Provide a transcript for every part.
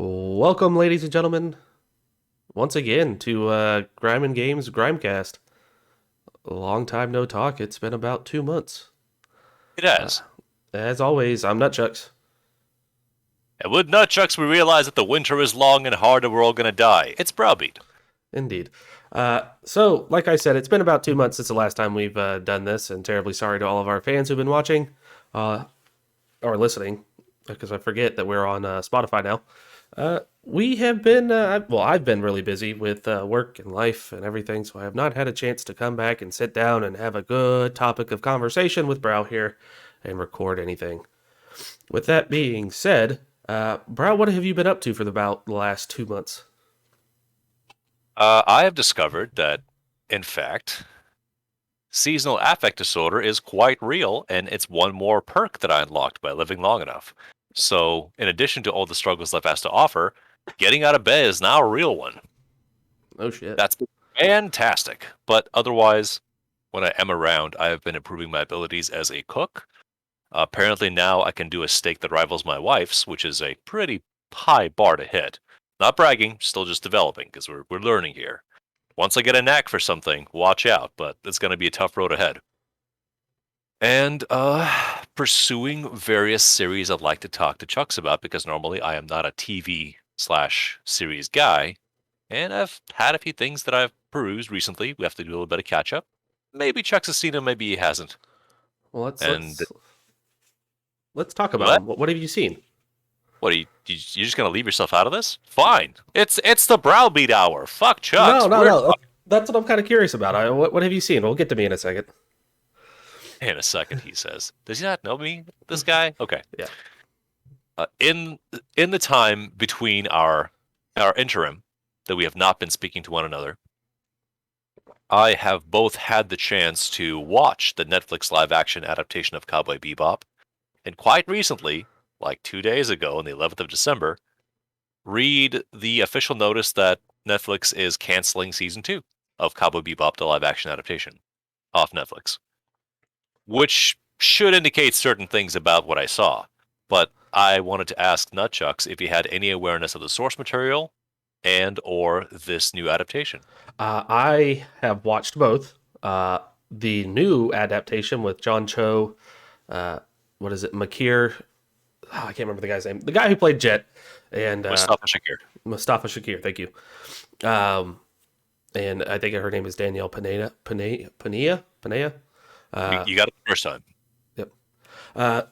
Welcome, ladies and gentlemen, once again to Grime and Games Grimecast. A long time no talk. It's been about 2 months. It Uh, has. as always, I'm Nutchucks. And with nutchucks, we realize that the winter is long and hard and we're all gonna die. It's browbeat. Indeed. So, like I said, it's been about 2 months since the last time we've done this, and terribly sorry to all of our fans who've been watching uh, or listening, because I forget that we're on Spotify now. We have been, I've been really busy with work and life and everything, so I have not had a chance to come back and sit down and have a good topic of conversation with Brow here and record anything. With that being said, Brow, what have you been up to for about the last 2 months? I have discovered that, in fact, seasonal affect disorder is quite real, and it's one more perk that I unlocked by living long enough. So, in addition to all the struggles life has to offer, getting out of bed is now a real one. Oh shit. That's fantastic. But otherwise, when I am around, I have been improving my abilities as a cook. Apparently now I can do a steak that rivals my wife's, which is a pretty high bar to hit. Not bragging, still just developing, because we're learning here. Once I get a knack for something, watch out, but it's going to be a tough road ahead. And pursuing various series I'd like to talk to Chucks about, because normally I am not a TV/series guy, and I've had a few things that I've perused recently. We have to do a little bit of catch up. Maybe Chucks has seen them, maybe he hasn't. Well, let's And let's let's talk about what? them. What have you seen? What you just gonna leave yourself out of this? Fine. It's the browbeat hour. Fuck No, Chucks. no, We're no. That's what I'm kind of curious about. What have you seen? We'll get to me in a second. in a second. He says, "Does he not know me? This guy?" Okay. Yeah. In the time between our interim that we have not been speaking to one another, I have both had the chance to watch the Netflix live action adaptation of Cowboy Bebop, and quite recently, like 2 days ago, on the 11th of December, read the official notice that Netflix is canceling season 2 of Cowboy Bebop, the live action adaptation, off Netflix, which should indicate certain things about what I saw. But I wanted to ask Nutchucks if he had any awareness of the source material and or this new adaptation. I have watched both. The new adaptation with John Cho, uh, what is it, Makir? I can't remember the guy's name. The guy who played Jet, and Mustafa Shakir. Mustafa Shakir. Thank you. Um, and I think her name is Danielle Panea. You got it the first time. Yep. Uh,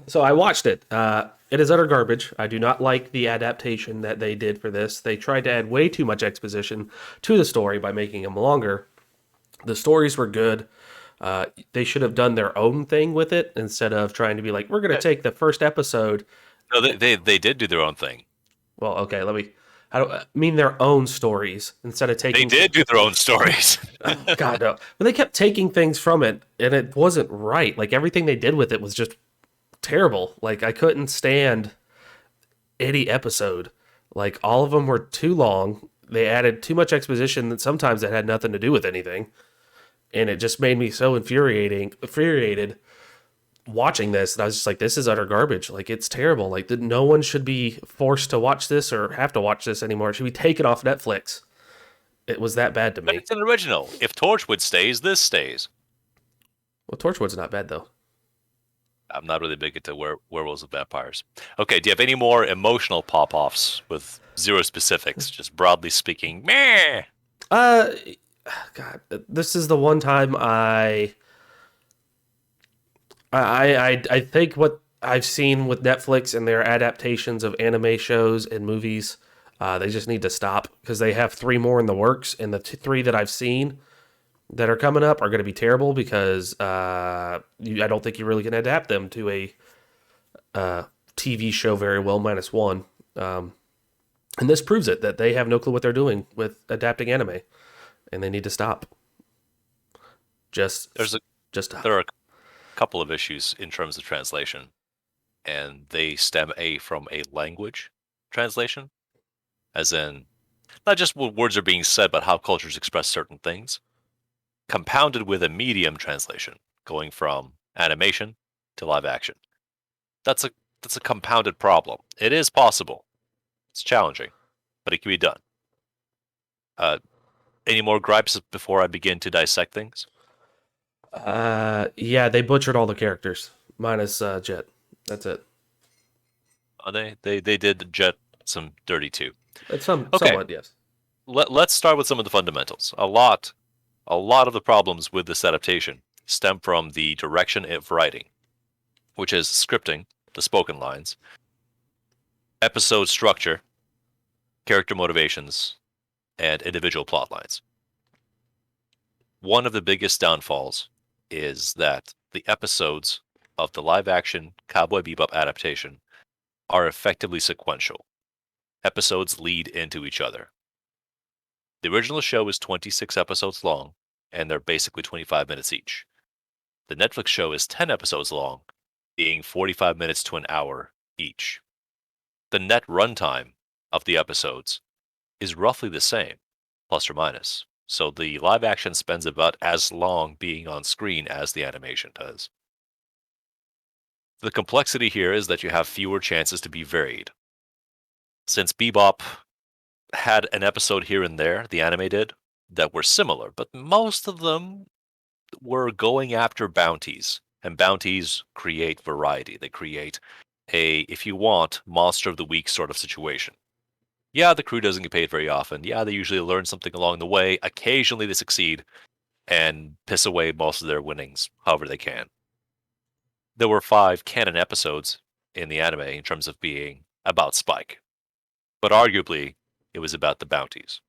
so I watched it. It is utter garbage. I do not like the adaptation that they did for this. They tried to add way too much exposition to the story by making them longer. The stories were good. They should have done their own thing with it instead of trying to be like, we're going to Yeah. take the first episode. No, they did do their own thing. Well, okay, let me. I don't I mean their own stories instead of They taking. did do their own stories. Oh, God, no. But they kept taking things from it, and it wasn't right. Like everything they did with it was just terrible. Like I couldn't stand any episode. Like all of them were too long. They added too much exposition that sometimes it had nothing to do with anything, and it just made me so infuriated watching this. And I was just like, this is utter garbage. Like it's terrible. Like no one should be forced to watch this or have to watch this anymore. It should be taken off Netflix. It was that bad to But me. it's an original. If Torchwood stays, this stays. Well, Torchwood's not bad though. I'm not really big into werewolves and vampires. Okay, do you have any more emotional pop-offs with zero specifics, just broadly speaking? Meh. Uh, God, this is the one time I think what I've seen with Netflix and their adaptations of anime shows and movies, they just need to stop because they have three more in the works, and the three that I've seen that are coming up are going to be terrible because I don't think you really can adapt them to a TV show very well, minus one. And this proves it that they have no clue what they're doing with adapting anime, and they need to stop. Just, There's a just stop. there are a couple of issues in terms of translation, and they stem from a language translation, as in not just what words are being said, but how cultures express certain things, compounded with a medium translation, going from animation to live action. That's a that's a compounded problem. It is possible, It's challenging, but it can be done. Any more gripes before I begin to dissect things? Yeah, they butchered all the characters minus Jet. That's it. They did Jet some dirty too. It's Okay, somewhat, yes. let's start with some of the fundamentals. A lot of the problems with this adaptation stem from the direction of writing, which is scripting, the spoken lines, episode structure, character motivations, and individual plot lines. One of the biggest downfalls is that the episodes of the live action Cowboy Bebop adaptation are effectively sequential. Episodes lead into each other. The original show is 26 episodes long, and they're basically 25 minutes each. The Netflix show is 10 episodes long, being 45 minutes to an hour each. The net runtime of the episodes is roughly the same, plus or minus. So the live action spends about as long being on screen as the animation does. The complexity here is that you have fewer chances to be varied. Since Bebop had an episode here and there, the anime did, that were similar, but most of them were going after bounties, and bounties create variety. They create a, if you want, monster of the week sort of situation. Yeah, the crew doesn't get paid very often. Yeah, they usually learn something along the way. Occasionally they succeed and piss away most of their winnings however they can. There were 5 canon episodes in the anime in terms of being about Spike, but arguably it was about the bounties.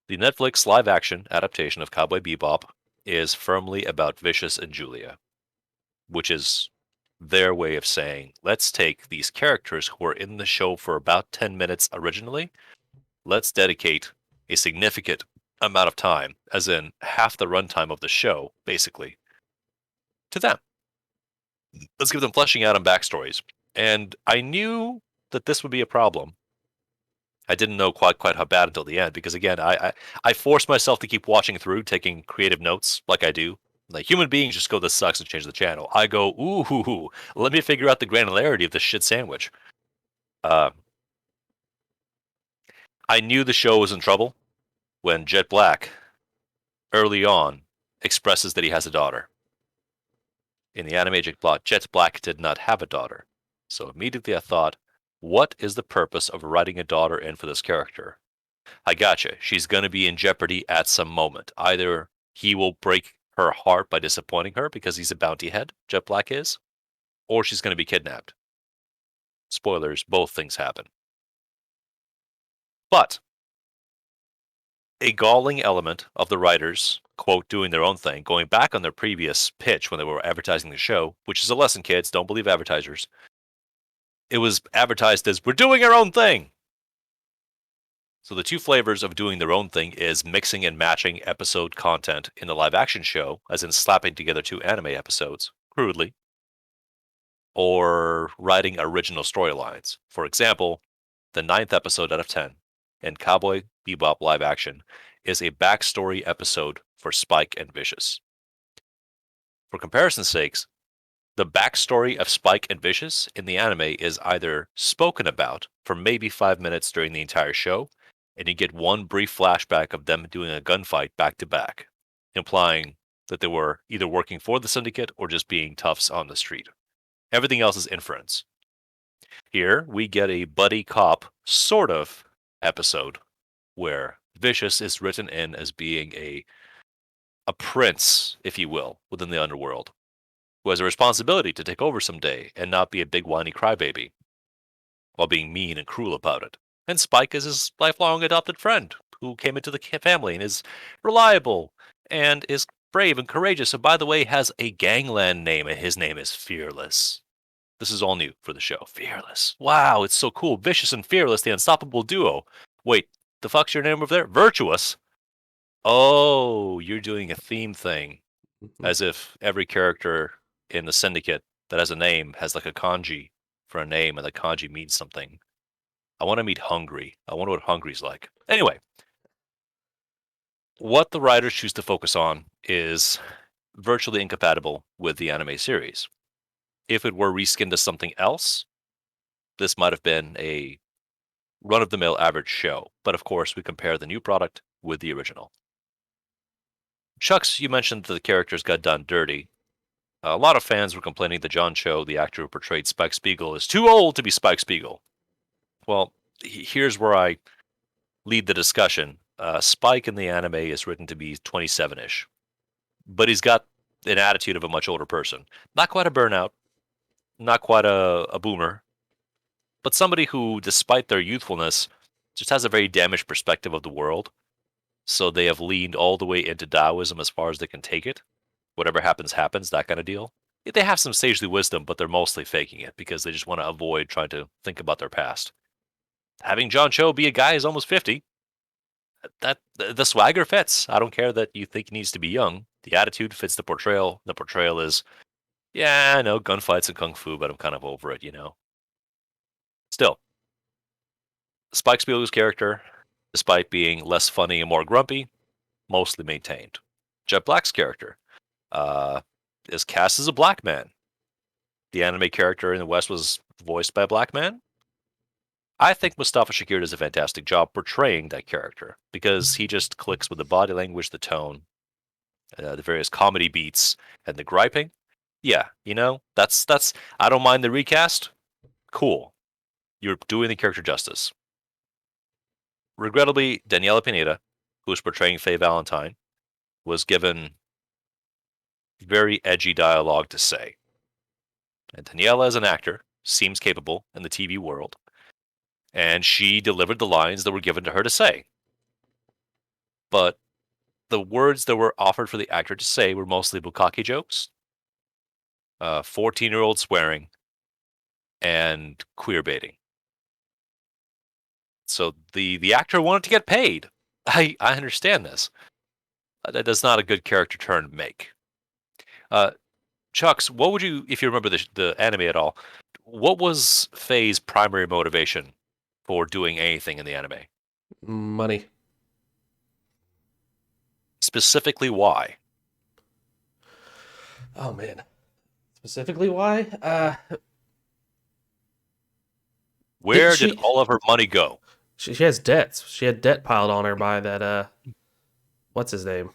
The Netflix live action adaptation of Cowboy Bebop is firmly about Vicious and Julia, which is their way of saying, let's take these characters who were in the show for about 10 minutes originally, let's dedicate a significant amount of time, as in half the runtime of the show, basically, to them. Let's give them fleshing out and backstories. And I knew that this would be a problem. I didn't know quite how bad until the end, because again, I forced myself to keep watching through, taking creative notes like I do. Like human beings just go, this sucks, and change the channel. I go, ooh, let me figure out the granularity of this shit sandwich. Uh, I knew the show was in trouble when Jet Black, early on, expresses that he has a daughter. In the animated plot, Jet Black did not have a daughter. So immediately I thought, what is the purpose of writing a daughter in for this character? I gotcha. She's going to be in jeopardy at some moment. Either he will break her heart by disappointing her because he's a bounty head, Jet Black is, or she's going to be kidnapped. Spoilers, both things happen. But a galling element of the writers, quote, doing their own thing, going back on their previous pitch when they were advertising the show, which is a lesson, kids, don't believe advertisers. It was advertised as, we're doing our own thing. So the two flavors of doing their own thing is mixing and matching episode content in the live action show, as in slapping together 2 anime episodes, crudely, or writing original storylines. For example, the 9th episode out of 10 in Cowboy Bebop live action is a backstory episode for Spike and Vicious. For comparison's sakes, the backstory of Spike and Vicious in the anime is either spoken about for maybe 5 minutes during the entire show, and you get one brief flashback of them doing a gunfight back to back, implying that they were either working for the Syndicate or just being toughs on the street. Everything else is inference. Here, we get a buddy cop sort of episode where Vicious is written in as being a prince, if you will, within the underworld, who has a responsibility to take over someday and not be a big whiny crybaby while being mean and cruel about it. And Spike is his lifelong adopted friend who came into the family and is reliable and is brave and courageous. And by the way, has a gangland name, and his name is Fearless. This is all new for the show. Fearless. Wow, it's so cool. Vicious and Fearless, the unstoppable duo. Wait, the fuck's your name over there? Virtuous. Oh, you're doing a theme thing. As if every character in the Syndicate that has a name has like a kanji for a name, and the kanji means something. I want to meet Hungry. I wonder what Hungry's like. Anyway, what the writers choose to focus on is virtually incompatible with the anime series. If it were reskinned as something else, this might have been a run-of-the-mill average show. But of course, we compare the new product with the original. Chucks, you mentioned that the characters got done dirty. A lot of fans were complaining that John Cho, the actor who portrayed Spike Spiegel, is too old to be Spike Spiegel. Well, here's where I lead the discussion. Spike in the anime is written to be 27-ish, but he's got an attitude of a much older person. Not quite a burnout, not quite a boomer, but somebody who, despite their youthfulness, just has a very damaged perspective of the world. So they have leaned all the way into Taoism as far as they can take it. Whatever happens, happens, that kind of deal. They have some sagely wisdom, but they're mostly faking it because they just want to avoid trying to think about their past. Having John Cho be a guy who's almost 50, that the swagger fits. I don't care that you think he needs to be young. The attitude fits the portrayal. The portrayal is, yeah, I know gunfights and kung fu, but I'm kind of over it, you know. Still, Spike Spiegel's character, despite being less funny and more grumpy, mostly maintained. Jet Black's character is cast as a black man. The anime character in the West was voiced by a black man. I think Mustafa Shakir does a fantastic job portraying that character because he just clicks with the body language, the tone, the various comedy beats, and the griping. Yeah, you know, that's. I don't mind the recast. Cool, you're doing the character justice. Regrettably, Daniela Pineda, who was portraying Faye Valentine, was given very edgy dialogue to say. And Daniela, as an actor, seems capable in the TV world, and she delivered the lines that were given to her to say. But the words that were offered for the actor to say were mostly bukkake jokes, 14-year-old swearing, and queer baiting. So the actor wanted to get paid. I understand this. That's not a good character turn to make. Chucks, what would you, if you remember the anime at all, what was Faye's primary motivation for doing anything in the anime? Money. Specifically, why? Oh man. Specifically why? Where did all of her money go? She has debts. She had debt piled on her by that what's his name?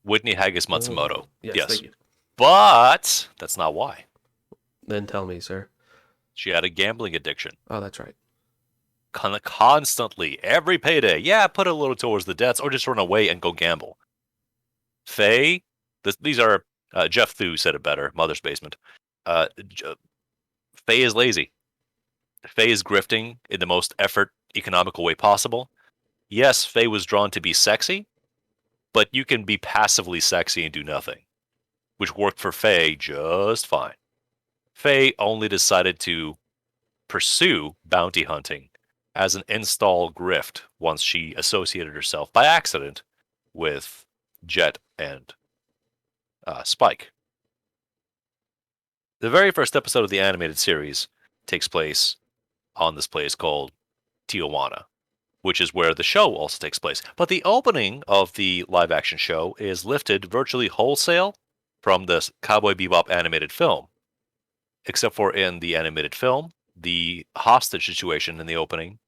Whitney Haggis Matsumoto. Yes, thank you. But that's not why. Then tell me, sir. She had a gambling addiction. Oh, that's right. Constantly, every payday. Yeah, put a little towards the debts or just run away and go gamble. Faye, these are, Jeff Thu said it better, Mother's Basement. Faye is lazy. Faye is grifting in the most effort economical way possible. Yes, Faye was drawn to be sexy, but you can be passively sexy and do nothing, which worked for Faye just fine. Faye only decided to pursue bounty hunting as an install grift once she associated herself by accident with Jet and Spike. The very first episode of the animated series takes place on this place called Tijuana, which is where the show also takes place. But the opening of the live action show is lifted virtually wholesale from the Cowboy Bebop animated film. Except for in the animated film, the hostage situation in the opening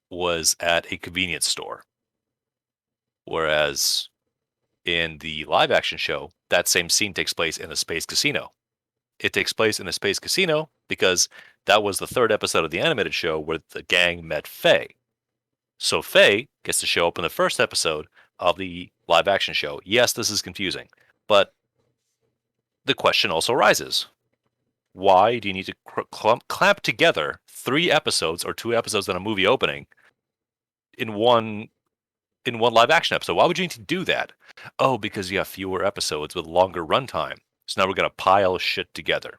was at a convenience store. Whereas in the live action show, that same scene takes place in a space casino. It takes place in a space casino because that was the third episode of the animated show where the gang met Faye. So Faye gets to show up in the first episode of the live action show. Yes, this is confusing, but the question also rises. Why do you need to clamp together 3 episodes or 2 episodes on a movie opening in one live action episode? Why would you need to do that? Oh, because you have fewer episodes with longer runtime. So now we're going to pile shit together.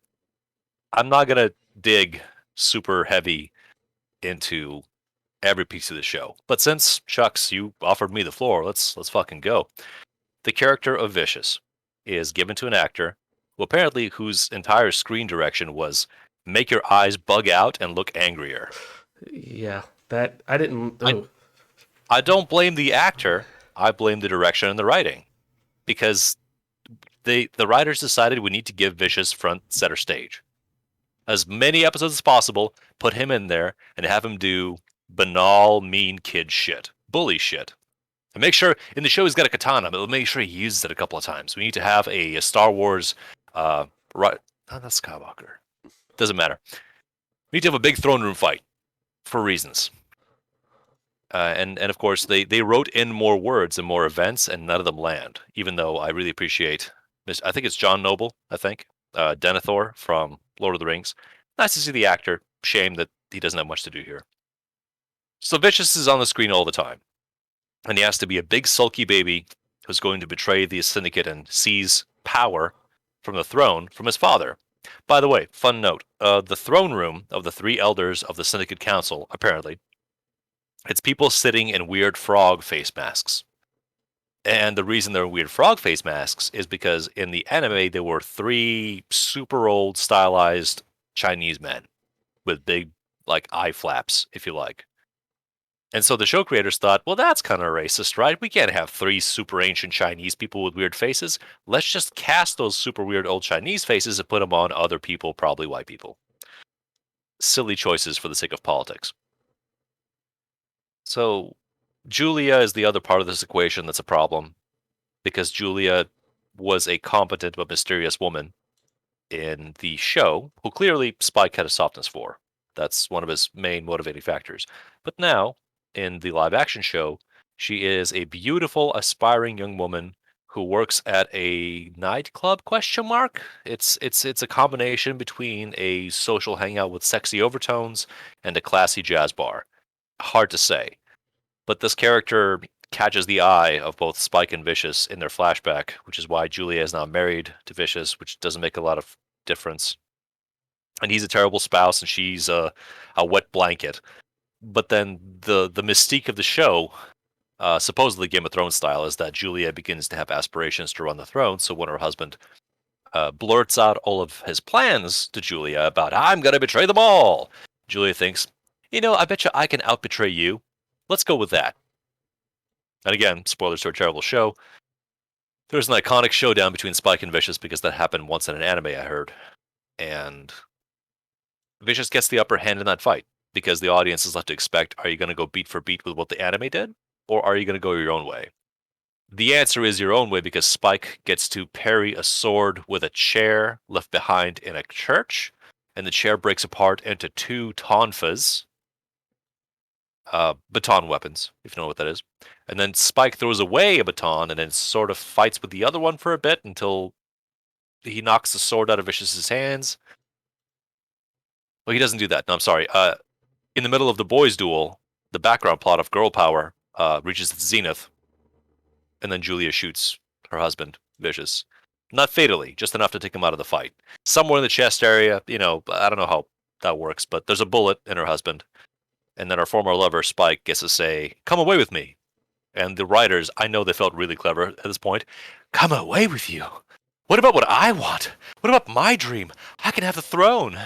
I'm not going to dig super heavy into every piece of the show. But since, Chucks, you offered me the floor, let's fucking go. The character of Vicious is given to an actor who apparently whose entire screen direction was make your eyes bug out and look angrier. Yeah, that I didn't. Oh. I don't blame the actor. I blame the direction and the writing, because the writers decided we need to give Vicious front center stage. As many episodes as possible, put him in there and have him do banal, mean kid shit. Bully shit. And make sure, in the show he's got a katana, but make sure he uses it a couple of times. We need to have a Star Wars, right, not Skywalker. Doesn't matter. We need to have a big throne room fight for reasons. And of course, they wrote in more words and more events, and none of them land. Even though I really appreciate, I think it's John Noble, I think, Denethor from Lord of the Rings. Nice to see the actor. Shame that he doesn't have much to do here. So Vicious is on the screen all the time, and he has to be a big sulky baby who's going to betray the syndicate and seize power from the throne from his father. By the way, fun note: the throne room of the three elders of the Syndicate Council, apparently, it's people sitting in weird frog face masks. And the reason they're weird frog face masks is because in the anime there were three super old stylized Chinese men with big like eye flaps, if you like. And so the show creators thought, well, that's kind of racist, right? We can't have three super ancient Chinese people with weird faces. Let's just cast those super weird old Chinese faces and put them on other people, probably white people. Silly choices for the sake of politics. So Julia is the other part of this equation that's a problem, because Julia was a competent but mysterious woman in the show who clearly Spike had a softness for. That's one of his main motivating factors. But now, in the live action show, she is a beautiful, aspiring young woman who works at a nightclub question mark. It's a combination between a social hangout with sexy overtones and a classy jazz bar. Hard to say. But this character catches the eye of both Spike and Vicious in their flashback, which is why Julia is now married to Vicious, which doesn't make a lot of difference. And he's a terrible spouse, and she's a wet blanket. But then the mystique of the show, supposedly Game of Thrones style, is that Julia begins to have aspirations to run the throne. So when her husband blurts out all of his plans to Julia about, I'm going to betray them all, Julia thinks, I bet you I can out-betray you. Let's go with that. And again, spoilers to a terrible show. There's an iconic showdown between Spike and Vicious because that happened once in an anime, I heard. And Vicious gets the upper hand in that fight because the audience is left to expect, are you going to go beat for beat with what the anime did? Or are you going to go your own way? The answer is your own way because Spike gets to parry a sword with a chair left behind in a church, and the chair breaks apart into two tonfas, baton weapons, if you know what that is. And then Spike throws away a baton and then sort of fights with the other one for a bit until he knocks the sword out of Vicious's hands. Well, he doesn't do that. No, I'm sorry. In the middle of the boys' duel, the background plot of girl power reaches its zenith, and then Julia shoots her husband, Vicious. Not fatally, just enough to take him out of the fight. Somewhere in the chest area, I don't know how that works, but there's a bullet in her husband. And then her former lover, Spike, gets to say, come away with me. And the writers, I know they felt really clever at this point. Come away with you? What about what I want? What about my dream? I can have the throne.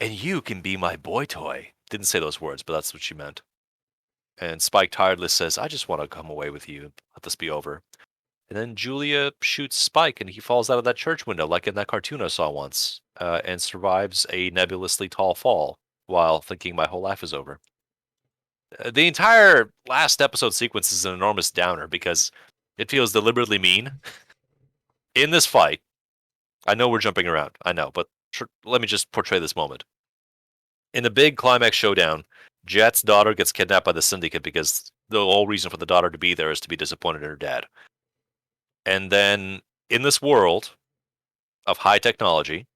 And you can be my boy toy. Didn't say those words, but that's what she meant. And Spike tiredly says, I just want to come away with you. Let this be over. And then Julia shoots Spike, and he falls out of that church window, like in that cartoon I saw once, and survives a nebulously tall fall while thinking my whole life is over. The entire last episode sequence is an enormous downer because it feels deliberately mean. In this fight, I know we're jumping around, I know, but let me just portray this moment. In the big climax showdown, Jet's daughter gets kidnapped by the Syndicate because the whole reason for the daughter to be there is to be disappointed in her dad. And then in this world of high technology,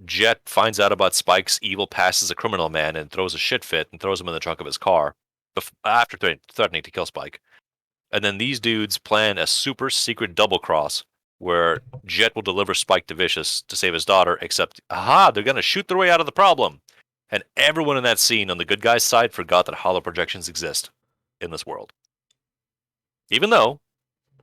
Jet finds out about Spike's evil past as a criminal man and throws a shit fit and throws him in the trunk of his car after threatening to kill Spike. And then these dudes plan a super secret double cross where Jet will deliver Spike to Vicious to save his daughter, except, they're going to shoot their way out of the problem. And everyone in that scene on the good guy's side forgot that hollow projections exist in this world. Even though,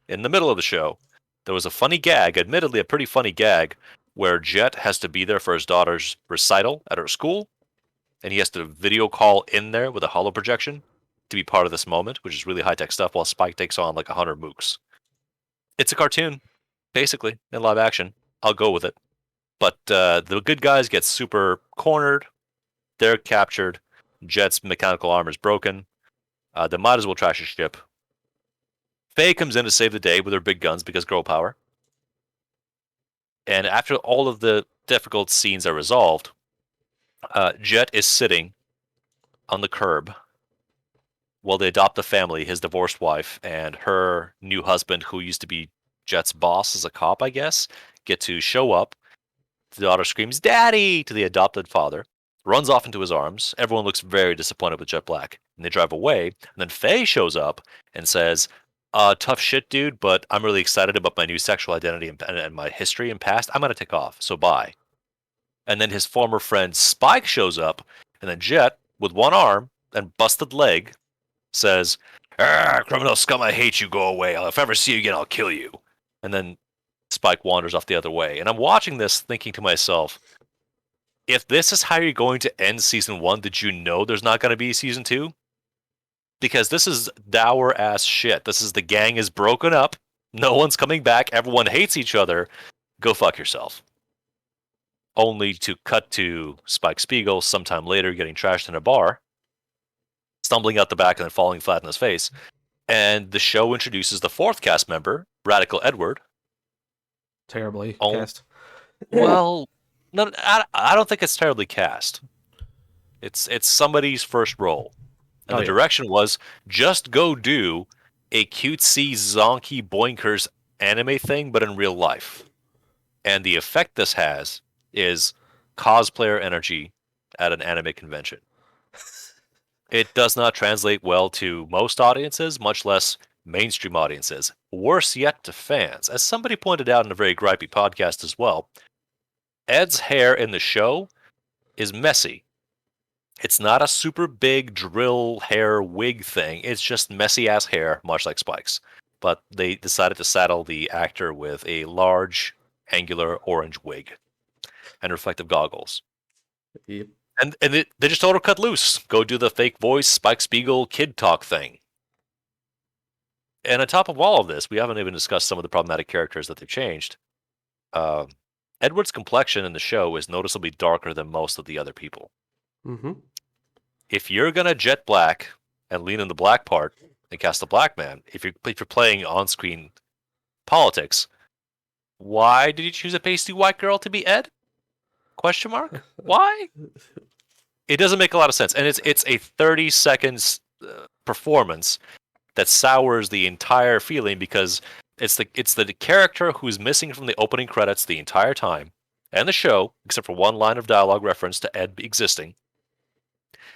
in the middle of the show, there was a funny gag, admittedly a pretty funny gag, where Jet has to be there for his daughter's recital at her school, and he has to video call in there with a hollow projection to be part of this moment, which is really high-tech stuff, while Spike takes on like 100 mooks. It's a cartoon, basically, in live action. I'll go with it. But the good guys get super cornered. They're captured. Jet's mechanical armor is broken. They might as well trash his ship. Faye comes in to save the day with her big guns because girl power. And after all of the difficult scenes are resolved, Jet is sitting on the curb while they adopt a family, his divorced wife and her new husband, who used to be Jet's boss as a cop, I guess, get to show up. The daughter screams, "Daddy!" to the adopted father, runs off into his arms. Everyone looks very disappointed with Jet Black, and they drive away. And then Faye shows up and says, tough shit, dude, but I'm really excited about my new sexual identity and my history and past. I'm going to take off, so bye. And then his former friend Spike shows up, and then Jet, with one arm and busted leg, says, criminal scum, I hate you, go away. If I ever see you again, I'll kill you. And then Spike wanders off the other way. And I'm watching this thinking to myself, if this is how you're going to end season 1, did you know there's not going to be season 2? Because this is dour ass shit. This is the gang is broken up. No one's coming back. Everyone hates each other. Go fuck yourself. Only to cut to Spike Spiegel sometime later getting trashed in a bar, stumbling out the back and then falling flat on his face. And the show introduces the 4th cast member, Radical Edward. Terribly Oh, cast. Well, no, I don't think it's terribly cast. It's somebody's first role. And the direction was just go do a cutesy, zonky boinkers anime thing, but in real life. And the effect this has is cosplayer energy at an anime convention. It does not translate well to most audiences, much less mainstream audiences. Worse yet, to fans. As somebody pointed out in a very gripey podcast as well, Ed's hair in the show is messy. It's not a super big drill hair wig thing. It's just messy ass hair, much like Spike's. But they decided to saddle the actor with a large, angular orange wig and reflective goggles. Yep. And they just told her cut loose. Go do the fake voice, Spike Spiegel kid talk thing. And on top of all of this, we haven't even discussed some of the problematic characters that they've changed. Edward's complexion in the show is noticeably darker than most of the other people. Mm-hmm. If you're gonna jet black and lean in the black part and cast a black man, if you're playing on-screen politics, why did you choose a pasty white girl to be Ed? Question mark? Why? It doesn't make a lot of sense, and it's a 30 seconds performance that sours the entire feeling because it's the character who's missing from the opening credits the entire time and the show, except for one line of dialogue reference to Ed existing,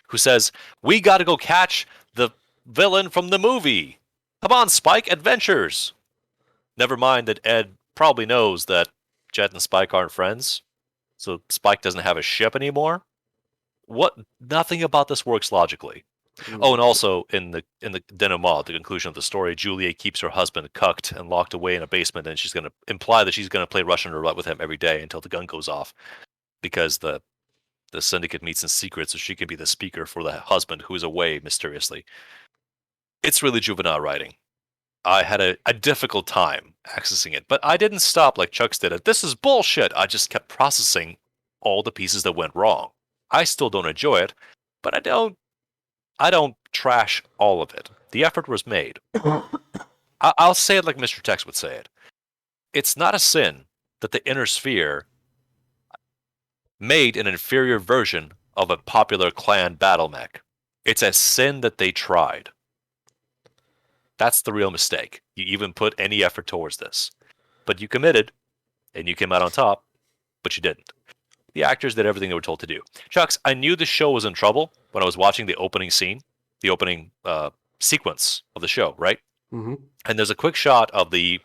who says, "We got to go catch the villain from the movie. Come on, Spike, adventures." Never mind that Ed probably knows that Jet and Spike aren't friends, so Spike doesn't have a ship anymore. Nothing about this works logically. Oh, and also in the denouement, the conclusion of the story, Julia keeps her husband cucked and locked away in a basement, and she's going to imply that she's going to play Russian roulette with him every day until the gun goes off, because the syndicate meets in secret so she can be the speaker for the husband who is away mysteriously. It's really juvenile writing. I had a difficult time accessing it, but I didn't stop like Chuck's did it. This is bullshit. I just kept processing all the pieces that went wrong. I still don't enjoy it, but I don't trash all of it. The effort was made. I'll say it like Mr. Tex would say it. It's not a sin that the Inner Sphere made an inferior version of a popular clan battle mech. It's a sin that they tried. That's the real mistake. You even put any effort towards this. But you committed, and you came out on top, but you didn't. The actors did everything they were told to do. Chucks, I knew the show was in trouble when I was watching the opening scene, the opening sequence of the show, right? Mm-hmm. And there's a quick shot of a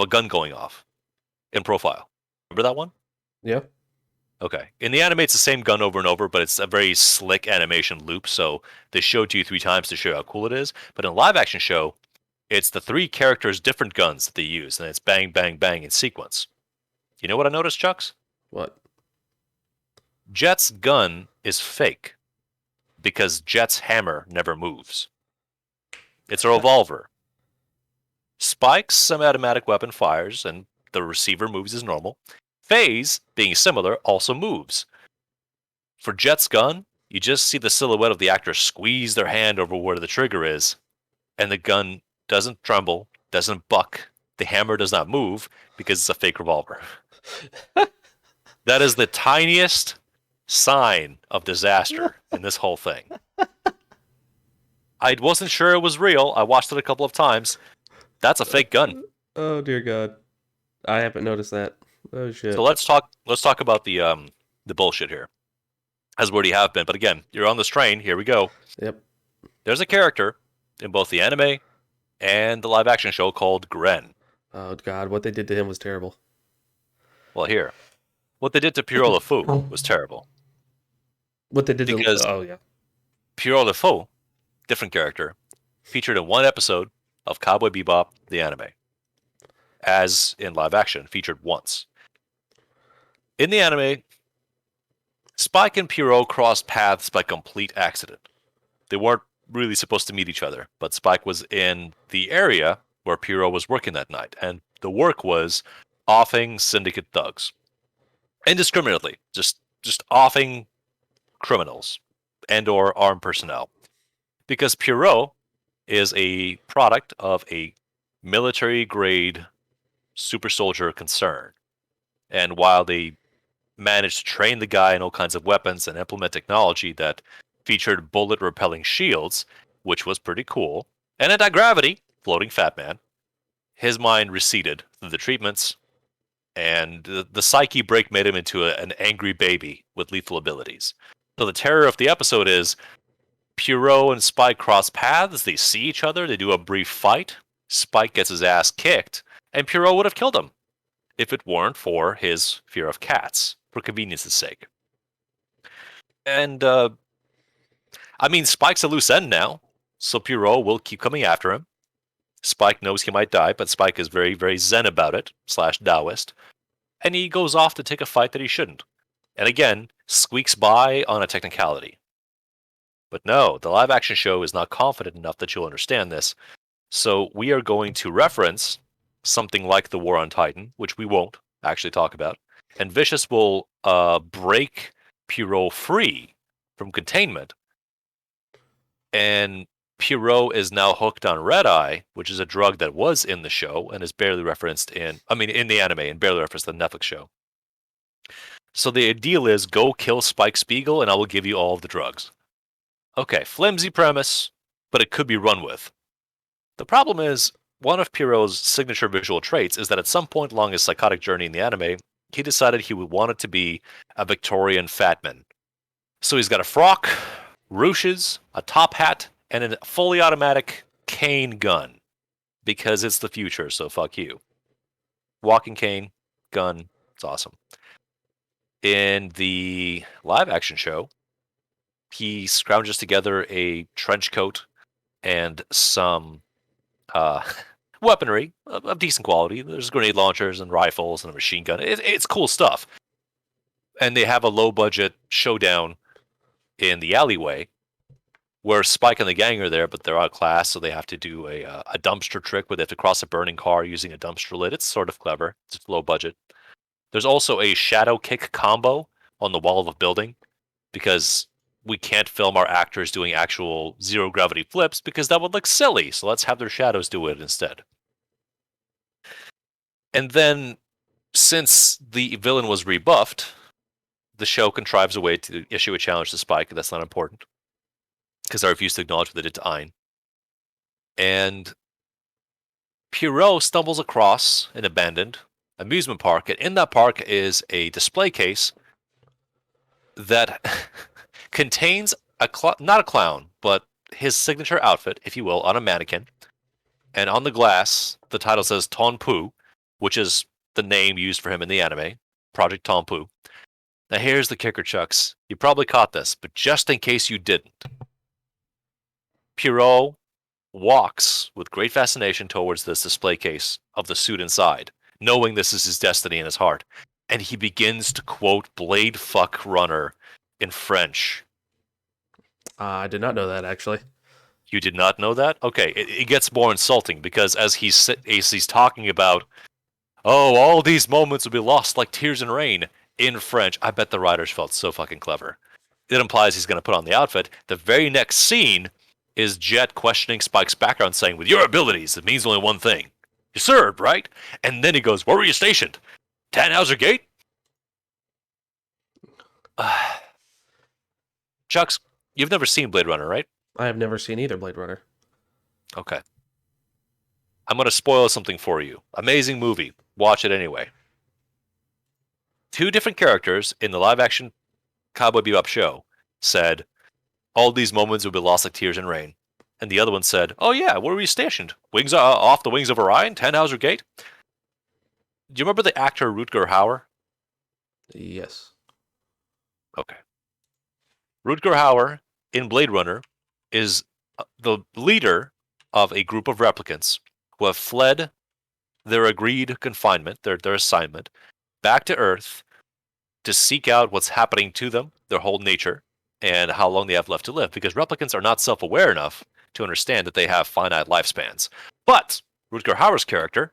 gun going off in profile. Remember that one? Yeah. Okay. In the anime, it's the same gun over and over, but it's a very slick animation loop, so they show it to you 3 times to show you how cool it is. But in a live-action show, it's the 3 characters' different guns that they use, and it's bang, bang, bang in sequence. You know what I noticed, Chucks? What? Jet's gun is fake because Jet's hammer never moves. It's a revolver. Spike's semi-automatic weapon fires, and the receiver moves as normal. Faye's, being similar, also moves. For Jet's gun, You just see the silhouette of the actor squeeze their hand over where the trigger is, and the gun doesn't tremble, doesn't buck, the hammer does not move because it's a fake revolver. That is the tiniest sign of disaster in this whole thing. I wasn't sure it was real. I watched it a couple of times. That's a fake gun. Oh dear God, I haven't noticed that. Oh So shit. let's talk about the bullshit here. As we already have been, but again, you're on this train. Here we go. Yep. There's a character in both the anime and the live action show called Gren. Oh God, what they did to him was terrible. Well, here, what they did to Pierrot Le Fou was terrible What they did to because oh yeah. Pierrot Le Fou, different character, featured in one episode of Cowboy Bebop, the anime, as in live action, featured once. In the anime, Spike and Pierrot crossed paths by complete accident. They weren't really supposed to meet each other, but Spike was in the area where Pierrot was working that night, and the work was offing syndicate thugs. Indiscriminately, just offing criminals and or armed personnel. Because Pierrot is a product of a military grade super soldier concern. And while they managed to train the guy in all kinds of weapons and implement technology that featured bullet repelling shields, which was pretty cool, and anti-gravity, floating fat man, his mind receded through the treatments, and the psyche break made him into an angry baby with lethal abilities. So the terror of the episode is Pierrot and Spike cross paths, they see each other, they do a brief fight, Spike gets his ass kicked, and Pierrot would have killed him if it weren't for his fear of cats, for convenience's sake. And, I mean, Spike's a loose end now, so Pierrot will keep coming after him. Spike knows he might die, but Spike is very, very zen about it, / Taoist, and he goes off to take a fight that he shouldn't. And again, squeaks by on a technicality. But no, the live action show is not confident enough that you'll understand this, so we are going to reference something like the War on Titan, which we won't actually talk about, and Vicious will break Pierrot free from containment, and Pierrot is now hooked on Red Eye, which is a drug that was in the show and is barely referenced in the anime and barely referenced in the Netflix show. So the deal is go kill Spike Spiegel and I will give you all of the drugs. Okay, flimsy premise, but it could be run with. The problem is, one of Pierrot's signature visual traits is that at some point along his psychotic journey in the anime, he decided he would want it to be a Victorian fatman. So he's got a frock, ruches, a top hat, and a fully automatic cane gun. Because it's the future, so fuck you. Walking cane, gun, it's awesome. In the live action show, he scrounges together a trench coat and some weaponry of decent quality. There's grenade launchers and rifles and a machine gun. It's cool stuff. And they have a low-budget showdown in the alleyway where Spike and the gang are there, but they're outclassed, so they have to do a dumpster trick where they have to cross a burning car using a dumpster lid. It's sort of clever. It's low budget. There's also a shadow kick combo on the wall of a building because we can't film our actors doing actual zero gravity flips because that would look silly. So let's have their shadows do it instead. And then, since the villain was rebuffed, the show contrives a way to issue a challenge to Spike, and that's not important because I refuse to acknowledge what they did to Ein. And Pierrot stumbles across an abandoned amusement park, and in that park is a display case that contains not a clown, but his signature outfit, if you will, on a mannequin. And on the glass, the title says Ton Pu, which is the name used for him in the anime, Project Ton Pu. Now here's the kicker, Chucks. You probably caught this, but just in case you didn't. Pierrot walks with great fascination towards this display case of the suit inside, knowing this is his destiny in his heart. And he begins to quote Blade Fuck Runner in French. I did not know that, actually. You did not know that? Okay, it gets more insulting because as he's talking about, oh, all these moments will be lost like tears in rain in French, I bet the writers felt so fucking clever. it implies he's going to put on the outfit. The very next scene is Jet questioning Spike's background, saying, with your abilities, it means only one thing. You served, right? And then he goes, where were you stationed? Tannhauser Gate? Chucks, you've never seen Blade Runner, right? I have never seen either Blade Runner. Okay. I'm going to spoil something for you. Amazing movie. Watch it anyway. Two different characters in the live-action Cowboy Bebop show said, all these moments will be lost like tears in rain. And the other one said, oh yeah, where were you stationed? Wings off the wings of Orion? Tannhauser Gate? Do you remember the actor Rutger Hauer? Yes. Okay. Rutger Hauer in Blade Runner is the leader of a group of replicants who have fled their agreed confinement, their assignment, back to Earth to seek out what's happening to them, their whole nature, and how long they have left to live. Because replicants are not self-aware enough to understand that they have finite lifespans. But Rutger Hauer's character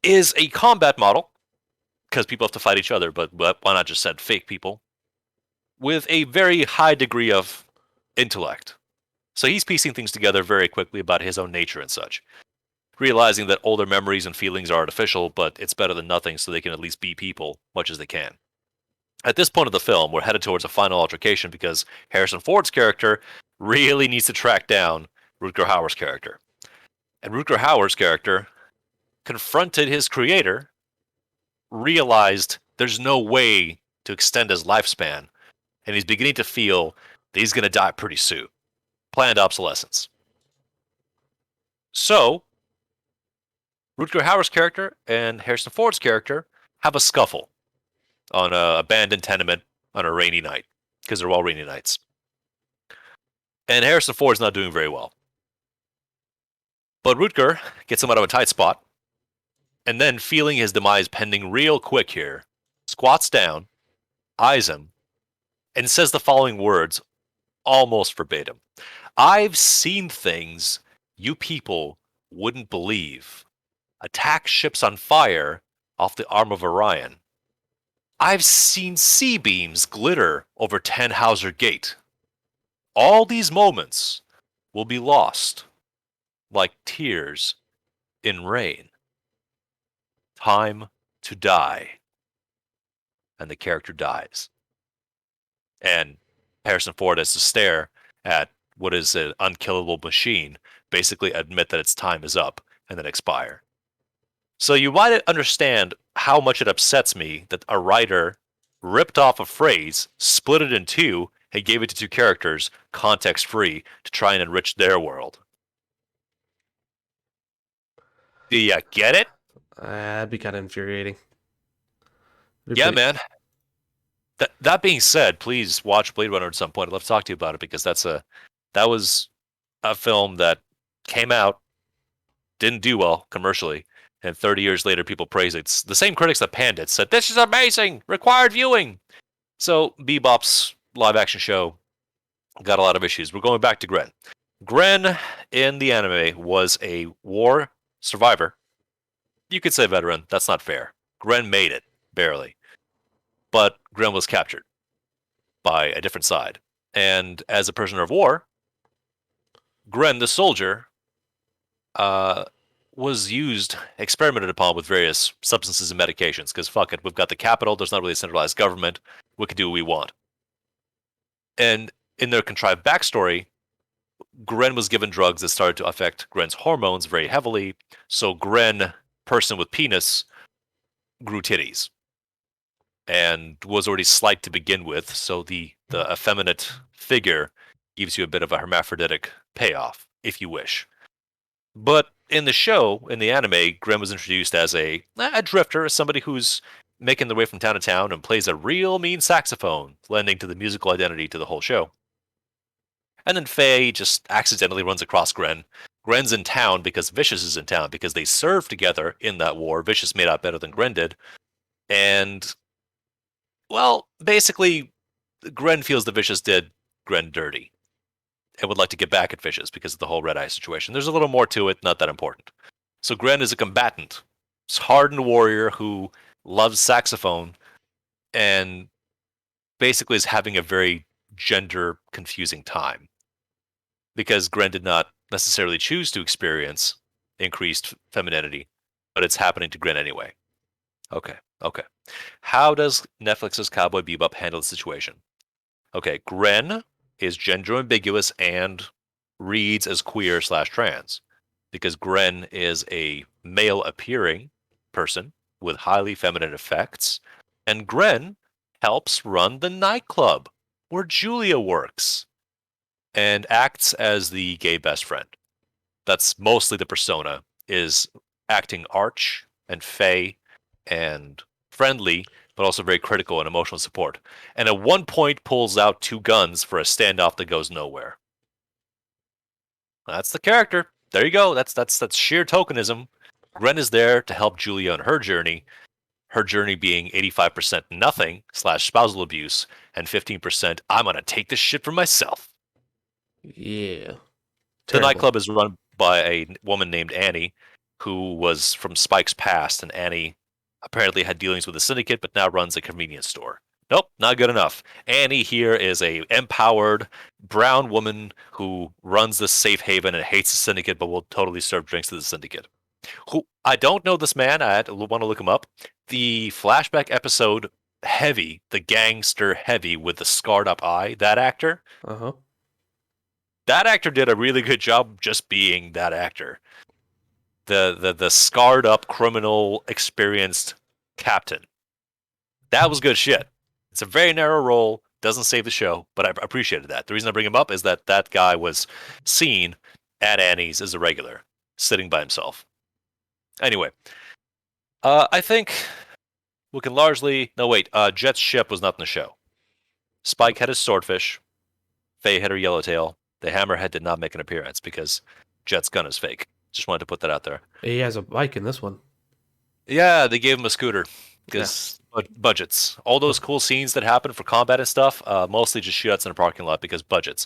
is a combat model, because people have to fight each other, but why not just send fake people, with a very high degree of intellect. So he's piecing things together very quickly about his own nature and such, realizing that all their memories and feelings are artificial, but it's better than nothing, so they can at least be people much as they can. At this point of the film, we're headed towards a final altercation because Harrison Ford's character really needs to track down Rutger Hauer's character. And Rutger Hauer's character confronted his creator, realized there's no way to extend his lifespan, and he's beginning to feel that he's going to die pretty soon. Planned obsolescence. So, Rutger Hauer's character and Harrison Ford's character have a scuffle on an abandoned tenement on a rainy night, because they're all rainy nights. And Harrison Ford's not doing very well. But Rutger gets him out of a tight spot, and then, feeling his demise pending real quick here, squats down, eyes him, and says the following words, almost verbatim. I've seen things you people wouldn't believe. Attack ships on fire off the arm of Orion. I've seen C-beams glitter over Tannhauser Gate. All these moments will be lost like tears in rain. Time to die. And the character dies. And Harrison Ford has to stare at what is an unkillable machine, basically admit that its time is up, and then expire. So you might understand how much it upsets me that a writer ripped off a phrase, split it in two, and gave it to two characters, context-free, to try and enrich their world. Do you get it? That'd be kind of infuriating. Yeah, man. That being said, please watch Blade Runner at some point. I'd love to talk to you about it, because that was a film that came out, didn't do well commercially, and 30 years later people praise it. It's the same critics that panned it said, this is amazing, required viewing. So Bebop's live-action show got a lot of issues. We're going back to Gren. Gren in the anime was a war survivor. You could say veteran. That's not fair. Gren made it, barely. But Gren was captured by a different side. And as a prisoner of war, Gren, the soldier, was experimented upon with various substances and medications, because fuck it, we've got the capital, there's not really a centralized government, we can do what we want. And in their contrived backstory, Gren was given drugs that started to affect Gren's hormones very heavily, so Gren, person with penis, grew titties. And was already slight to begin with, so the effeminate figure gives you a bit of a hermaphroditic payoff, if you wish. But in the show, in the anime, Gren was introduced as a drifter, as somebody who's making their way from town to town and plays a real mean saxophone, lending to the musical identity to the whole show. And then Faye just accidentally runs across Gren. Gren's in town because Vicious is in town, because they served together in that war. Vicious made out better than Gren did. And, well, basically, Gren feels the Vicious did Gren dirty and would like to get back at Vicious because of the whole Red Eye situation. There's a little more to it, not that important. So Gren is a combatant, hardened warrior who loves saxophone and basically is having a very gender confusing time because Gren did not necessarily choose to experience increased femininity, but it's happening to Gren anyway. Okay, okay. How does Netflix's Cowboy Bebop handle the situation? Okay, Gren is gender ambiguous and reads as queer slash trans because Gren is a male appearing person with highly feminine effects, and Gren helps run the nightclub where Julia works and acts as the gay best friend. That's mostly the persona, is acting arch and fey and friendly, but also very critical and emotional support. And at one point pulls out 2 guns for a standoff that goes nowhere. That's the character. There you go. That's sheer tokenism. Gren is there to help Julia on her journey. Her journey being 85% nothing / spousal abuse and 15% I'm gonna take this shit for myself. Yeah. The Terrible. nightclub is run by a woman named Annie, who was from Spike's past, and Annie apparently had dealings with the syndicate, but now runs a convenience store. Nope, not good enough. Annie here is a empowered brown woman who runs this safe haven and hates the syndicate, but will totally serve drinks to the syndicate. Who I don't know this man. I want to look him up. The flashback episode Heavy, the gangster Heavy with the scarred up eye, that actor. Uh-huh. That actor did a really good job just being that actor. The scarred up criminal experienced captain. That was good shit. It's a very narrow role, doesn't save the show, but I appreciated that. The reason I bring him up is that that guy was seen at Annie's as a regular, sitting by himself. Anyway, I think we can largely... No, wait. Jet's ship was not in the show. Spike had his swordfish. Faye had her yellowtail. The hammerhead did not make an appearance because Jet's gun is fake. Just wanted to put that out there. He has a bike in this one. Yeah, they gave him a scooter because budgets. All those cool scenes that happen for combat and stuff, mostly just shootouts in a parking lot because budgets.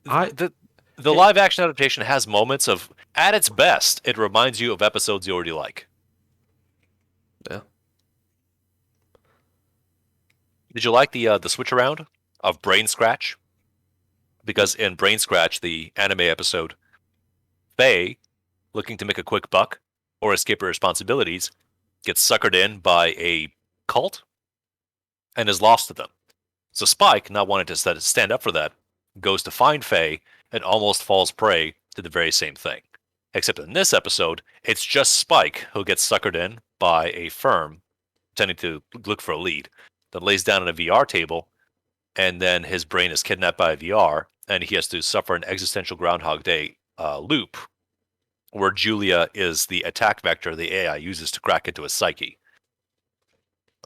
The live action adaptation has moments of, at its best, it reminds you of episodes you already like. Yeah. Did you like the switch around of Brain Scratch? Because in Brain Scratch, the anime episode, Faye, looking to make a quick buck or escape her responsibilities, gets suckered in by a cult and is lost to them. So Spike, not wanting to stand up for that, goes to find Faye and almost falls prey to the very same thing. Except in this episode, it's just Spike who gets suckered in by a firm pretending to look for a lead that lays down on a VR table, and then his brain is kidnapped by a VR, and he has to suffer an existential Groundhog Day loop where Julia is the attack vector the AI uses to crack into his psyche.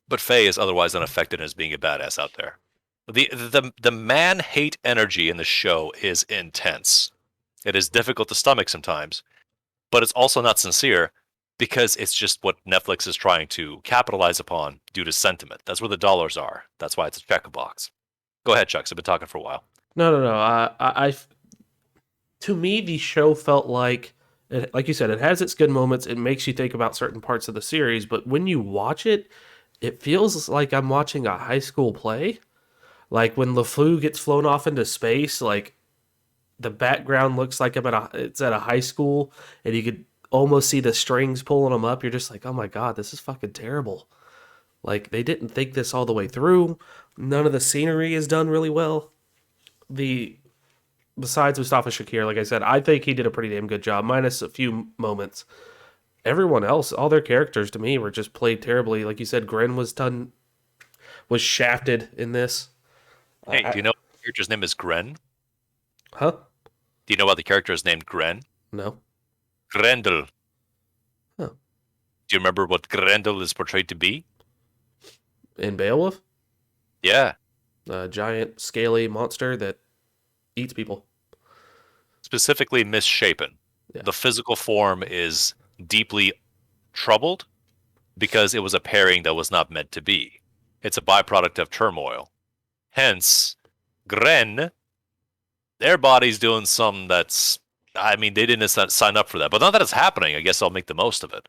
But Faye is otherwise unaffected and is being a badass out there. The man-hate energy in the show is intense. It is difficult to stomach sometimes, but it's also not sincere because it's just what Netflix is trying to capitalize upon due to sentiment. That's where the dollars are. That's why it's a check-a-box. Go ahead, Chucks. I've been talking for a while. No. To me, the show felt like you said, it has its good moments. It makes you think about certain parts of the series, but when you watch it, it feels like I'm watching a high school play. Like when LeFou gets flown off into space, like the background looks like it's at a high school, and you could almost see the strings pulling them up. You're just like, oh my god, this is fucking terrible. Like they didn't think this all the way through. None of the scenery is done really well. Besides Mustafa Shakir, like I said, I think he did a pretty damn good job, minus a few moments. Everyone else, all their characters to me were just played terribly. Like you said, Gren was shafted in this. Hey, do you know the character's name is Gren? Huh? Do you know why the character is named Gren? No. Grendel. Huh. Do you remember what Grendel is portrayed to be? In Beowulf? Yeah. A giant, scaly monster that eats people. Specifically misshapen. Yeah. The physical form is deeply troubled because it was a pairing that was not meant to be. It's a byproduct of turmoil. Hence, Gren, their body's doing something that's... I mean, they didn't sign up for that. But now that it's happening, I guess I'll make the most of it.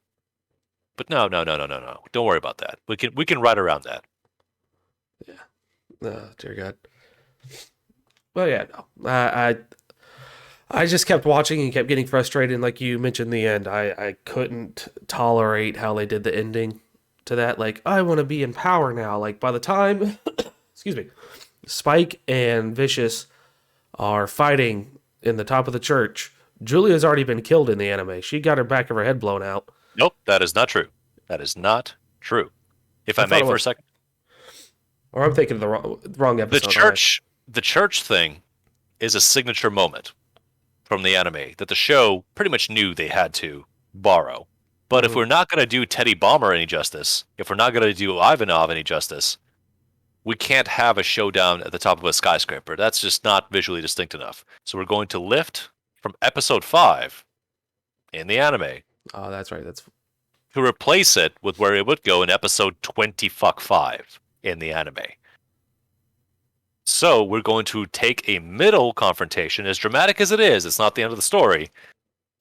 But no. Don't worry about that. We can ride around that. Yeah. Oh, dear God. Well, yeah, no. I just kept watching and kept getting frustrated. And like you mentioned, the end, I couldn't tolerate how they did the ending to that. Like, I want to be in power now. Like, by the time, excuse me, Spike and Vicious are fighting in the top of the church, Julia's already been killed in the anime. She got her back of her head blown out. Nope, that is not true. That is not true. If I I thought may it for a was. second. Or I'm thinking of the wrong The episode. All right. church thing is a signature moment from the anime that the show pretty much knew they had to borrow. But if Mhm. we're not going to do Teddy Bomber any justice, if we're not going to do Ivanov any justice, we can't have a showdown at the top of a skyscraper. That's just not visually distinct enough. So we're going to lift from episode 5 in the anime Oh, that's right. That's to replace it with where it would go in episode 20 fuck 5 in the anime. So we're going to take a middle confrontation, as dramatic as it is, it's not the end of the story,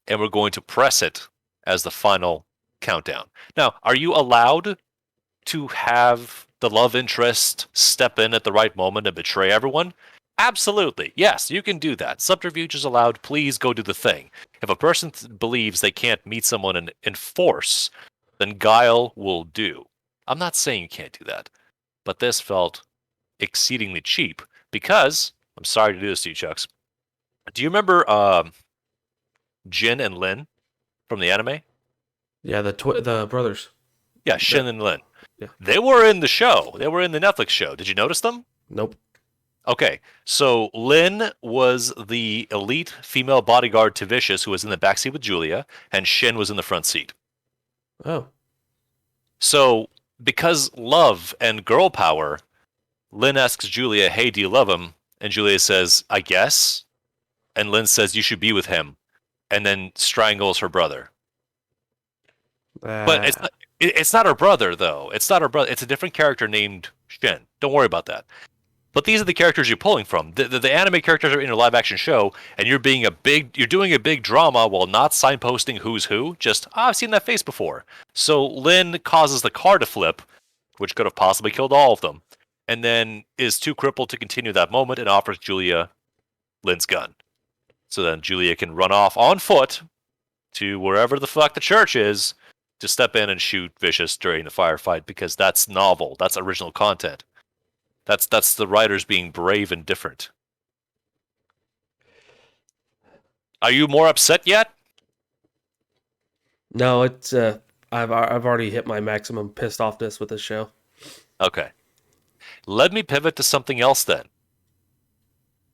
and we're going to press it as the final countdown. Now, are you allowed to have the love interest step in at the right moment and betray everyone? Absolutely. Yes, you can do that. Subterfuge is allowed. Please go do the thing. If a person believes they can't meet someone in force, then guile will do. I'm not saying you can't do that, but this felt exceedingly cheap because I'm sorry to do this to you, Chucks. Do you remember Jin and Lin from the anime? yeah. The brothers. Yeah, The, Shin and Lin. yeah. They were in the show. They were in the Netflix show. Did you notice them? Nope. Okay, so Lin was the elite female bodyguard to Vicious, who was in the backseat with Julia, and Shin was in the front seat. Oh. So, because love and girl power, Lin asks Julia, "Hey, do you love him?" And Julia says, "I guess." And Lin says, "You should be with him," and then strangles her brother. But Uh, it's not her brother though. It's not her brother. It's a different character named Shin. Don't worry about that. But these are the characters you're pulling from. The anime characters are in a live action show, and you're doing a big drama while not signposting who's who. Just I've seen that face before. So Lin causes the car to flip, which could have possibly killed all of them, and then is too crippled to continue that moment and offers Julia Lin's gun. So then Julia can run off on foot to wherever the fuck the church is to step in and shoot Vicious during the firefight because that's novel. That's original content. That's the writers being brave and different. Are you more upset yet? no, it's I've already hit my maximum pissed offness with this show. Okay. Let me pivot to something else then.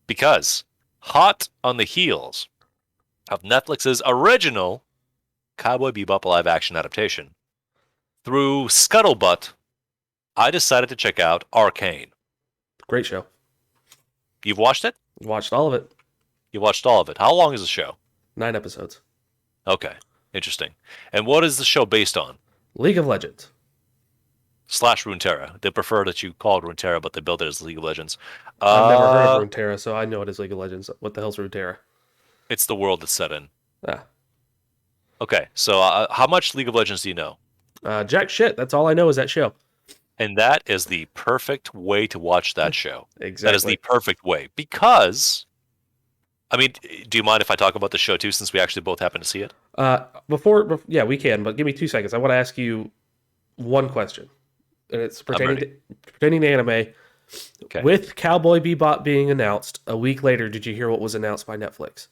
Because hot on the heels of Netflix's original Cowboy Bebop live action adaptation, through Scuttlebutt, I decided to check out Arcane. Great show. You've watched it? Watched all of it. You watched all of it. How long is the show? 9 episodes. Okay, interesting. And what is the show based on? League of Legends. Slash Runeterra. They prefer that you call it Runeterra, but they build it as League of Legends. I've never heard of Runeterra, so I know it is League of Legends. What the hell's Runeterra? It's the world it's set in. Ah, Okay, so how much League of Legends do you know? jack shit. That's all I know is that show. And that is the perfect way to watch that show. That is the Exactly. perfect way. Because, I mean, do you mind if I talk about the show too, since we actually both happen to see it? Yeah, we can, but give me 2 seconds. I want to ask you one question, and it's pertaining to anime. Okay. With Cowboy Bebop being announced a week later, did you hear what was announced by Netflix?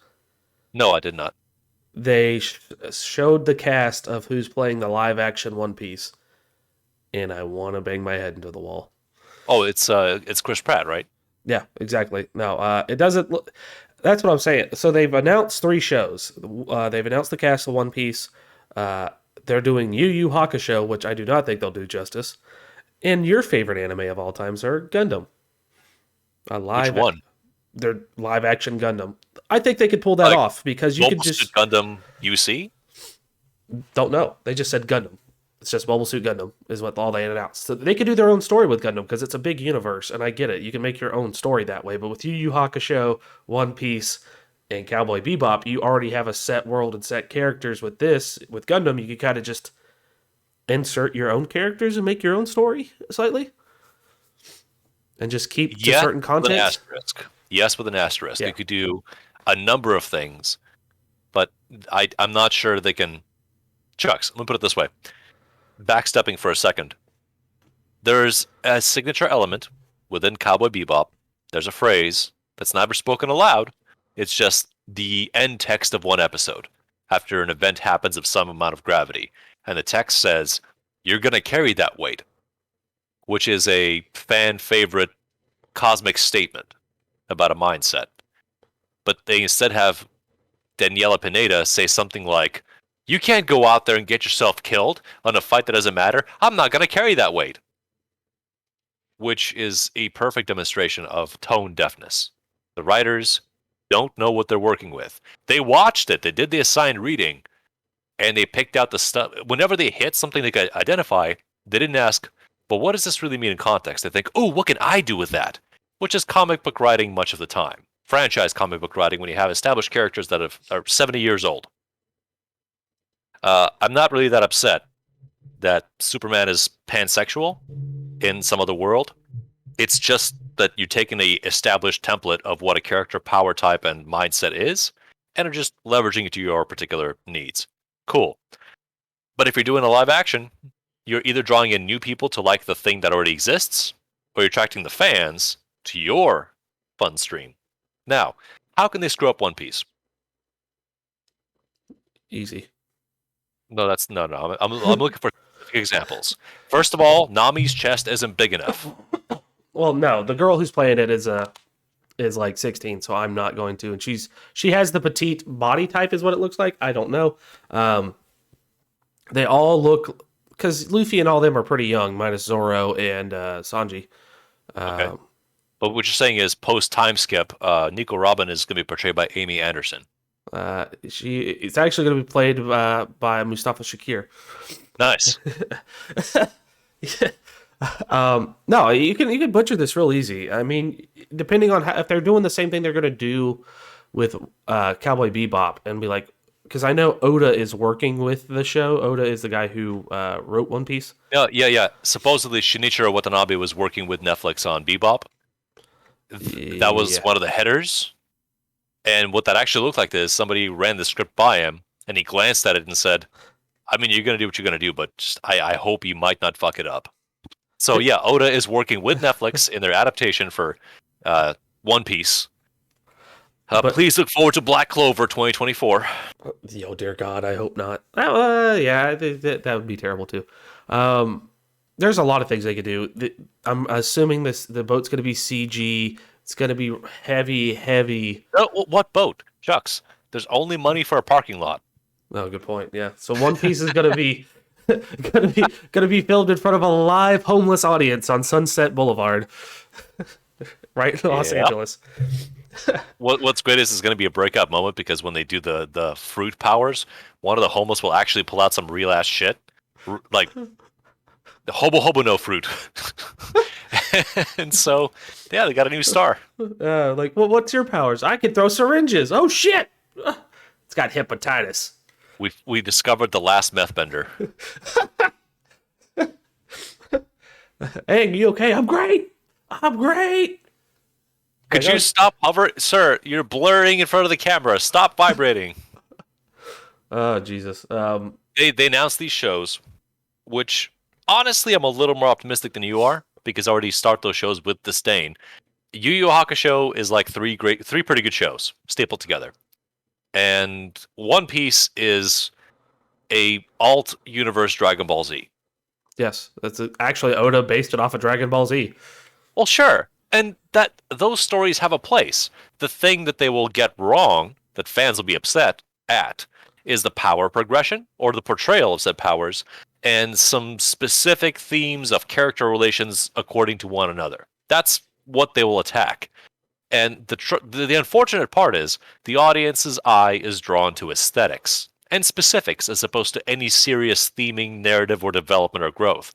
No, I did not. They showed the cast of who's playing the live action One Piece, and I want to bang my head into the wall. Oh, it's Chris Pratt, right? Yeah, exactly. No, it doesn't look. That's what I'm saying. So they've announced 3 shows. They've announced the cast of One Piece. They're doing Yu Yu Hakusho, which I do not think they'll do justice. And your favorite anime of all time, sir, Gundam. Which one? Their live action Gundam. I think they could pull that Like, off because you Mobile could just Suit Gundam UC? don't know. They just said Gundam. It's just Mobile Suit Gundam is what all they announced. So they could do their own story with Gundam because it's a big universe, and I get it. You can make your own story that way. But with Yu Yu Hakusho, One Piece, and Cowboy Bebop, you already have a set world and set characters. With this, with Gundam, you could kind of just insert your own characters and make your own story slightly. and just keep to Yes, certain with an content. asterisk. Yes, with an asterisk. Yeah. You could do a number of things, but I'm not sure they can. Chucks, let me put it this way. Backstepping for a second. There's a signature element within Cowboy Bebop. There's a phrase that's never spoken aloud. It's just the end text of one episode after an event happens of some amount of gravity. And the text says, "You're going to carry that weight," which is a fan favorite cosmic statement about a mindset. But they instead have Daniela Pineda say something like, "You can't go out there and get yourself killed on a fight that doesn't matter. I'm not going to carry that weight." Which is a perfect demonstration of tone deafness. The writers don't know what they're working with. They watched it, they did the assigned reading, and they picked out the stuff. Whenever they hit something they could identify, they didn't ask, "But what does this really mean in context?" They think, "Oh, what can I do with that?" Which is comic book writing much of the time. Franchise comic book writing when you have established characters that are 70 years old. I'm not really that upset that Superman is pansexual in some other world. It's just that you're taking the established template of what a character power type and mindset is, and are just leveraging it to your particular needs. Cool. But if you're doing a live action, you're either drawing in new people to like the thing that already exists, or you're attracting the fans to your fun stream. Now, how can they screw up One Piece? Easy. No, that's no. I'm looking for specific examples. First of all, Nami's chest isn't big enough. Well, no, the girl who's playing it is like 16, so I'm not going to. And she has the petite body type, is what it looks like. I don't know. They all look, because Luffy and all them are pretty young, minus Zoro and Sanji. Okay. But what you're saying is post time skip, Nico Robin is going to be portrayed by Amy Anderson. It's actually going to be played by Mustafa Shakir. Nice. No, you can butcher this real easy. I mean, depending on if they're doing the same thing they're going to do with Cowboy Bebop, and be like, because I know Oda is working with the show. Oda is the guy who wrote One Piece. Yeah. Supposedly Shinichiro Watanabe was working with Netflix on Bebop. That was one of the headers. And what that actually looked like is somebody ran the script by him, and he glanced at it and said, "I mean, you're going to do what you're going to do, but just, I hope you might not fuck it up." So yeah, Oda is working with Netflix in their adaptation for One Piece. Please look forward to Black Clover 2024. Oh dear God, I hope not. Yeah, that would be terrible too. There's a lot of things they could do. I'm assuming the boat's going to be CG. It's going to be heavy. Oh, what boat? Shucks. There's only money for a parking lot. Oh, good point. Yeah. So One Piece is going to be gonna be filmed in front of a live homeless audience on Sunset Boulevard, right in Los Angeles. What's great is going to be a breakout moment, because when they do the fruit powers, one of the homeless will actually pull out some real ass shit, like the hobo no fruit. And so, yeah, they got a new star. Like, well, what's your powers? I can throw syringes. Oh shit! It's got hepatitis. We discovered the last meth bender. Hey, you okay? I'm great. Could you stop hovering, sir? You're blurring in front of the camera. Stop vibrating. Oh Jesus. They announced these shows, which honestly I'm a little more optimistic than you are, because I already start those shows with disdain. Yu Yu Hakusho is like three pretty good shows stapled together, and One Piece is a alt universe Dragon Ball Z. Yes, that's actually Oda based it off of Dragon Ball Z. Well, sure, and that those stories have a place. The thing that they will get wrong, that fans will be upset at, is the power progression or the portrayal of said powers, and some specific themes of character relations according to one another. That's what they will attack. And the unfortunate part is the audience's eye is drawn to aesthetics and specifics as opposed to any serious theming, narrative, or development or growth.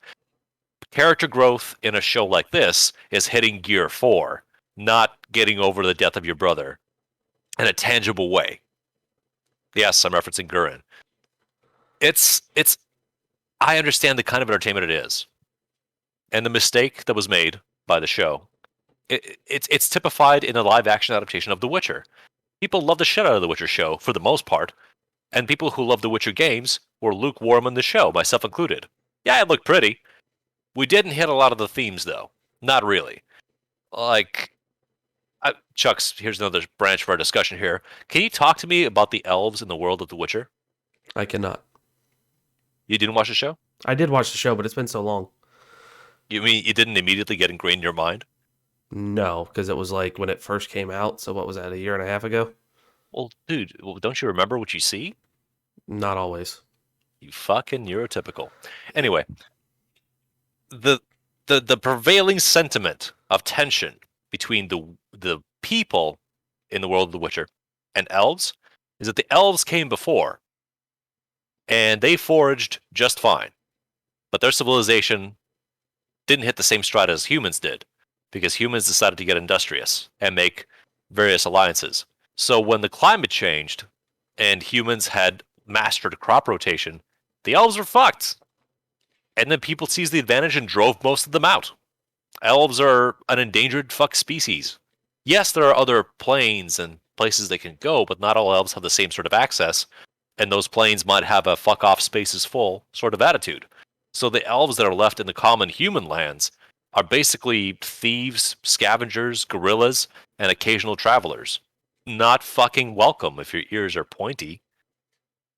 Character growth in a show like this is hitting gear 4, not getting over the death of your brother in a tangible way. Yes, I'm referencing Gurren. It's I understand the kind of entertainment it is. And the mistake that was made by the show It's typified in a live action adaptation of The Witcher. People love the shit out of The Witcher show for the most part, and people who love The Witcher games were lukewarm on the show, myself included. Yeah, it looked pretty. We didn't hit a lot of the themes though. Not really. Like, Chuck's, here's another branch for our discussion here. Can you talk to me about the elves in the world of The Witcher? I cannot. You didn't watch the show? I did watch the show, but it's been so long. You mean you didn't immediately get ingrained in your mind? No, because it was like when it first came out. So what was that, a year and a half ago? Well, dude, don't you remember what you see? Not always. You fucking neurotypical. Anyway, the the prevailing sentiment of tension between the people in the world of The Witcher and elves is that the elves came before and they foraged just fine, but their civilization didn't hit the same stride as humans did because humans decided to get industrious and make various alliances. So when the climate changed and humans had mastered crop rotation, the elves were fucked. And then people seized the advantage and drove most of them out. Elves are an endangered fuck species. Yes, there are other planes and places they can go, but not all elves have the same sort of access, and those planes might have a fuck off spaces full sort of attitude. So the elves that are left in the common human lands are basically thieves, scavengers, guerrillas, and occasional travelers. Not fucking welcome if your ears are pointy.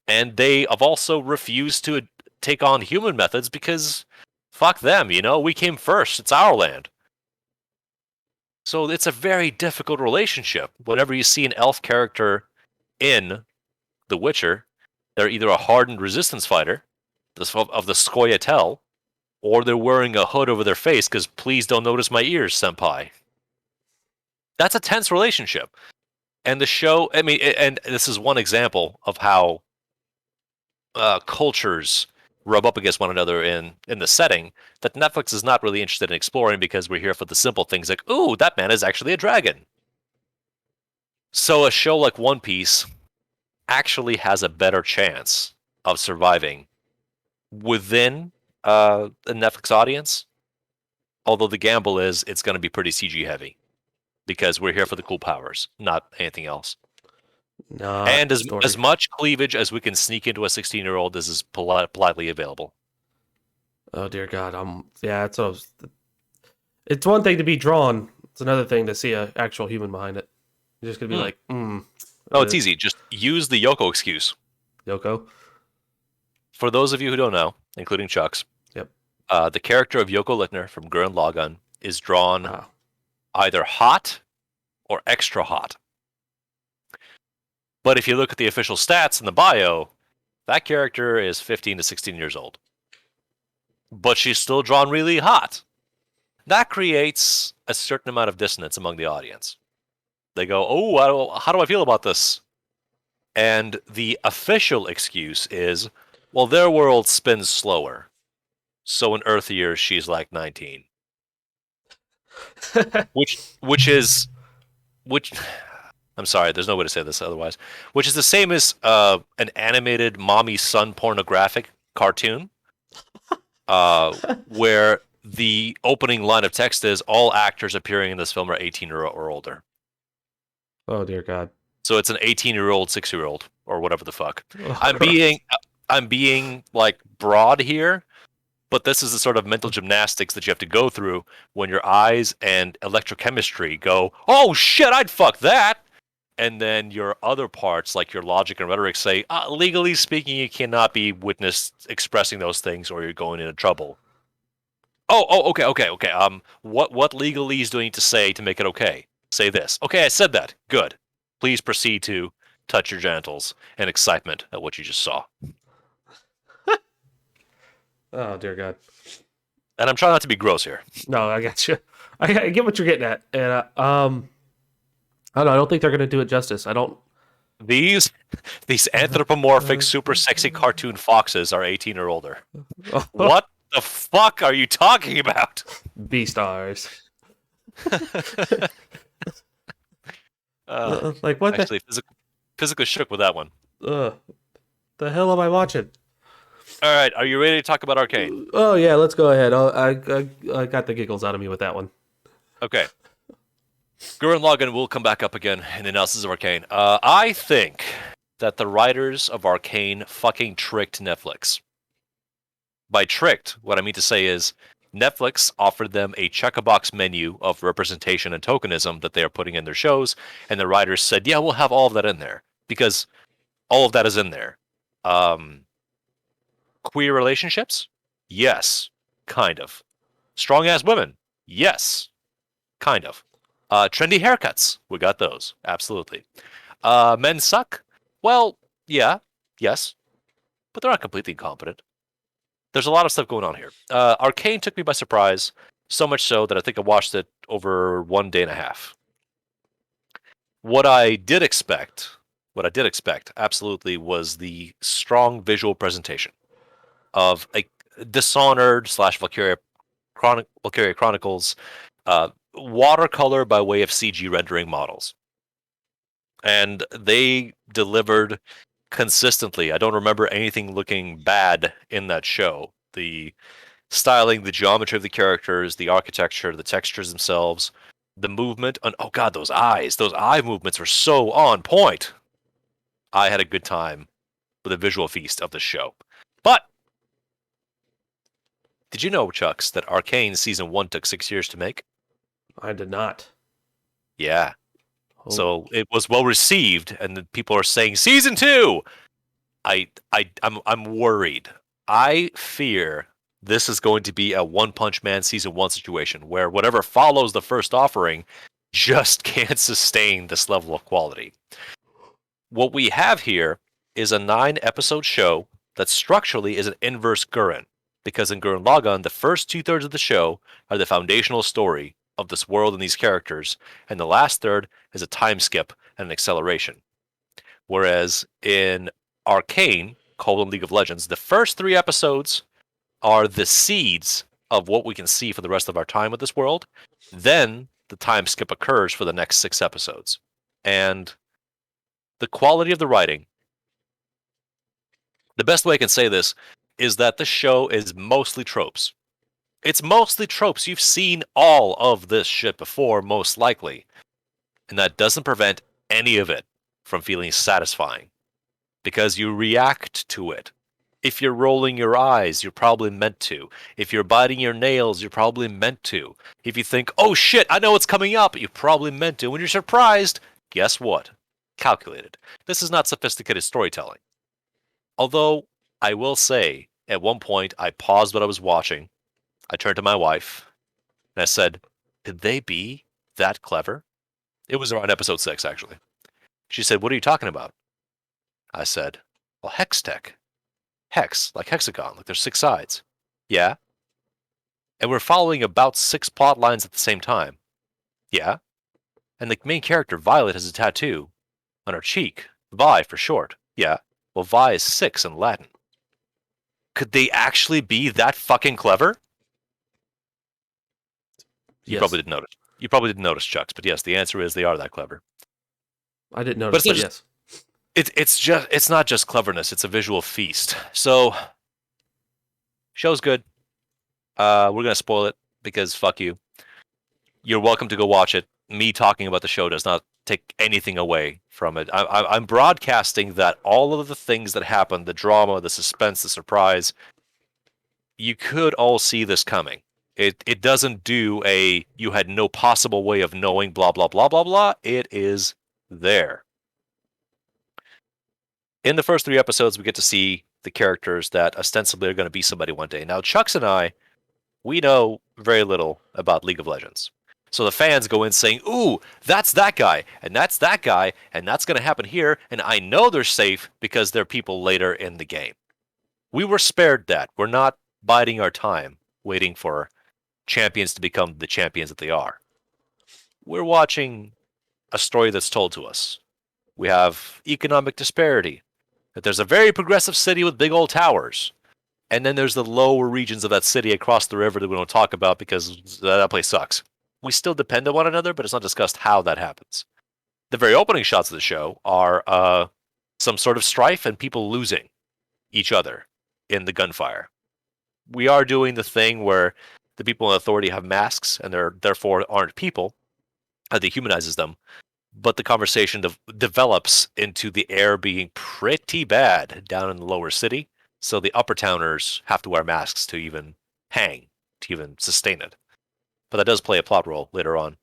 And they have also refused to take on human methods because fuck them, we came first. It's our land. So it's a very difficult relationship. Whenever you see an elf character in The Witcher, they're either a hardened resistance fighter of the Scoia'tael, or they're wearing a hood over their face because please don't notice my ears, senpai. That's a tense relationship. And the show, and this is one example of how cultures rub up against one another in the setting that Netflix is not really interested in exploring because we're here for the simple things like, ooh, that man is actually a dragon. So a show like One Piece actually has a better chance of surviving within the Netflix audience, although the gamble is it's going to be pretty CG heavy because we're here for the cool powers, not anything else. And as much cleavage as we can sneak into a 16-year-old is politely available. Oh dear God, it's one thing to be drawn. It's another thing to see an actual human behind it. You're just gonna be like, Oh, it's easy. Just use the Yoko excuse. Yoko. For those of you who don't know, including Chuck's, yep, the character of Yoko Littner from Gurren Lagann is drawn either hot or extra hot. But if you look at the official stats in the bio, that character is 15 to 16 years old. But she's still drawn really hot. That creates a certain amount of dissonance among the audience. They go, oh, how do I feel about this? And the official excuse is, well, their world spins slower. So in Earth years, she's like 19. which I'm sorry, there's no way to say this otherwise. Which is the same as an animated mommy-son pornographic cartoon, where the opening line of text is, all actors appearing in this film are 18 or older. Oh, dear God. So it's an 18-year-old, 6-year-old, or whatever the fuck. Oh, I'm being like broad here, but this is the sort of mental gymnastics that you have to go through when your eyes and electrochemistry go, oh shit, I'd fuck that. And then your other parts, like your logic and rhetoric, say, legally speaking, you cannot be witnessed expressing those things or you're going into trouble. Okay. What legalese do I need to say to make it okay? Say this. Okay, I said that. Good. Please proceed to touch your genitals and excitement at what you just saw. Oh, dear God. And I'm trying not to be gross here. No, I got you. I get what you're getting at. And I don't know. I don't think they're going to do it justice. I don't. These anthropomorphic, super sexy cartoon foxes are 18 or older. What the fuck are you talking about? B-stars. Like what? Actually, physically shook with that one. The hell am I watching? All right, are you ready to talk about Arcane? Oh yeah, let's go ahead. I got the giggles out of me with that one. Okay. Gurren Lagann will come back up again in the analysis of Arcane. I think that the writers of Arcane fucking tricked Netflix. By tricked, what I mean to say is Netflix offered them a check-a-box menu of representation and tokenism that they are putting in their shows, and the writers said, yeah, we'll have all of that in there, because all of that is in there. Queer relationships? Yes, kind of. Strong-ass women? Yes, kind of. Trendy haircuts? We got those, absolutely. Men suck? Well, yeah, yes, but they're not completely incompetent. There's a lot of stuff going on here. Arcane took me by surprise, so much so that I think I watched it over 1 day and a half. What I did expect, absolutely, was the strong visual presentation of a Dishonored / Valkyria Chronicles watercolor by way of CG rendering models. And they delivered consistently. I don't remember anything looking bad in that show. The styling, the geometry of the characters, the architecture, the textures themselves, the movement, and oh god, those eye movements were so on point. I had a good time with a visual feast of the show. But did you know, Chucks, that Arcane Season 1 took 6 years to make? I did not. Yeah. Oh. So it was well received, and the people are saying Season 2! I'm worried. I fear this is going to be a One Punch Man Season 1 situation, where whatever follows the first offering just can't sustain this level of quality. What we have here is a 9-episode show that structurally is an inverse Gurren, because in Gurren Lagann, the first 2/3 of the show are the foundational story of this world and these characters, and the last third is a time skip and an acceleration. Whereas in Arcane, League of Legends, the first 3 episodes are the seeds of what we can see for the rest of our time with this world. Then the time skip occurs for the next 6 episodes. And the quality of the writing, the best way I can say this is that the show is mostly tropes. It's mostly tropes. You've seen all of this shit before, most likely. And that doesn't prevent any of it from feeling satisfying, because you react to it. If you're rolling your eyes, you're probably meant to. If you're biting your nails, you're probably meant to. If you think, oh shit, I know what's coming up, you're probably meant to. When you're surprised, guess what? Calculated. This is not sophisticated storytelling. Although, I will say, at one point, I paused what I was watching. I turned to my wife, and I said, could they be that clever? It was around episode 6, actually. She said, what are you talking about? I said, well, hex tech. Hex, like hexagon, like there's 6 sides. Yeah. And we're following about 6 plot lines at the same time. Yeah. And the main character, Violet, has a tattoo on her cheek. Vi for short. Yeah. Well, Vi is 6 in Latin. Could they actually be that fucking clever? You probably didn't notice. You probably didn't notice, Chucks, but yes, the answer is they are that clever. I didn't notice, but yes. It's not just cleverness, it's a visual feast. So show's good. We're gonna spoil it because fuck you. You're welcome to go watch it. Me talking about the show does not take anything away from it. I'm broadcasting that all of the things that happen, the drama, the suspense, the surprise, you could all see this coming. It doesn't do a you had no possible way of knowing blah blah blah blah blah. It is there. In the first 3 episodes, we get to see the characters that ostensibly are going to be somebody one day. Now, Chucks and I, we know very little about League of Legends. So the fans go in saying, ooh, that's that guy, and that's that guy, and that's going to happen here, and I know they're safe because they're people later in the game. We were spared that. We're not biding our time, waiting for champions to become the champions that they are. We're watching a story that's told to us. We have economic disparity. That there's a very progressive city with big old towers. And then there's the lower regions of that city across the river that we don't talk about because that place sucks. We still depend on one another, but it's not discussed how that happens. The very opening shots of the show are some sort of strife and people losing each other in the gunfire. We are doing the thing where the people in authority have masks and therefore aren't people. dehumanizes them. But the conversation develops into the air being pretty bad down in the lower city. So the upper towners have to wear masks to even hang, to even sustain it. But that does play a plot role later on.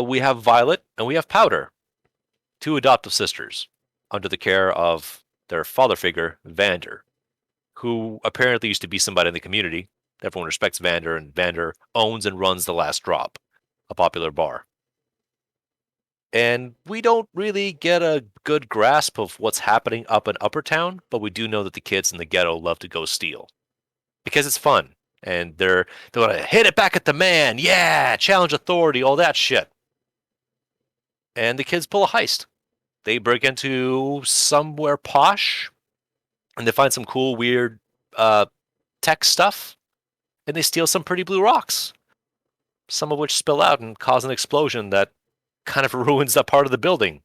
We have Violet and we have Powder, two adoptive sisters, under the care of their father figure, Vander, who apparently used to be somebody in the community. Everyone respects Vander, and Vander owns and runs The Last Drop, a popular bar. And we don't really get a good grasp of what's happening up in Upper Town, but we do know that the kids in the ghetto love to go steal because it's fun, and they're gonna hit it back at the man, yeah, challenge authority, all that shit. And the kids pull a heist. They break into somewhere posh, and they find some cool, weird tech stuff, and they steal some pretty blue rocks, some of which spill out and cause an explosion that kind of ruins that part of the building.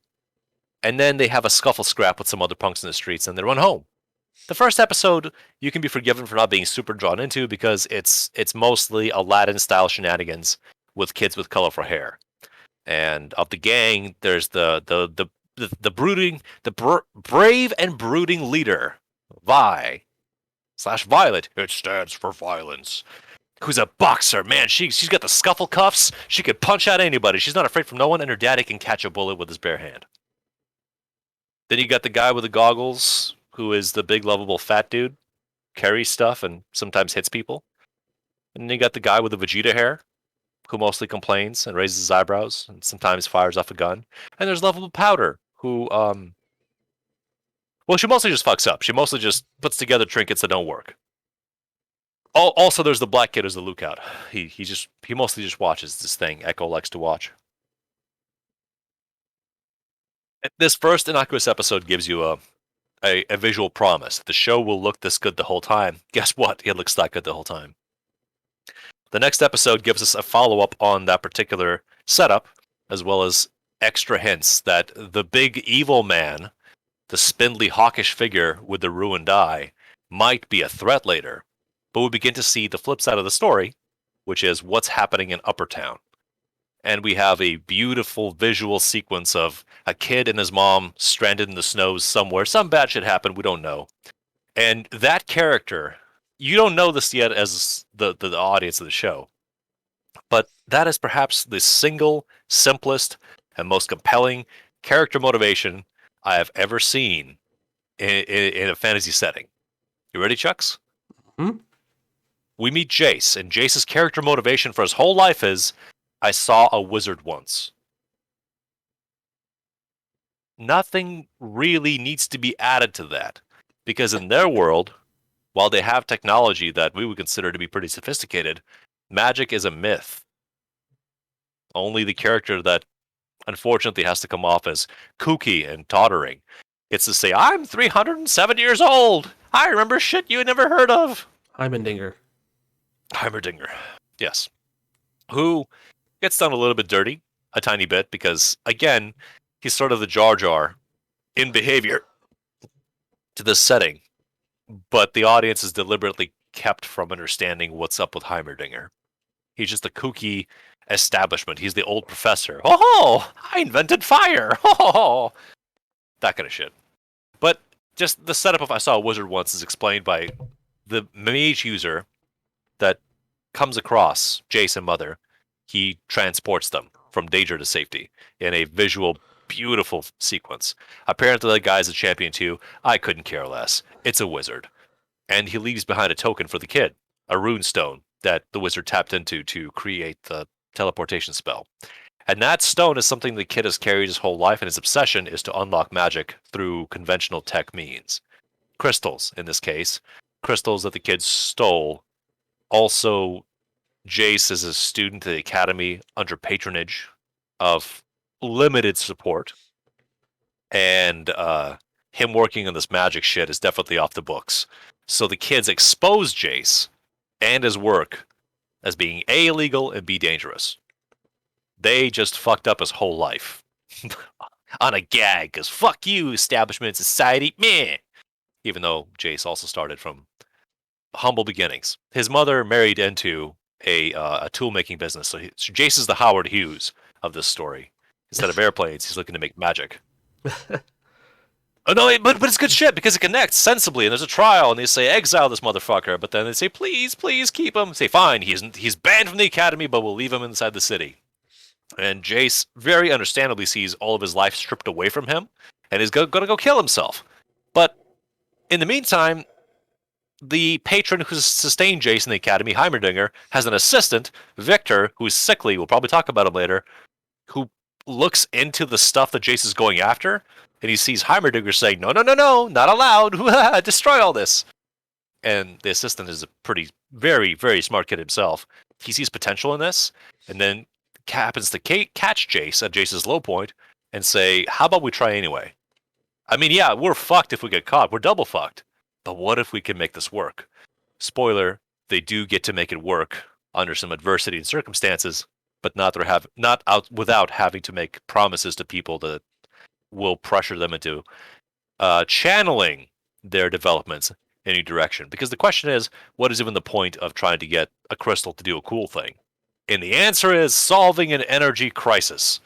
And then they have a scuffle scrap with some other punks in the streets, and they run home. The first episode, you can be forgiven for not being super drawn into because it's mostly Aladdin-style shenanigans with kids with colorful hair. And of the gang, there's the brave and brooding leader, Vi/Violet. It stands for violence. Who's a boxer, man. She's got the scuffle cuffs. She could punch out anybody. She's not afraid from no one, and her daddy can catch a bullet with his bare hand. Then you got the guy with the goggles, who is the big lovable fat dude, carries stuff and sometimes hits people. And then you got the guy with the Vegeta hair, who mostly complains and raises his eyebrows and sometimes fires off a gun. And there's lovable Powder, who well, she mostly just fucks up. She mostly just puts together trinkets that don't work. Also, there's the black kid who's the lookout. He mostly just watches this thing Echo likes to watch. This first innocuous episode gives you a visual promise. The show will look this good the whole time. Guess what? It looks that good the whole time. The next episode gives us a follow-up on that particular setup, as well as extra hints that the big evil man, the spindly hawkish figure with the ruined eye, might be a threat later. But we begin to see the flip side of the story, which is what's happening in Upper Town. And we have a beautiful visual sequence of a kid and his mom stranded in the snows somewhere. Some bad shit happened, we don't know. And that character, you don't know this yet as the audience of the show, but that is perhaps the single simplest and most compelling character motivation I have ever seen in a fantasy setting. You ready, Chucks? Hmm? We meet Jace, and Jace's character motivation for his whole life is, I saw a wizard once. Nothing really needs to be added to that, because in their world, while they have technology that we would consider to be pretty sophisticated, magic is a myth. Only the character that unfortunately has to come off as kooky and tottering gets to say, I'm 307 years old! I remember shit you had never heard of! Heimerdinger. Heimerdinger, yes. Who gets done a little bit dirty, a tiny bit, because, again, he's sort of the Jar Jar in behavior to this setting, but the audience is deliberately kept from understanding what's up with Heimerdinger. He's just a kooky establishment. He's the old professor. Oh, I invented fire! Oh, that kind of shit. But just the setup of I saw a wizard once is explained by the mage user that comes across Jace and Mother. He transports them from danger to safety in a visual, beautiful sequence. Apparently, that guy's a champion too. I couldn't care less. It's a wizard. And he leaves behind a token for the kid, a rune stone that the wizard tapped into to create the teleportation spell. And that stone is something the kid has carried his whole life, and his obsession is to unlock magic through conventional tech means. Crystals, in this case. Crystals that the kid stole. Also, Jace is a student at the academy under patronage of limited support. And him working on this magic shit is definitely off the books. So the kids expose Jace and his work as being A, illegal, and B, dangerous. They just fucked up his whole life. On a gag, because fuck you, establishment society, meh. Even though Jace also started from humble beginnings. His mother married into a tool making business. So Jace is the Howard Hughes of this story. Instead of airplanes, he's looking to make magic. Oh no, but it's good shit because it connects sensibly, and there's a trial, and they say exile this motherfucker, but then they say please keep him. Say fine, he's banned from the academy, but we'll leave him inside the city. And Jace very understandably sees all of his life stripped away from him, and is going to go kill himself. But in the meantime, the patron who's sustained Jace in the academy, Heimerdinger, has an assistant, Victor, who's sickly. We'll probably talk about him later, who looks into the stuff that Jace is going after. And he sees Heimerdinger saying, no, not allowed, destroy all this. And the assistant is a very, very smart kid himself. He sees potential in this, and then happens to catch Jace at Jace's low point and say, how about we try anyway? I mean, yeah, we're fucked if we get caught. We're double fucked. But what if we can make this work? Spoiler, they do get to make it work under some adversity and circumstances, but not without having to make promises to people that will pressure them into channeling their developments in a new direction. Because the question is, what is even the point of trying to get a crystal to do a cool thing? And the answer is solving an energy crisis.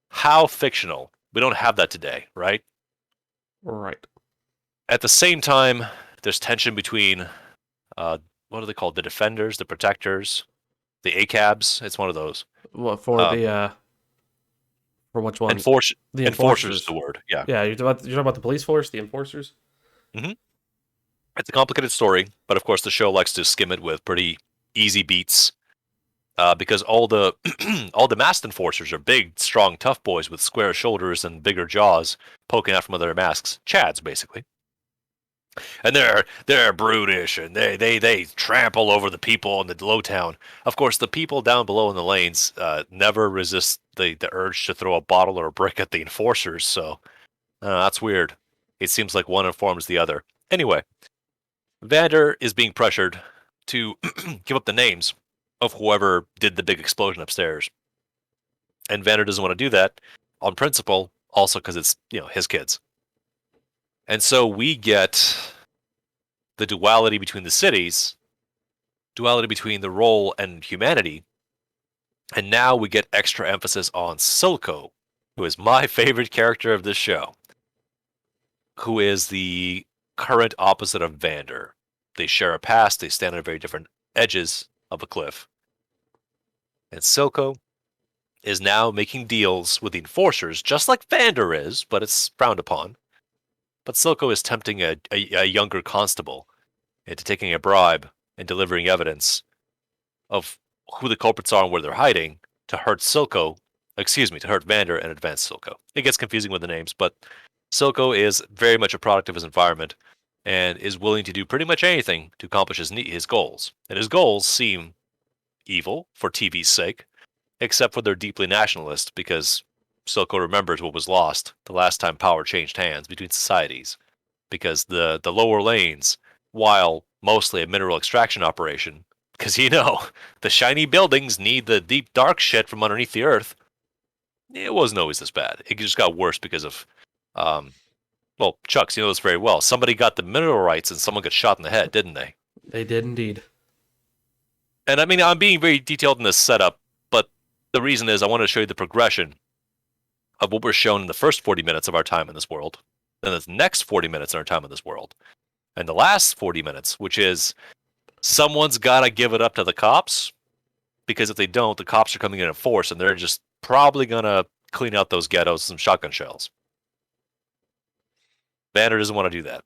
How fictional. We don't have that today, right? Right. At the same time, there's tension between, what are they called? The defenders, the protectors, the ACABs. It's one of those. Well, for which one? The Enforcers is the word. Yeah. Yeah, you're talking about the police force, the enforcers? Mm-hmm. It's a complicated story, but of course the show likes to skim it with pretty easy beats. Because all the all the masked enforcers are big, strong, tough boys with square shoulders and bigger jaws poking out from under their masks. Chads, basically. And they're brutish, and they trample over the people in the low town. Of course, the people down below in the lanes never resist the urge to throw a bottle or a brick at the enforcers, so that's weird. It seems like one informs the other. Anyway, Vander is being pressured to give up the names of whoever did the big explosion upstairs. And Vander doesn't want to do that on principle, also because it's, his kids. And so we get the duality between the cities, duality between the role and humanity, and now we get extra emphasis on Silco, who is my favorite character of this show, who is the current opposite of Vander. They share a past, they stand on very different edges of a cliff. And Silco is now making deals with the enforcers, just like Vander is, but it's frowned upon. But Silco is tempting a younger constable into taking a bribe and delivering evidence of who the culprits are and where they're hiding to hurt Vander and advance Silco. It gets confusing with the names, but Silco is very much a product of his environment and is willing to do pretty much anything to accomplish his goals. And his goals seem evil for TV's sake, except for they're deeply nationalist because Silco remembers what was lost the last time power changed hands between societies, because the lower lanes, while mostly a mineral extraction operation, because the shiny buildings need the deep dark shit from underneath the earth, it wasn't always this bad. It just got worse because of, Chucks, you know this very well. Somebody got the mineral rights and someone got shot in the head, didn't they? They did indeed. And I mean, I'm being very detailed in this setup, but the reason is I want to show you the progression of what we're shown in the first 40 minutes of our time in this world, then the next 40 minutes in our time in this world, and the last 40 minutes, which is someone's got to give it up to the cops, because if they don't, the cops are coming in force, and they're just probably going to clean out those ghettos with some shotgun shells. Banner doesn't want to do that.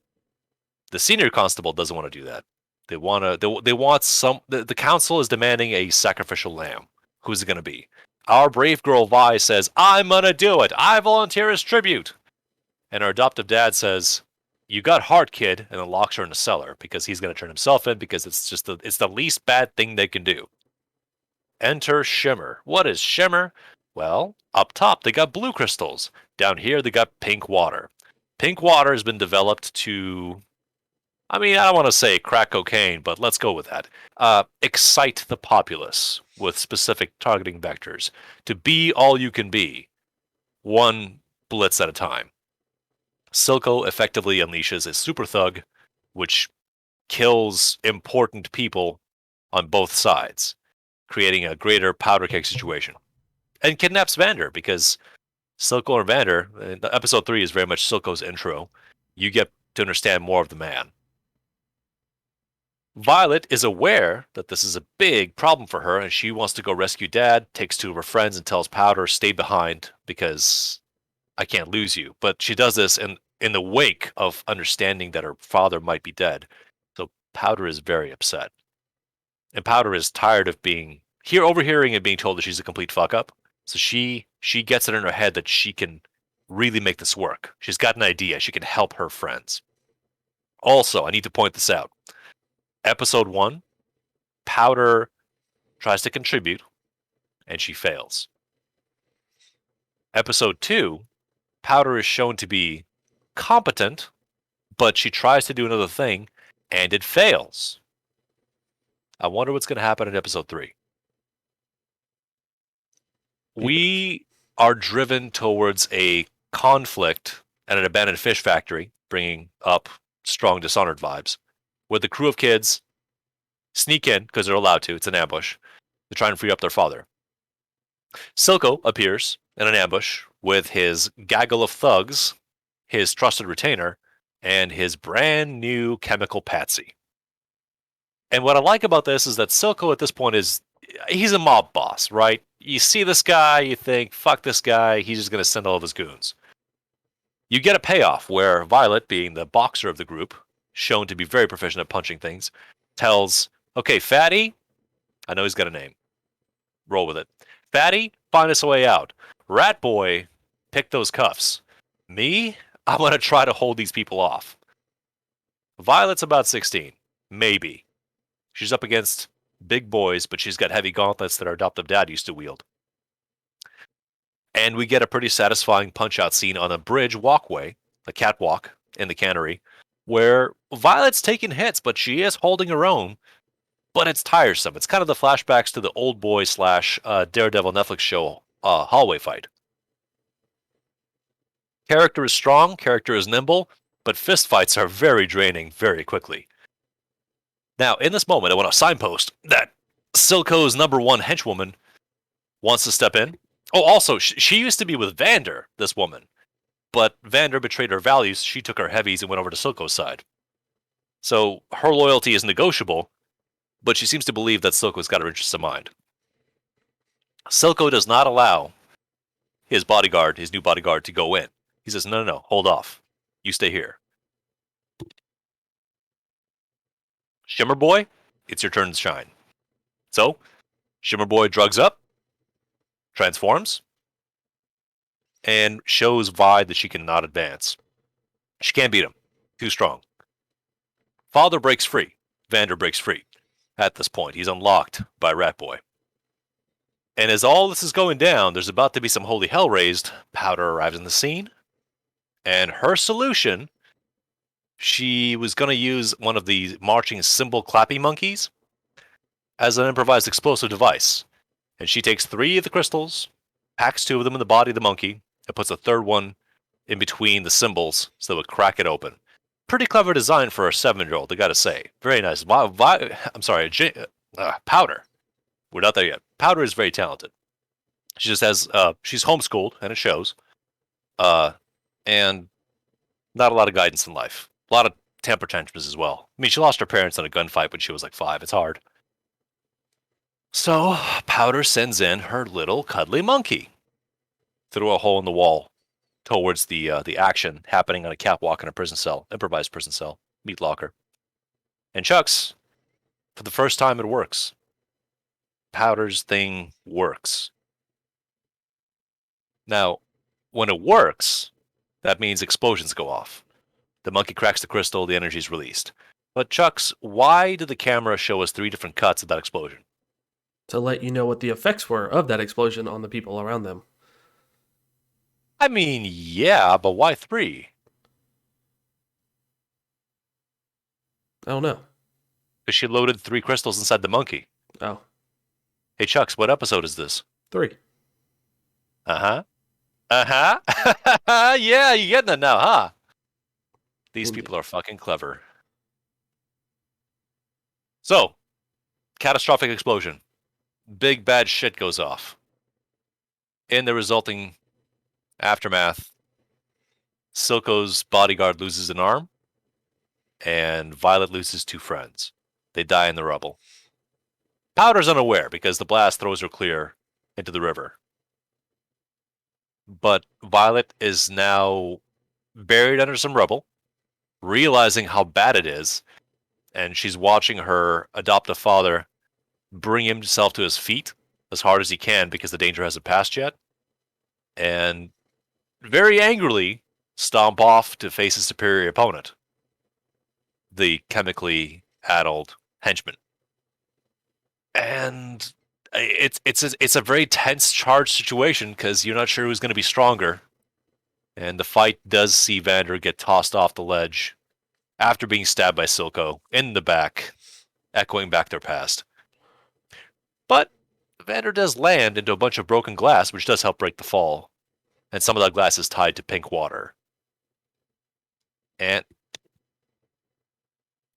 The senior constable doesn't want to do that. They want some. The council is demanding a sacrificial lamb. Who's it going to be? Our brave girl Vi says, "I'm gonna do it. I volunteer as tribute." And our adoptive dad says, "You got heart, kid," and then locks her in a cellar because he's gonna turn himself in because it's the least bad thing they can do. Enter Shimmer. What is Shimmer? Well, up top they got blue crystals. Down here they got pink water. Pink water has been developed to, I don't want to say crack cocaine, but let's go with that. Excite the populace with specific targeting vectors to be all you can be, one blitz at a time. Silco effectively unleashes a super thug, which kills important people on both sides. creating a greater powder keg situation. And kidnaps Vander because Silco and Vander, episode 3 is very much Silco's intro. You get to understand more of the man. Violet is aware that this is a big problem for her, and she wants to go rescue Dad, takes two of her friends and tells Powder, stay behind because I can't lose you. But she does this in the wake of understanding that her father might be dead. So Powder is very upset. And Powder is tired of being overhearing and being told that she's a complete fuck up. So she gets it in her head that she can really make this work. She's got an idea. She can help her friends. Also, I need to point this out. Episode 1, Powder tries to contribute, and she fails. Episode 2, Powder is shown to be competent, but she tries to do another thing, and it fails. I wonder what's going to happen in episode 3. We are driven towards a conflict at an abandoned fish factory, bringing up strong Dishonored vibes, where the crew of kids sneak in, because they're allowed to, it's an ambush, to try and free up their father. Silco appears in an ambush with his gaggle of thugs, his trusted retainer, and his brand new chemical patsy. And what I like about this is that Silco at this point he's a mob boss, right? You see this guy, you think, fuck this guy, he's just going to send all of his goons. You get a payoff where Violet, being the boxer of the group, shown to be very proficient at punching things, tells, okay, Fatty, I know he's got a name. Roll with it. Fatty, find us a way out. Rat Boy, pick those cuffs. Me, I'm going to try to hold these people off. Violet's about 16. Maybe. She's up against big boys, but she's got heavy gauntlets that her adoptive dad used to wield. And we get a pretty satisfying punch-out scene on a bridge walkway, a catwalk in the cannery, where Violet's taking hits, but she is holding her own. But it's tiresome. It's kind of the flashbacks to the Old Boy / Daredevil Netflix show hallway fight. Character is strong, character is nimble, but fistfights are very draining very quickly. Now, in this moment, I want to signpost that Silco's #1 henchwoman wants to step in. Oh, also, she used to be with Vander, this woman. But Vander betrayed her values, she took her heavies and went over to Silco's side. So her loyalty is negotiable, but she seems to believe that Silco's got her interests in mind. Silco does not allow his new bodyguard, to go in. He says, no, hold off. You stay here. Shimmer Boy, it's your turn to shine. So, Shimmer Boy drugs up, transforms, and shows Vi that she cannot advance. She can't beat him. Too strong. Father breaks free. Vander breaks free. At this point, he's unlocked by Rat Boy. And as all this is going down, there's about to be some holy hell raised. Powder arrives in the scene. And her solution, she was going to use one of the marching cymbal clappy monkeys as an improvised explosive device. And she takes 3 of the crystals, packs 2 of them in the body of the monkey, and puts a third one in between the cymbals so it would crack it open. Pretty clever design for a 7-year-old, I gotta say. Very nice. I'm sorry, Powder. We're not there yet. Powder is very talented. She just has, she's homeschooled, and it shows. And not a lot of guidance in life. A lot of temper tantrums as well. I mean, she lost her parents in a gunfight when she was like 5. It's hard. So, Powder sends in her little cuddly monkey through a hole in the wall towards the action happening on a catwalk in a prison cell, improvised prison cell, meat locker. And Chucks, for the first time, it works. Powder's thing works. Now, when it works, that means explosions go off. The monkey cracks the crystal, the energy is released. But Chucks, why did the camera show us 3 different cuts of that explosion? To let you know what the effects were of that explosion on the people around them. I mean, yeah, but why 3? I don't know. Because she loaded 3 crystals inside the monkey. Oh. Hey, Chucks, what episode is this? 3. Uh-huh. Uh-huh. Yeah, you getting it now, huh? These people are fucking clever. So, catastrophic explosion. big bad shit goes off. In the resulting aftermath, Silco's bodyguard loses an arm, and Violet loses 2 friends. They die in the rubble. Powder's unaware because the blast throws her clear into the river. But Violet is now buried under some rubble, realizing how bad it is, and she's watching her adoptive father bring himself to his feet as hard as he can because the danger hasn't passed yet, and very angrily stomp off to face his superior opponent, the chemically addled henchman. And it's a very tense, charged situation because you're not sure who's going to be stronger. And the fight does see Vander get tossed off the ledge after being stabbed by Silco in the back, echoing back their past. But Vander does land into a bunch of broken glass, which does help break the fall. And some of that glass is tied to pink water. And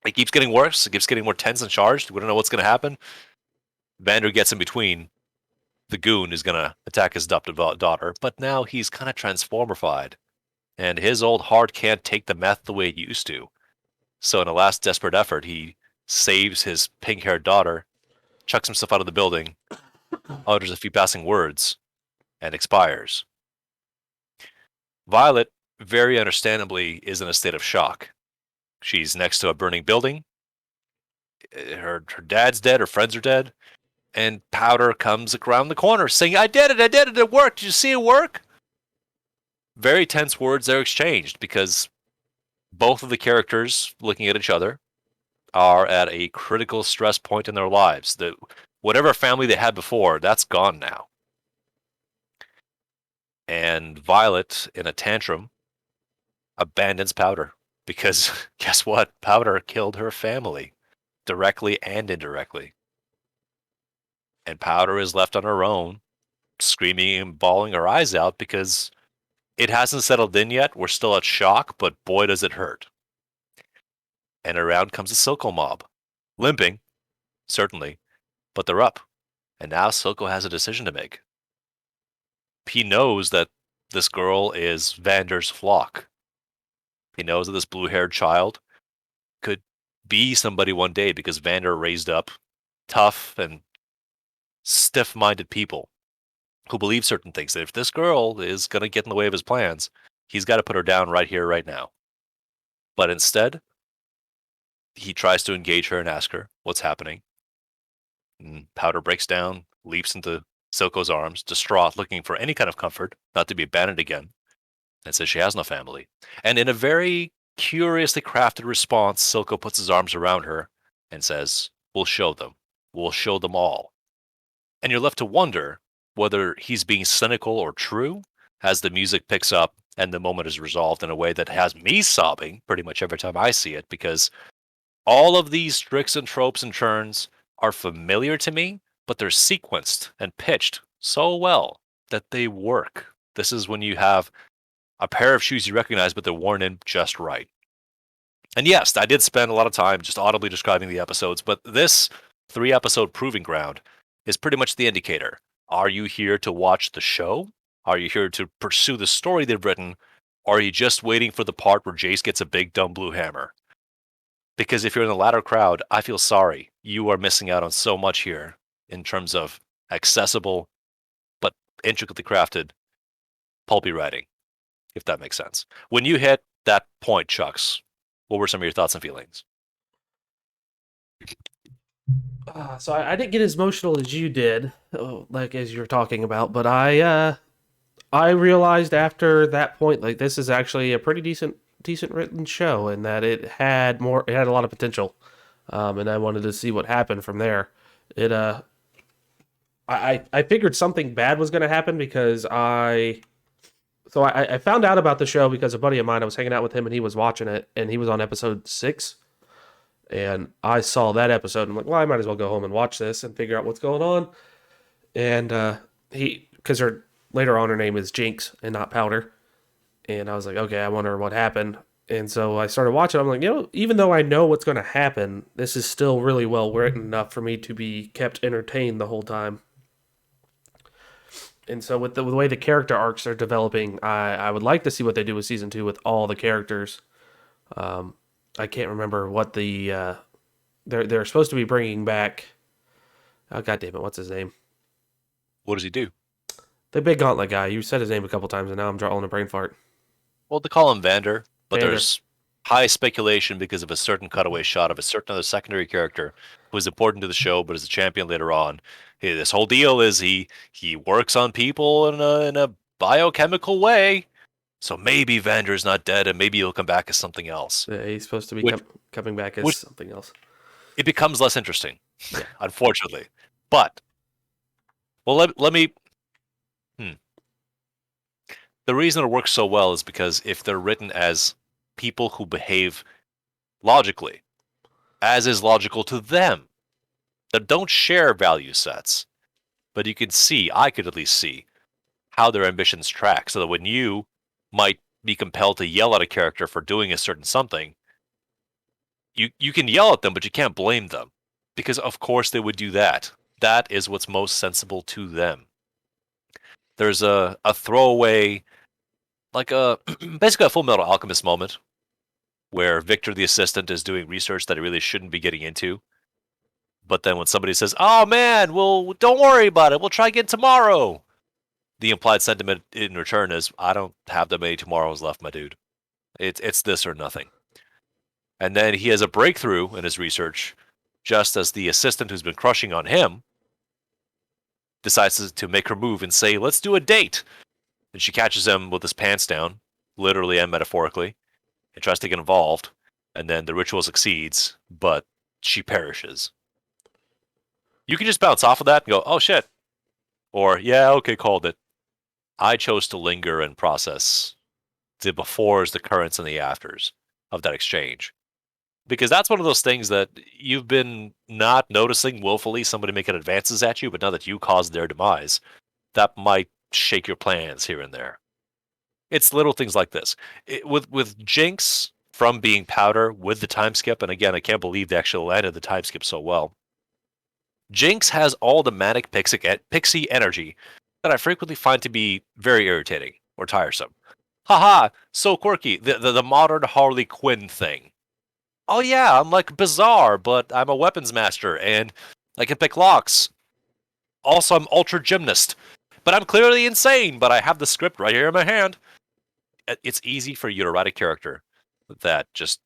it keeps getting worse. It keeps getting more tense and charged. We don't know what's going to happen. Vander gets in between. The goon is going to attack his adopted daughter, but now he's kind of transformified. And his old heart can't take the meth the way it used to. So in a last desperate effort, he saves his pink-haired daughter, chucks himself out of the building, utters a few passing words, and expires. Violet, very understandably, is in a state of shock. She's next to a burning building. Her dad's dead, her friends are dead, and Powder comes around the corner saying, I did it, it worked, did you see it work? Very tense words are exchanged because both of the characters looking at each other are at a critical stress point in their lives. Whatever family they had before, that's gone now. And Violet, in a tantrum, abandons Powder because guess what? Powder killed her family, directly and indirectly. And Powder is left on her own, screaming and bawling her eyes out because it hasn't settled in yet. We're still at shock, but boy does it hurt. And around comes the Silco mob. Limping, certainly, but they're up. And now Silco has a decision to make. He knows that this girl is Vander's flock. He knows that this blue-haired child could be somebody one day because Vander raised up tough and stiff-minded people who believe certain things. That if this girl is going to get in the way of his plans, he's got to put her down right here, right now. But instead, he tries to engage her and ask her what's happening. And Powder breaks down, leaps into Silco's arms, distraught, looking for any kind of comfort, not to be abandoned again, and says she has no family. And in a very curiously crafted response, Silco puts his arms around her and says, we'll show them. We'll show them all. And you're left to wonder whether he's being cynical or true as the music picks up and the moment is resolved in a way that has me sobbing pretty much every time I see it, because all of these tricks and tropes and turns are familiar to me, but they're sequenced and pitched so well that they work. This is when you have a pair of shoes you recognize, but they're worn in just right. And yes, I did spend a lot of time just audibly describing the episodes, but this 3-episode proving ground is pretty much the indicator. Are you here to watch the show? Are you here to pursue the story they've written? Or are you just waiting for the part where Jace gets a big dumb blue hammer? Because if you're in the latter crowd, I feel sorry. You are missing out on so much here in terms of accessible but intricately crafted pulpy writing, if that makes sense. When you hit that point, Chucks, what were some of your thoughts and feelings? So I didn't get as emotional as you did, like as you were talking about, but I realized after that point, like this is actually a pretty decent written show, and that it had a lot of potential, and I wanted to see what happened from there. It I figured something bad was going to happen because I found out about the show because a buddy of mine, I was hanging out with him and he was watching it, and he was on episode 6. And I saw that episode and I'm like, well, I might as well go home and watch this and figure out what's going on. And because later on her name is Jinx and not Powder. And I was like, okay, I wonder what happened. And so I started watching. I'm like, even though I know what's going to happen, this is still really well written enough for me to be kept entertained the whole time. And so with the way the character arcs are developing, I would like to see what they do with season 2 with all the characters. Um, I can't remember what they're supposed to be bringing back. Oh, God damn it, what's his name? What does he do? The big gauntlet guy. You said his name a couple times, and now I'm drawing a brain fart. Well, they call him Vander, but Vander. there's high speculation because of a certain cutaway shot of a certain other secondary character who is important to the show, but is a champion later on. This whole deal is he works on people in a biochemical way. So maybe Vander's not dead, and maybe he'll come back as something else. Yeah, he's supposed to be Which coming back as which something else. it becomes less interesting, Yeah. unfortunately. But well, let me. Hmm. The reason it works so well is because if they're written as people who behave logically, as is logical to them, that don't share value sets, but you can see, I could at least see, how their ambitions track, so that when you might be compelled to yell at a character for doing a certain something, you can yell at them, but you can't blame them, because of course they would do that. That is what's most sensible to them. There's a throwaway, like a basically a Full Metal Alchemist moment, where Victor the assistant is doing research that he really shouldn't be getting into. But then when somebody says, "Oh man, well don't worry about it. We'll try again tomorrow," the implied sentiment in return is, "I don't have that many tomorrows left, my dude. It's this or nothing." And then he has a breakthrough in his research, just as the assistant who's been crushing on him decides to make her move and say, "Let's do a date." And she catches him with his pants down, literally and metaphorically, and tries to get involved. And then the ritual succeeds, but she perishes. You can just bounce off of that and go, "Oh shit," or "Yeah, okay, called it." I chose to linger and process the befores, the currents, and the afters of that exchange. Because that's one of those things that you've been not noticing willfully somebody making advances at you, but now that you caused their demise, that might shake your plans here and there. It's little things like this. With Jinx from being powder with the time skip, and again, I can't believe they actually landed the time skip so well. Jinx has all the manic pixie energy that I frequently find to be very irritating or tiresome. Haha, so quirky. The modern Harley Quinn thing. Oh yeah, I'm like bizarre, but I'm a weapons master and I can pick locks. Also, I'm ultra gymnast. But I'm clearly insane, but I have the script right here in my hand. It's easy for you to write a character that just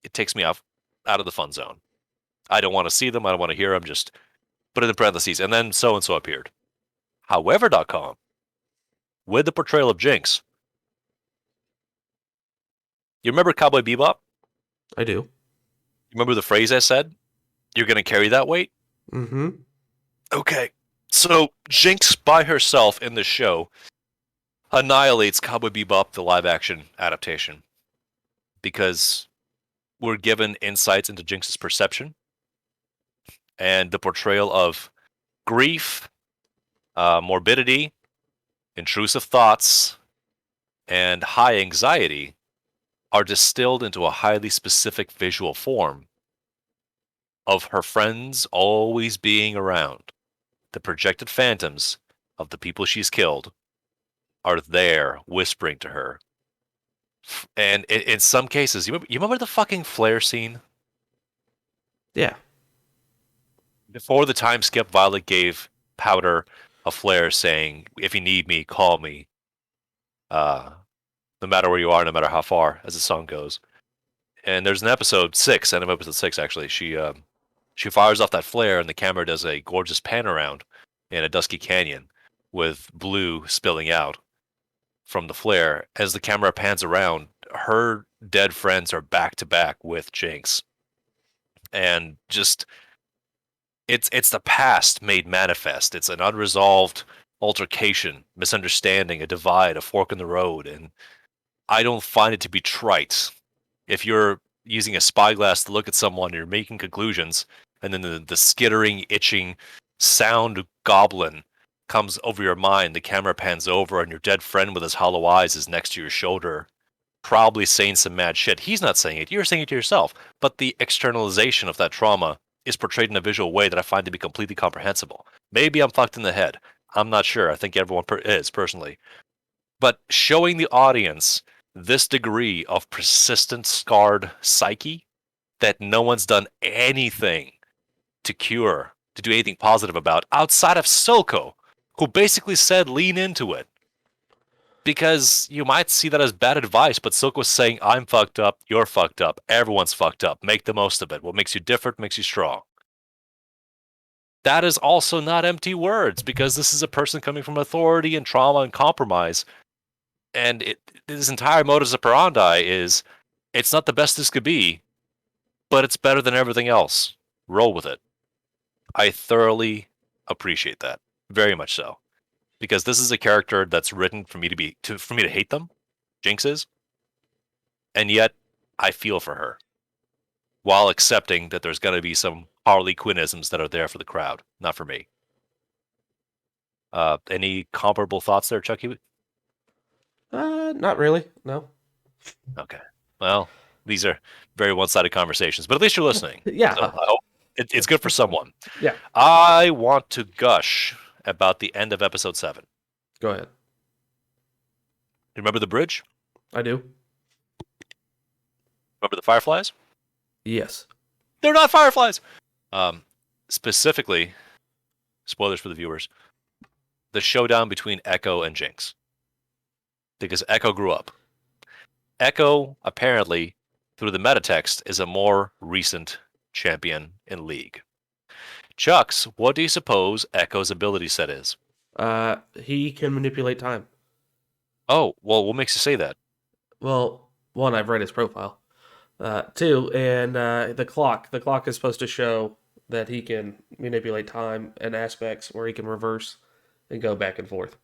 it takes me out of the fun zone. I don't want to see them, I don't want to hear them, just put it in parentheses, and then so and so appeared. However.com, with the portrayal of Jinx. You remember Cowboy Bebop? I do. You remember the phrase I said? You're going to carry that weight? Mm-hmm. Okay. So Jinx by herself in the show annihilates Cowboy Bebop, the live action adaptation, because we're given insights into Jinx's perception and the portrayal of grief, morbidity, intrusive thoughts, and high anxiety are distilled into a highly specific visual form of her friends always being around. The projected phantoms of the people she's killed are there whispering to her. And in some cases, you remember the fucking flare scene? Yeah. Before the time skip, Violet gave Powder a flare saying, "If you need me, call me. Uh, no matter where you are, no matter how far," as the song goes. And there's an episode 6, end of episode 6 actually. She fires off that flare, and the camera does a gorgeous pan around in a dusky canyon with blue spilling out from the flare. As the camera pans around, her dead friends are back to back with Jinx, and just it's the past made manifest. It's an unresolved altercation, misunderstanding, a divide, a fork in the road, and I don't find it to be trite. If you're using a spyglass to look at someone, you're making conclusions, and then the skittering, itching sound goblin comes over your mind, the camera pans over, and your dead friend with his hollow eyes is next to your shoulder. probably saying some mad shit. He's not saying it. You're saying it to yourself. But the externalization of that trauma is portrayed in a visual way that I find to be completely comprehensible. Maybe I'm fucked in the head. I'm not sure. I think everyone is, personally. But showing the audience this degree of persistent scarred psyche that no one's done anything to cure, to do anything positive about, outside of Silco, who basically said lean into it. Because you might see that as bad advice, but Silk was saying, I'm fucked up, you're fucked up, everyone's fucked up, make the most of it. What makes you different makes you strong. That is also not empty words, because this is a person coming from authority and trauma and compromise. And his entire modus operandi is, it's not the best this could be, but it's better than everything else. Roll with it. I thoroughly appreciate that. Very much so. Because this is a character that's written for me for me to hate them. Jinx is. And yet, I feel for her. While accepting that there's going to be some Harley Quinnisms that are there for the crowd, not for me. Any comparable thoughts there, Chucky? Not really. No. Okay. Well, these are very one-sided conversations, but at least you're listening. Yeah. So I hope it's good for someone. Yeah. I want to gush about the end of episode 7. Go ahead. You remember the bridge? I do. Remember the fireflies? Yes. They're not fireflies! Specifically, spoilers for the viewers, the showdown between Echo and Jinx. Because Echo grew up. Echo, apparently, through the metatext, is a more recent champion in League. Chucks, what do you suppose Echo's ability set is? He can manipulate time. Oh, well, what makes you say that? Well, one, I've read his profile. Two, and the clock. The clock is supposed to show that he can manipulate time and aspects where he can reverse and go back and forth.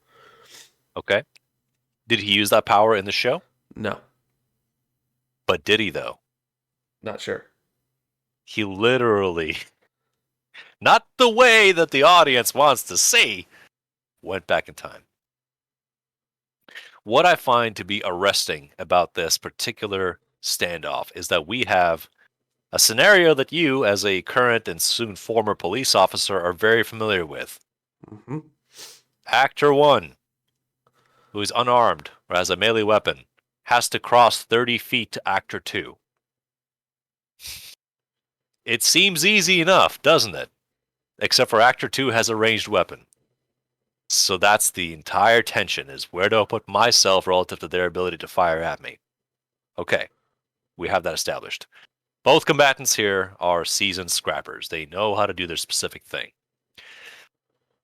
Okay. Did he use that power in the show? No, But did he, though? not sure. He literally, not the way that the audience wants to see, went back in time. What I find to be arresting about this particular standoff is that we have a scenario that you, as a current and soon former police officer, are very familiar with. Mm-hmm. Actor 1, who is unarmed or has a melee weapon, has to cross 30 feet to Actor 2. It seems easy enough, doesn't it? Except for Actor 2 has a ranged weapon. So that's the entire tension, is where do I put myself relative to their ability to fire at me? Okay, we have that established. Both combatants here are seasoned scrappers. They know how to do their specific thing.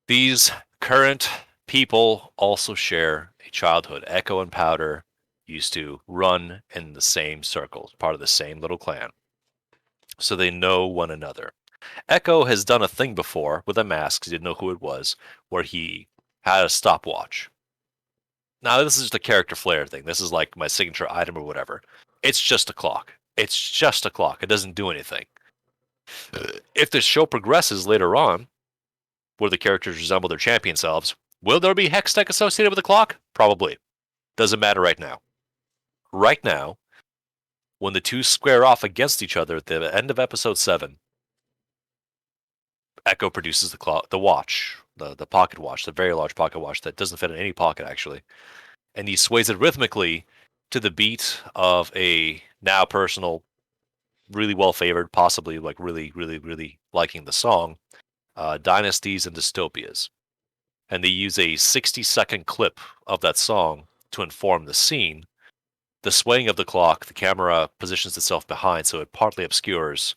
These current people also share a childhood. Echo and Powder used to run in the same circles, part of the same little clan. So they know one another. Echo has done a thing before with a mask, he didn't know who it was, where he had a stopwatch. Now, this is just a character flair thing. This is like my signature item or whatever. It's just a clock. It's just a clock. It doesn't do anything. If the show progresses later on, where the characters resemble their champion selves, will there be hex tech associated with the clock? Probably. Doesn't matter right now. Right now, when the two square off against each other at the end of episode 7, Echo produces the watch, the pocket watch, the very large pocket watch that doesn't fit in any pocket, actually. And he sways it rhythmically to the beat of a now personal, really well favored, possibly like really, really, really liking the song, Dynasties and Dystopias. And they use a 60-second clip of that song to inform the scene. The swaying of the clock, the camera positions itself behind, so it partly obscures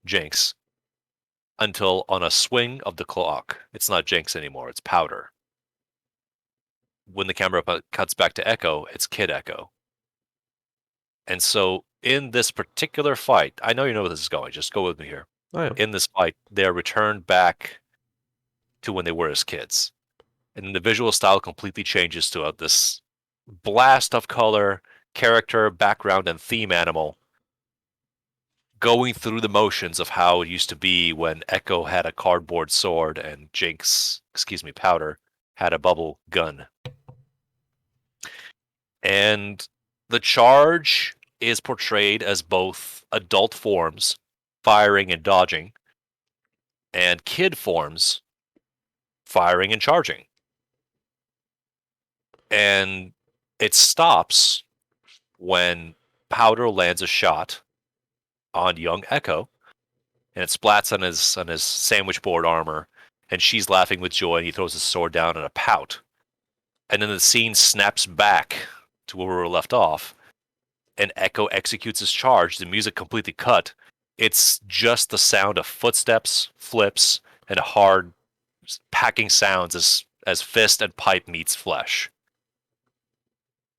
Jinx, until on a swing of the clock, it's not Jinx anymore, it's Powder. When the camera cuts back to Echo, it's Kid Echo. And so in this particular fight, I know you know where this is going, just go with me here. I am. In this fight, they are returned back to when they were as kids. And the visual style completely changes to this blast of color, character, background, and theme animal going through the motions of how it used to be when Echo had a cardboard sword and Powder, had a bubble gun. And The charge is portrayed as both adult forms, firing and dodging, and kid forms, firing and charging. And it stops when Powder lands a shot on young Echo, and it splats on his sandwich board armor, and she's laughing with joy, and he throws his sword down in a pout. And then the scene snaps back to where we were left off, and Echo executes his charge, the music completely cut. It's just the sound of footsteps, flips, and hard packing sounds as fist and pipe meets flesh.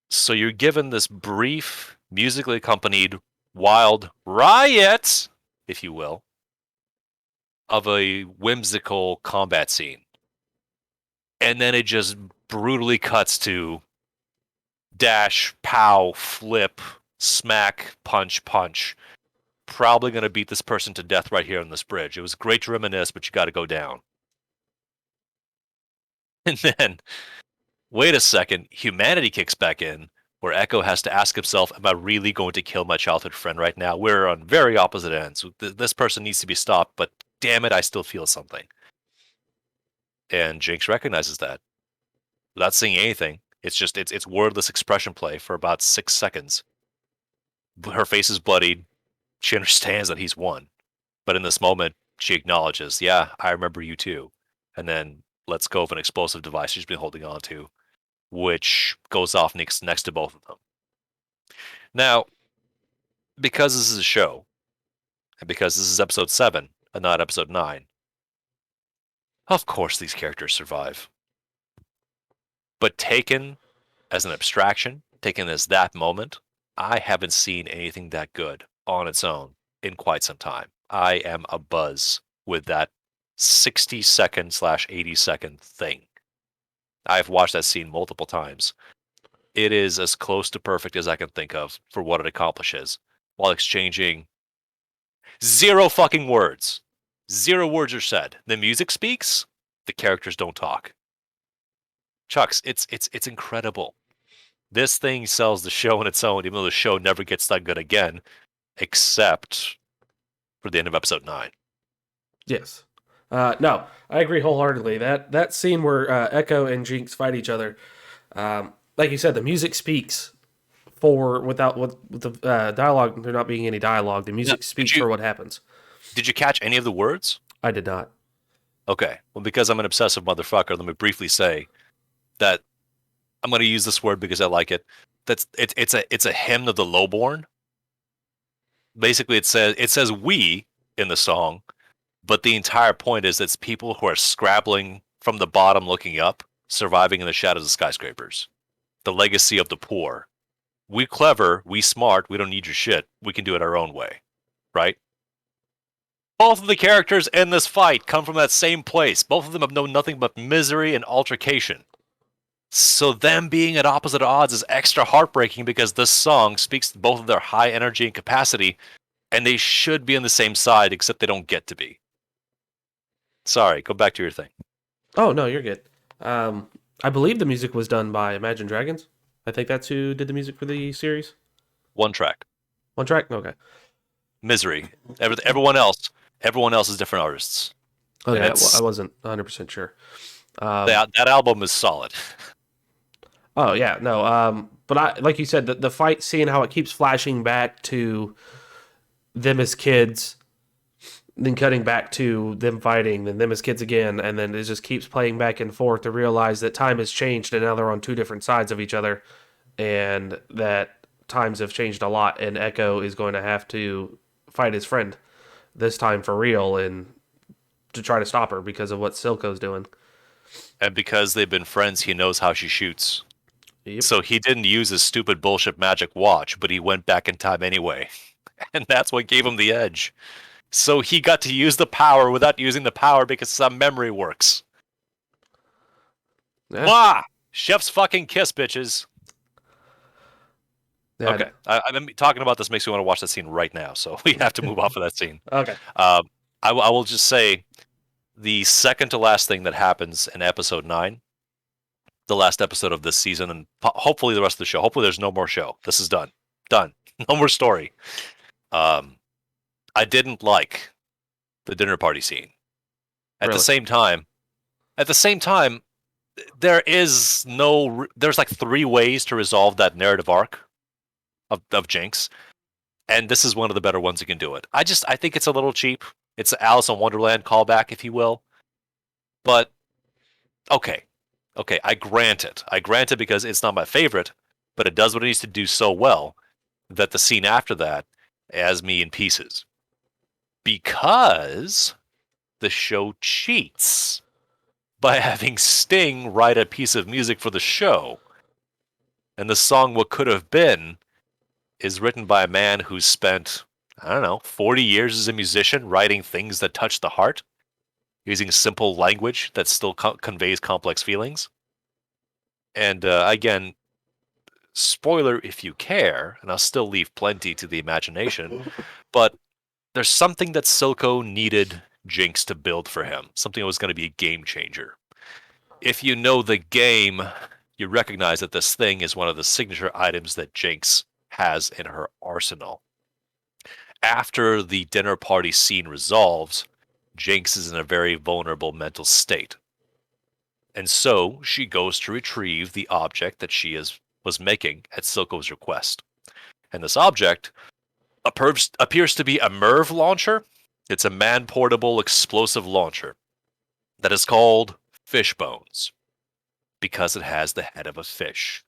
So you're given this brief, musically accompanied, wild riot, if you will, of a whimsical combat scene. And then it just brutally cuts to dash, pow, flip, smack, punch, punch. Probably going to beat this person to death right here on this bridge. It was great to reminisce, but you got to go down. And then, wait a second, humanity kicks back in, where Echo has to ask himself, am I really going to kill my childhood friend right now? We're on very opposite ends. This person needs to be stopped, but damn it, I still feel something. And Jinx recognizes that. Without saying anything, it's wordless expression play for about 6 seconds. Her face is bloodied. She understands that he's won. But in this moment, she acknowledges, yeah, I remember you too. And then lets go of an explosive device she's been holding on to, which goes off next to both of them. Now, because this is a show, and because this is episode 7 and not episode 9, of course these characters survive. But taken as an abstraction, taken as that moment, I haven't seen anything that good on its own in quite some time. I am abuzz with that 60-second / 80-second thing. I've watched that scene multiple times. It is as close to perfect as I can think of for what it accomplishes, while exchanging 0 fucking words. 0 words are said. The music speaks, the characters don't talk. Chucks, it's incredible. This thing sells the show on its own, even though the show never gets that good again, except for the end of episode 9. Yes. No, I agree wholeheartedly. That scene where Echo and Jinx fight each other, like you said, the music speaks for with the dialogue. There not being any dialogue, the music speaks for what happens. Did you catch any of the words? I did not. Okay. Well, because I'm an obsessive motherfucker, let me briefly say that I'm going to use this word because I like it. It's a hymn of the lowborn. Basically, it says we in the song, but the entire point is it's people who are scrabbling from the bottom looking up, surviving in the shadows of skyscrapers. The legacy of the poor. We clever, we smart, we don't need your shit. We can do it our own way. Right? Both of the characters in this fight come from that same place. Both of them have known nothing but misery and altercation. So them being at opposite odds is extra heartbreaking because this song speaks to both of their high energy and capacity, and they should be on the same side, except they don't get to be. Sorry, go back to your thing. Oh, no, you're good. I believe the music was done by Imagine Dragons. I think that's who did the music for the series. One track. One track? Okay. Misery. Everyone else is different artists. Okay, I wasn't 100% sure. That album is solid. Oh, yeah, no. But like you said, the fight scene, how it keeps flashing back to them as kids, then cutting back to them fighting, then them as kids again, and then it just keeps playing back and forth to realize that time has changed and now they're on 2 different sides of each other, and that times have changed a lot, and Echo is going to have to fight his friend this time for real and to try to stop her because of what Silco's doing. And because they've been friends, he knows how she shoots. Yep. So he didn't use his stupid bullshit magic watch, but he went back in time anyway. And that's what gave him the edge. So he got to use the power without using the power because some memory works. Yeah. Mwah! Chef's fucking kiss, bitches. Yeah, okay. I'm talking about this makes me want to watch that scene right now, so we have to move off of that scene. Okay. I will just say the second to last thing that happens in episode 9 the last episode of this season, and hopefully the rest of the show. Hopefully there's no more show. This is done. Done. No more story. I didn't like the dinner party scene. At the Really? same time, there's like 3 ways to resolve that narrative arc of Jinx, and this is one of the better ones that can do it. I think it's a little cheap. It's an Alice in Wonderland callback, if you will. But okay, I grant it. I grant it because it's not my favorite, but it does what it needs to do so well that the scene after that has me in pieces. Because the show cheats by having Sting write a piece of music for the show. And the song What Could Have Been is written by a man who's spent, 40 years as a musician writing things that touch the heart, using simple language that still conveys complex feelings. And again, spoiler if you care, and I'll still leave plenty to the imagination, but there's something that Silco needed Jinx to build for him, something that was going to be a game changer. If you know the game, you recognize that this thing is one of the signature items that Jinx has in her arsenal. After the dinner party scene resolves, Jinx is in a very vulnerable mental state. And so she goes to retrieve the object that she was making at Silco's request. And this object appears to be a MIRV launcher. It's a man-portable explosive launcher that is called Fishbones because it has the head of a fish.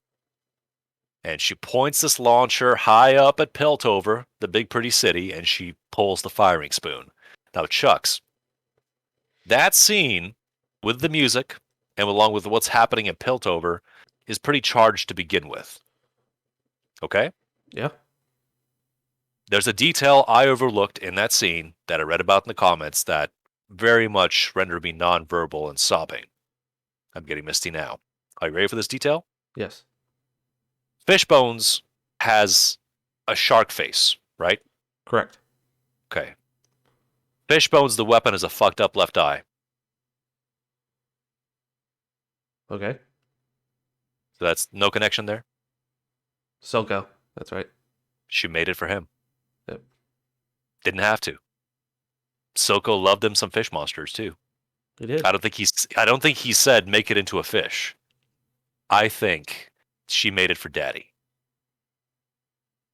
And she points this launcher high up at Piltover, the big pretty city, and she pulls the firing spoon. Now, Chucks, that scene with the music and along with what's happening at Piltover is pretty charged to begin with. Okay? Yeah. There's a detail I overlooked in that scene that I read about in the comments that very much rendered me nonverbal and sobbing. I'm getting misty now. Are you ready for this detail? Yes. Fishbones has a shark face, right? Correct. Okay. Fishbones, the weapon, is a fucked up left eye. Okay. So that's no connection there. Silco. That's right. She made it for him. Yep. Didn't have to. Silco loved him some fish monsters too. He did. I don't think he said make it into a fish. I think she made it for Daddy.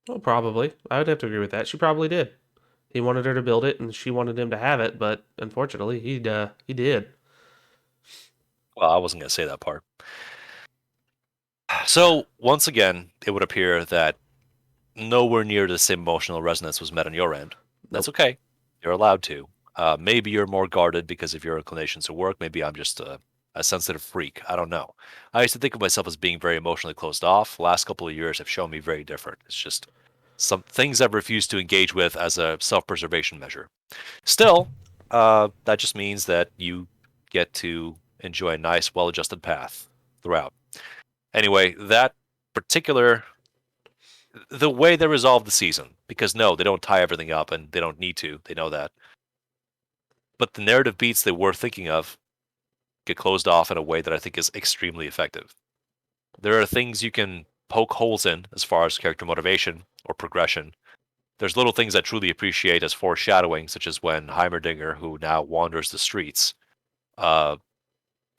Well, probably. I would have to agree with that. She probably did. He wanted her to build it, and she wanted him to have it, but unfortunately, he did. Well, I wasn't going to say that part. So, once again, it would appear that nowhere near the same emotional resonance was met on your end. That's Nope. okay. You're allowed to. Maybe you're more guarded because of your inclinations to work. Maybe I'm just a sensitive freak. I don't know. I used to think of myself as being very emotionally closed off. The last couple of years have shown me very different. It's just some things I've refused to engage with as a self-preservation measure. Still, that just means that you get to enjoy a nice, well-adjusted path throughout. Anyway, the way they resolve the season, because no, they don't tie everything up and they don't need to. They know that. But the narrative beats they were thinking of get closed off in a way that I think is extremely effective. There are things you can poke holes in as far as character motivation or progression. There's little things I truly appreciate as foreshadowing, such as when Heimerdinger, who now wanders the streets, an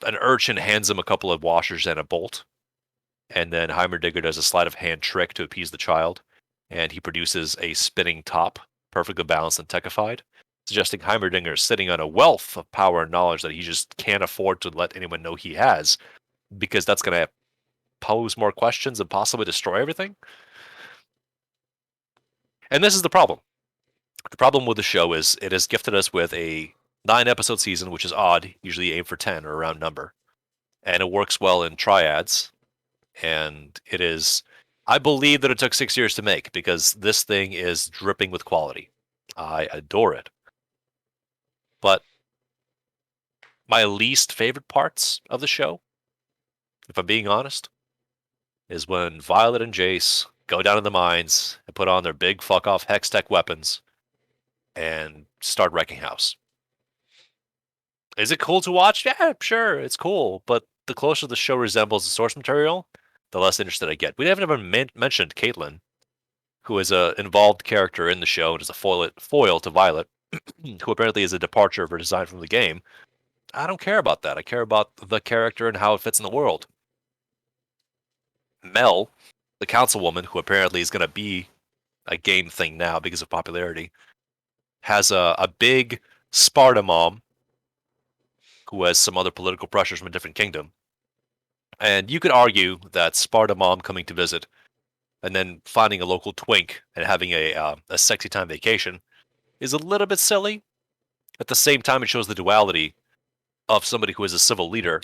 urchin hands him a couple of washers and a bolt, and then Heimerdinger does a sleight of hand trick to appease the child, and he produces a spinning top, perfectly balanced and techified, suggesting Heimerdinger is sitting on a wealth of power and knowledge that he just can't afford to let anyone know he has, because that's going to pose more questions and possibly destroy everything. And this is the problem. The problem with the show is it has gifted us with a 9-episode season, which is odd. Usually aim for 10 or around number. And it works well in triads. And it is, I believe that it took 6 years to make because this thing is dripping with quality. I adore it. But my least favorite parts of the show, if I'm being honest, is when Violet and Jace go down in the mines and put on their big fuck off hex tech weapons and start wrecking house. Is it cool to watch? Yeah, sure, it's cool. But the closer the show resembles the source material, the less interested I get. We haven't even mentioned Caitlin, who is a involved character in the show and is a foil to Violet, who apparently is a departure of her design from the game. I don't care about that. I care about the character and how it fits in the world. Mel, the councilwoman, who apparently is going to be a game thing now because of popularity, has a big Sparta mom who has some other political pressures from a different kingdom. And you could argue that Sparta mom coming to visit and then finding a local twink and having a sexy time vacation is a little bit silly. At the same time, it shows the duality of somebody who is a civil leader,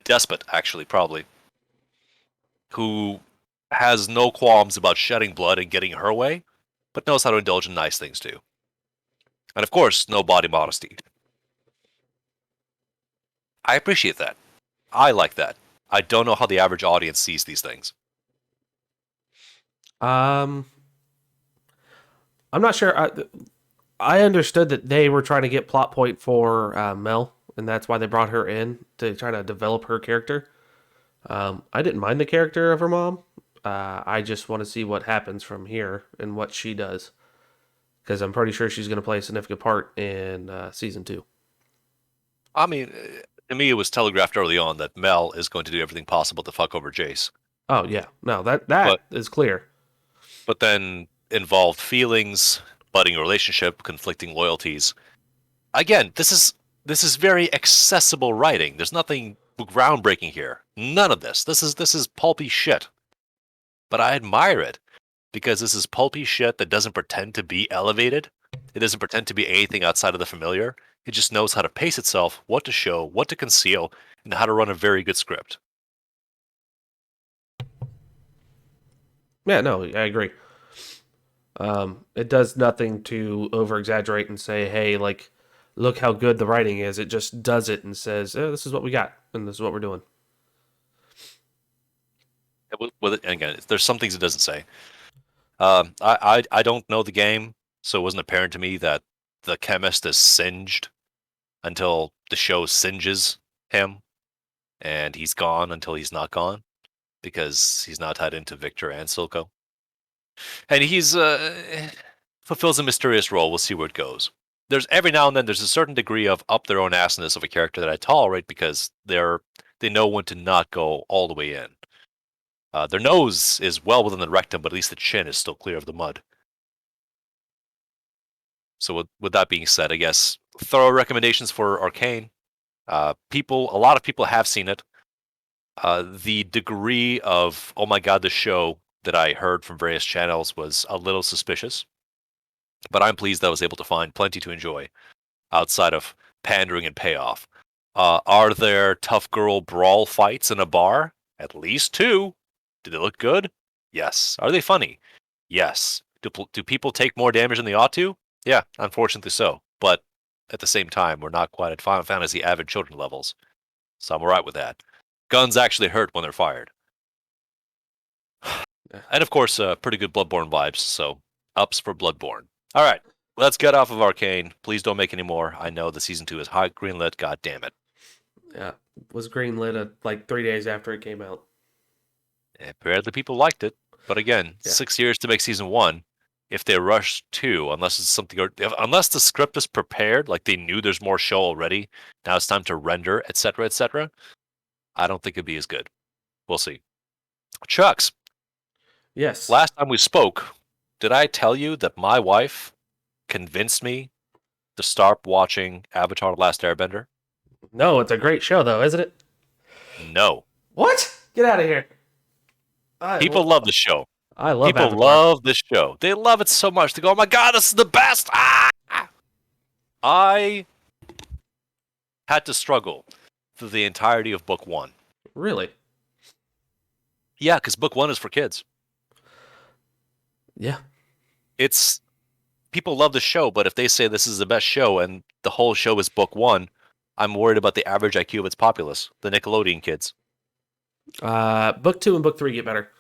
despot actually probably, who has no qualms about shedding blood and getting her way, but knows how to indulge in nice things too. And of course, no body modesty. I appreciate that. I like that. I don't know how the average audience sees these things. I'm not sure. I understood that they were trying to get plot point for Mel, and that's why they brought her in to try to develop her character. I didn't mind the character of her mom. I just want to see what happens from here and what she does, because I'm pretty sure she's going to play a significant part in season 2. I mean, to me, it was telegraphed early on that Mel is going to do everything possible to fuck over Jace. Oh yeah, no, that But is clear. but then involved feelings, budding relationship, conflicting loyalties. Again, this is very accessible writing. There's nothing groundbreaking here. None of this. This is pulpy shit. But I admire it because this is pulpy shit that doesn't pretend to be elevated. It doesn't pretend to be anything outside of the familiar. It just knows how to pace itself, what to show, what to conceal, and how to run a very good script. Yeah, no, I agree. It does nothing to over exaggerate and say, "Hey, like, look how good the writing is." It just does it and says, "This is what we got, and this is what we're doing." With it, and again, there's some things it doesn't say. I don't know the game, so it wasn't apparent to me that the chemist is singed until the show singes him, and he's gone until he's not gone because he's not tied into Victor and Silco, and he's fulfills a mysterious role. We'll see where it goes. There's every now and then there's a certain degree of up their own assness of a character that I tolerate because they know when to not go all the way in. Their nose is well within the rectum, but at least the chin is still clear of the mud. So with that being said, I guess thorough recommendations for Arcane. A lot of people have seen it. The degree of oh my god, the show that I heard from various channels was a little suspicious, but I'm pleased that I was able to find plenty to enjoy outside of pandering and payoff. Are there tough girl brawl fights in a bar? At least 2. Do they look good? Yes. Are they funny? Yes. Do people take more damage than they ought to? Yeah, unfortunately so. But at the same time, we're not quite at Final Fantasy avid children levels. So I'm alright with that. Guns actually hurt when they're fired. And of course, pretty good Bloodborne vibes, so ups for Bloodborne. Alright, let's get off of Arcane. Please don't make any more. I know the season 2 is hot greenlit, god damn it. Yeah, was greenlit like 3 days after it came out. Apparently people liked it, but again, Yeah. 6 years to make season 1. If they rush 2, unless it's something, unless the script is prepared, like they knew there's more show already, now it's time to render, etc., etc. I don't think it'd be as good. We'll see. Chucks, Yes. last time we spoke, did I tell you that my wife convinced me to start watching Avatar: The Last Airbender? No, it's a great show though, isn't it? No. What? Get out of here. People love the show. I love People Avatar. love this show. They love it so much. They go, "Oh my god, this is the best!" Ah! I had to struggle through the entirety of book 1. Really? Yeah, because book 1 is for kids. Yeah. It's people love the show, but if they say this is the best show and the whole show is book 1, I'm worried about the average IQ of its populace, the Nickelodeon kids. Book 2 and book 3 get better.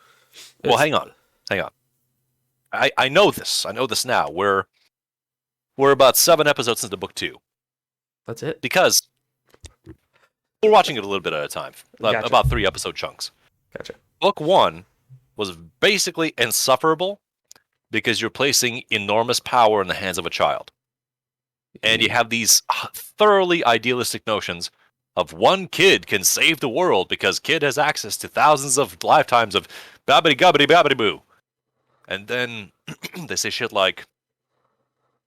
Well, hang on. I know this. I know this now. We're about 7 episodes into book 2. That's it. Because We're watching it a little bit at a time, Gotcha. about 3 episode chunks. Gotcha. Book 1 was basically insufferable because you're placing enormous power in the hands of a child. And you have these thoroughly idealistic notions of one kid can save the world because kid has access to thousands of lifetimes of babbity gubbity babbity boo. And then they say shit like,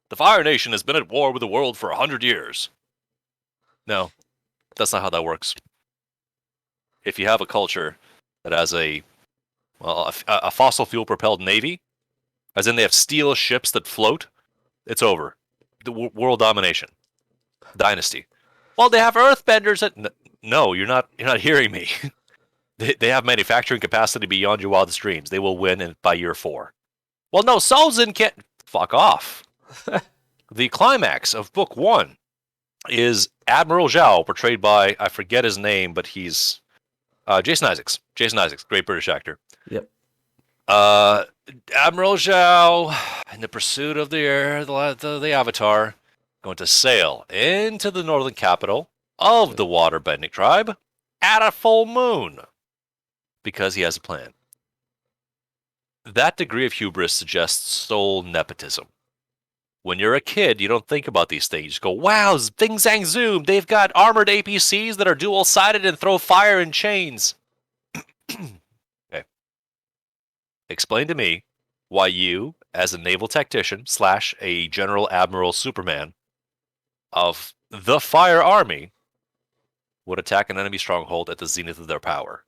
the Fire Nation has been at war with the world for 100 years. No, that's not how that works. If you have a culture that has a fossil fuel propelled navy, as in they have steel ships that float, it's over. The world domination, dynasty. Well, they have earthbenders. No, you're not hearing me. They have manufacturing capacity beyond your wildest dreams. They will win by year 4. Well, no, Solzhen can't. Fuck off. The climax of book 1 is Admiral Zhao, portrayed by, I forget his name, but he's Jason Isaacs. Jason Isaacs, great British actor. Yep. Admiral Zhao, in the pursuit of the Avatar, going to sail into the northern capital of the waterbending tribe at a full moon because he has a plan. That degree of hubris suggests sole nepotism. When you're a kid, you don't think about these things. You just go, wow, zing zang zoom, they've got armored APCs that are dual-sided and throw fire in chains. Okay. Explain to me why you, as a naval tactician / a General Admiral Superman of the Fire Army, would attack an enemy stronghold at the zenith of their power.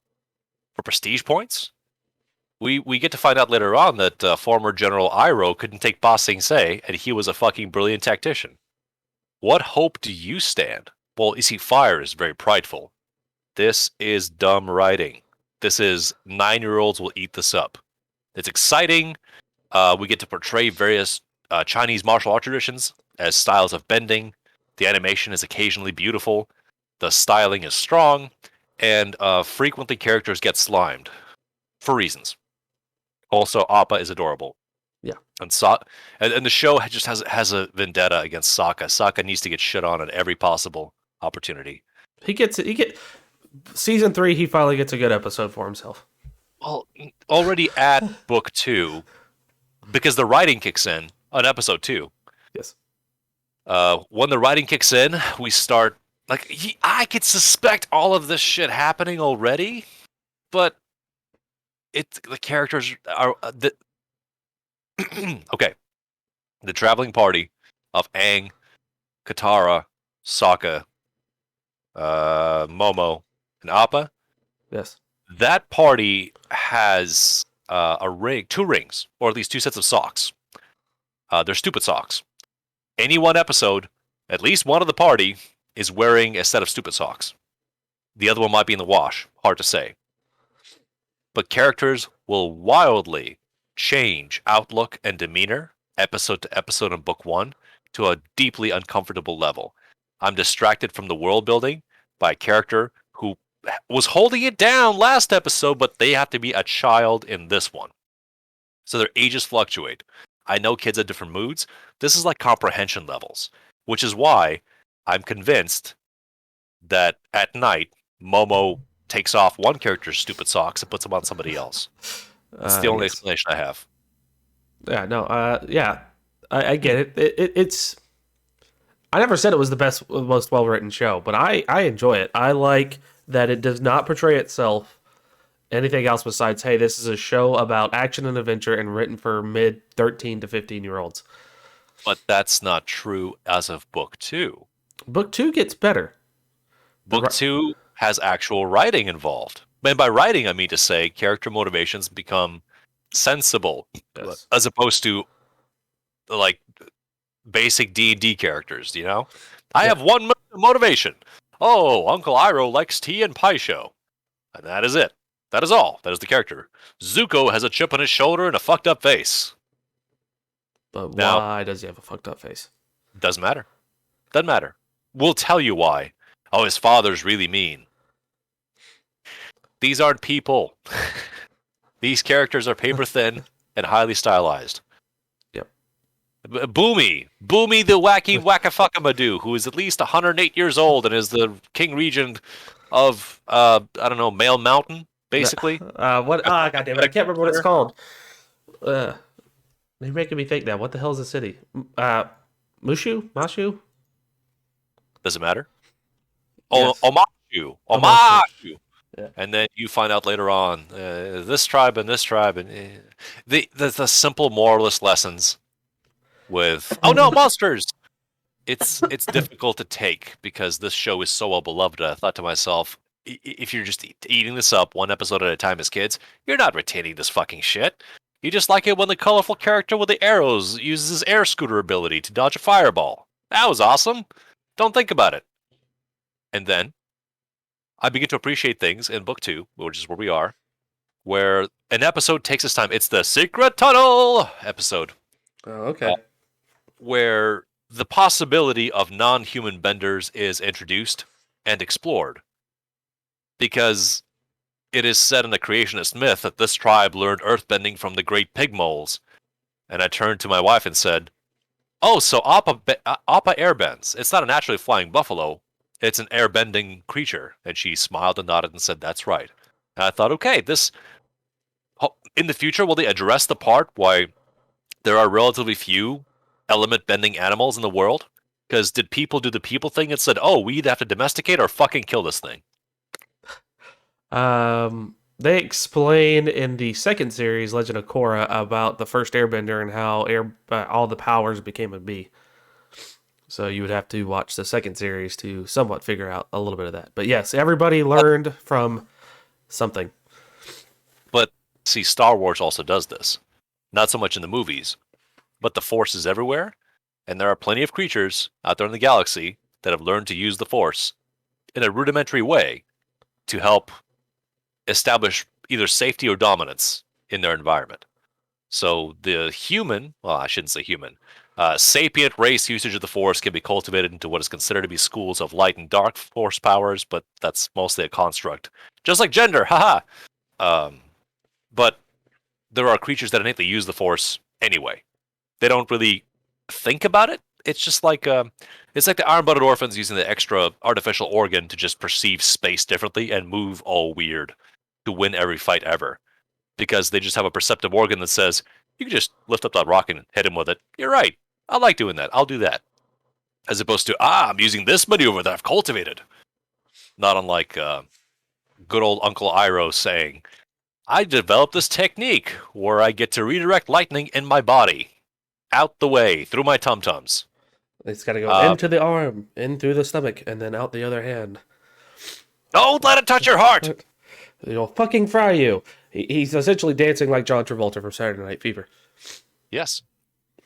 For prestige points? We get to find out later on that former General Iroh couldn't take Ba Sing Se, and he was a fucking brilliant tactician. What hope do you stand? Well, you see, fire is very prideful. This is dumb writing. This is 9-year-olds will eat this up. It's exciting. We get to portray various Chinese martial art traditions as styles of bending. The animation is occasionally beautiful. The styling is strong. And frequently characters get slimed. For reasons. Also, Appa is adorable. Yeah. And the show just has a vendetta against Sokka. Sokka needs to get shit on at every possible opportunity. He gets it. Season 3, he finally gets a good episode for himself. Well, already at book 2, because the writing kicks in on episode 2. Yes. When the writing kicks in, we start I could suspect all of this shit happening already, but the characters are okay. The traveling party of Aang, Katara, Sokka, Momo, and Appa. Yes. That party has two rings, or at least 2 sets of socks. They're stupid socks. Any one episode, at least one of the party is wearing a set of stupid socks. The other one might be in the wash. Hard to say. But characters will wildly change outlook and demeanor episode to episode in book 1 to a deeply uncomfortable level. I'm distracted from the world building by a character who was holding it down last episode, but they have to be a child in this one. So their ages fluctuate. I know kids have different moods. This is like comprehension levels, which is why I'm convinced that at night, Momo takes off one character's stupid socks and puts them on somebody else. It's the only explanation I have. Yeah, no, yeah, I get it. It's. I never said it was the most well-written show, but I enjoy it. I like that it does not portray itself anything else besides, hey, this is a show about action and adventure and written for mid 13 to 15-year-olds. But that's not true as of book 2. Book 2 gets better. Book 2 has actual writing involved. And by writing, I mean to say character motivations become sensible, Yes. as opposed to like basic D&D characters, you know? I have one motivation. Oh, Uncle Iroh likes tea and pie show. And that is it. That is all. That is the character. Zuko has a chip on his shoulder and a fucked up face. But Now, why does he have a fucked up face? Doesn't matter. Doesn't matter. We'll tell you why. Oh, his father's really mean. These aren't people. These characters are paper thin and highly stylized. Yep. Boomy the wacky wackafuckamadoo, who is at least 108 years old and is the king regent of I don't know, Mail Mountain, basically. What? Ah, goddamn it! I can't remember what it's called. Uh, You're making me think now. What the hell is the city? Mashu? Does it matter? Yes. Omashu. Omashu. Yeah. And then you find out later on this tribe and the simple moralist lessons with oh no monsters. It's difficult to take because this show is so well beloved. I thought to myself, if you're just eating this up one episode at a time as kids, you're not retaining this fucking shit. You just like it when the colorful character with the arrows uses his air scooter ability to dodge a fireball. That was awesome. Don't think about it. And then I begin to appreciate things in book 2, which is where we are, where an episode takes its time. It's the Secret Tunnel episode. Oh, okay. Where the possibility of non-human benders is introduced and explored. Because it is said in the creationist myth that this tribe learned earthbending from the great pig moles. And I turned to my wife and said, oh, so Appa airbends. It's not a naturally flying buffalo. It's an airbending creature. And she smiled and nodded and said, that's right. And I thought, okay, in the future, will they address the part why there are relatively few element-bending animals in the world? Because did people do the people thing and said, oh, we either have to domesticate or fucking kill this thing? They explain in the second series, Legend of Korra, about the first airbender and how all the powers became a bee. So you would have to watch the second series to somewhat figure out a little bit of that. But yes, everybody learned from something. But see, Star Wars also does this. Not so much in the movies, but the Force is everywhere, and there are plenty of creatures out there in the galaxy that have learned to use the Force in a rudimentary way to help establish either safety or dominance in their environment. So the human, well, I shouldn't say human, sapient race usage of the Force can be cultivated into what is considered to be schools of light and dark Force powers, but that's mostly a construct. Just like gender, haha! But there are creatures that innately use the Force anyway. They don't really think about it. It's just like it's like the iron-blooded orphans using the extra artificial organ to just perceive space differently and move all weird to win every fight ever. Because they just have a perceptive organ that says, you can just lift up that rock and hit him with it. You're right. I like doing that. I'll do that. As opposed to, I'm using this maneuver that I've cultivated. Not unlike good old Uncle Iroh saying, I developed this technique where I get to redirect lightning in my body. Out the way, through my tum-tums. It's got to go into the arm, in through the stomach, and then out the other hand. Don't let it touch your heart! It'll fucking fry you. He's essentially dancing like John Travolta from Saturday Night Fever. Yes.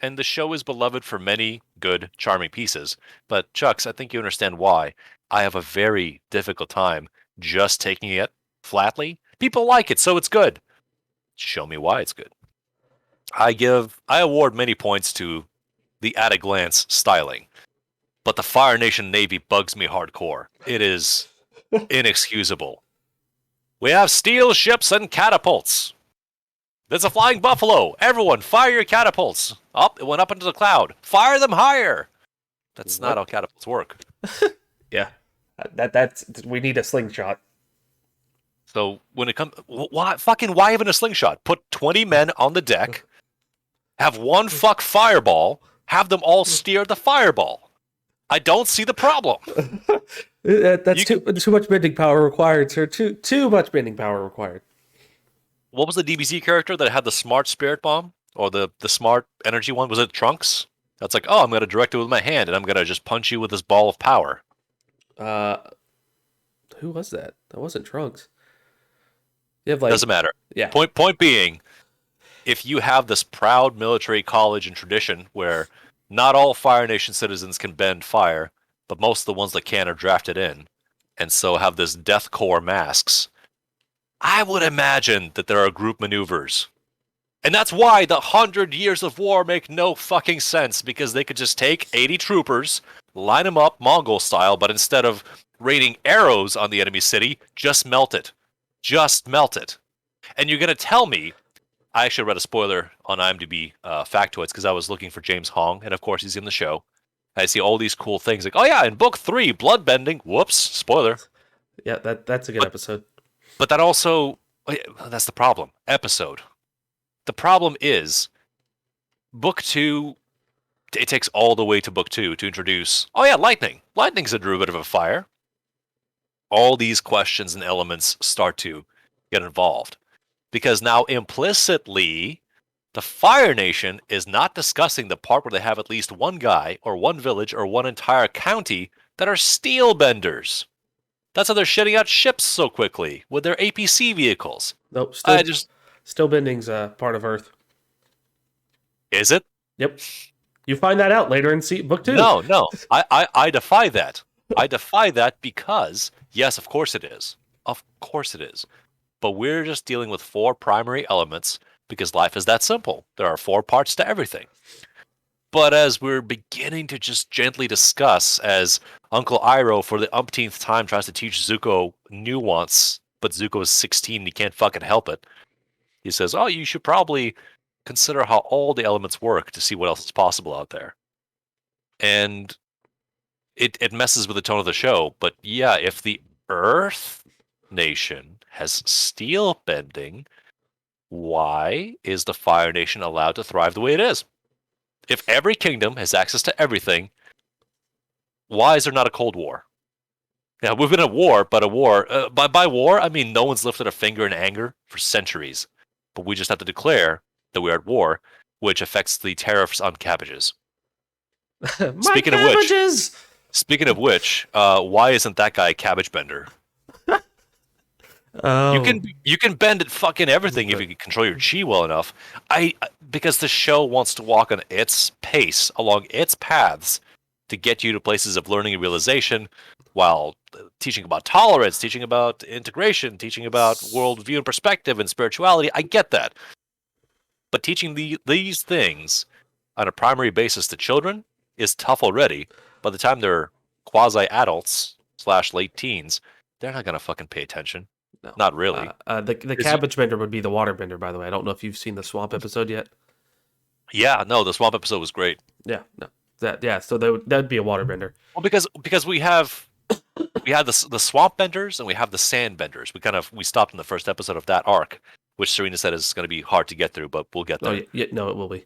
And the show is beloved for many good, charming pieces. But, Chucks, I think you understand why. I have a very difficult time just taking it flatly. People like it, so it's good. Show me why it's good. I award many points to the at-a-glance styling. But the Fire Nation Navy bugs me hardcore. It is inexcusable. We have steel ships and catapults. There's a flying buffalo. Everyone, fire your catapults. Up, it went up into the cloud. Fire them higher. That's not how catapults work. Yeah, that's we need a slingshot. So when it comes, why even a slingshot? Put 20 men on the deck. Have one fireball. Have them all steer the fireball. I don't see the problem. That's too much bending power required, sir. Too much bending power required. What was the DBZ character that had the smart spirit bomb? Or the smart energy one? Was it Trunks? That's like, oh, I'm going to direct it with my hand, and I'm going to just punch you with this ball of power. Who was that? That wasn't Trunks. You have Doesn't matter. Yeah. Point being, if you have this proud military college and tradition where not all Fire Nation citizens can bend fire, but most of the ones that can are drafted in, and so have this Death Corps masks, I would imagine that there are group maneuvers. And that's why the 100 years of war make no fucking sense, because they could just take 80 troopers, line them up Mongol style, but instead of raining arrows on the enemy city, just melt it. Just melt it. And you're going to tell me I actually read a spoiler on IMDb factoids because I was looking for James Hong, and of course he's in the show. I see all these cool things like, oh yeah, in book 3, bloodbending. Whoops, spoiler. Yeah, that's a good But episode. but that also that's the problem. Episode. The problem is book 2. It takes all the way to book 2 to introduce. Oh yeah, lightning. Lightning's a derivative of fire. All these questions and elements start to get involved because now implicitly the Fire Nation is not discussing the part where they have at least one guy or one village or one entire county that are steel benders. That's how they're shitting out ships so quickly with their APC vehicles. Nope, I just still bending's part of Earth. is it? Yep. You find that out later in book 2. No. I defy that. I defy that because yes, of course it is. Of course it is. But we're just dealing with 4 primary elements because life is that simple. There are 4 parts to everything. But as we're beginning to just gently discuss, as Uncle Iroh for the umpteenth time tries to teach Zuko nuance, but Zuko is 16 and he can't fucking help it. He says, oh, you should probably consider how all the elements work to see what else is possible out there. And it messes with the tone of the show. But yeah, if the Earth Nation has steel bending, why is the Fire Nation allowed to thrive the way it is? If every kingdom has access to everything, why is there not a Cold War? Now, we've been at war, but by war, I mean no one's lifted a finger in anger for centuries. But we just have to declare that we're at war, which affects the tariffs on cabbages. Speaking of which, why isn't that guy a cabbage bender? Oh. You can bend at fucking everything if you can control your chi well enough. Because the show wants to walk on its pace along its paths to get you to places of learning and realization, while teaching about tolerance, teaching about integration, teaching about worldview and perspective and spirituality. I get that, but teaching these things on a primary basis to children is tough already. By the time they're quasi adults / late teens, they're not gonna fucking pay attention. No. Not really. The cabbage bender would be the water bender, by the way. I don't know if you've seen the swamp episode yet. Yeah, no, the swamp episode was great. Yeah, no, so that'd be a water bender. Well, because we have the swamp benders and we have the sand benders. We stopped in the first episode of that arc, which Serena said is going to be hard to get through, but we'll get there. Oh yeah, no, it will be.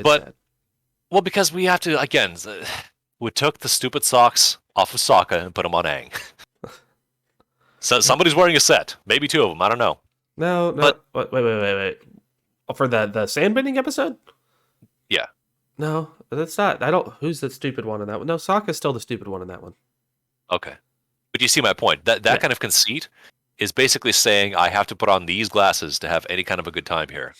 Well, because we have to again, we took the stupid socks off of Sokka and put them on Aang. So somebody's wearing a set, maybe 2 of them. I don't know. No, but wait. For the sandbending episode? Yeah. No, that's not. I don't. Who's the stupid one in that one? No, Sokka's still the stupid one in that one. Okay, but you see my point. That kind of conceit is basically saying I have to put on these glasses to have any kind of a good time here,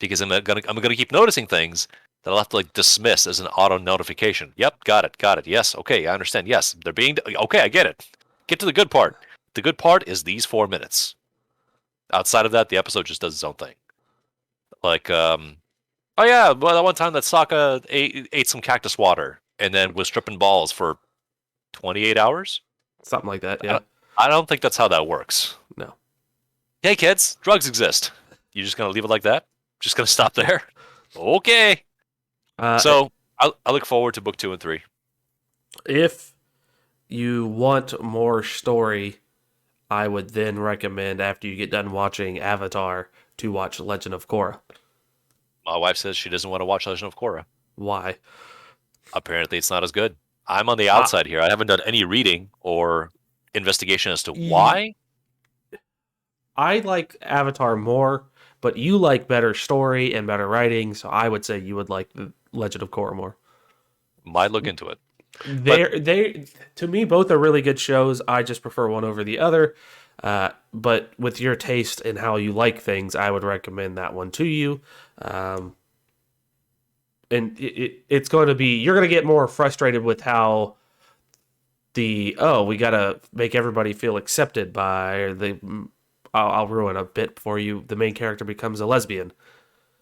because I'm gonna keep noticing things that I'll have to dismiss as an auto notification. Yep, got it. Yes, okay, I understand. Yes, they're being okay. I get it. Get to the good part. The good part is these 4 minutes. Outside of that, the episode just does its own thing. Oh yeah, well, that one time that Sokka ate some cactus water and then was stripping balls for 28 hours? Something like that, yeah. I don't think that's how that works. No. Hey kids, drugs exist. You just gonna leave it like that? Just gonna stop there? Okay. So I look forward to book 2 and 3. If you want more story, I would then recommend, after you get done watching Avatar, to watch Legend of Korra. My wife says she doesn't want to watch Legend of Korra. Why? Apparently it's not as good. I'm on the outside here. I haven't done any reading or investigation as to why. I like Avatar more, but you like better story and better writing, so I would say you would like the Legend of Korra more. Might look into it. They to me, both are really good shows. I just prefer one over the other. But with your taste and how you like things, I would recommend that one to you. And it's going to be, you're going to get more frustrated with how we got to make everybody feel accepted by I'll ruin a bit for you. The main character becomes a lesbian.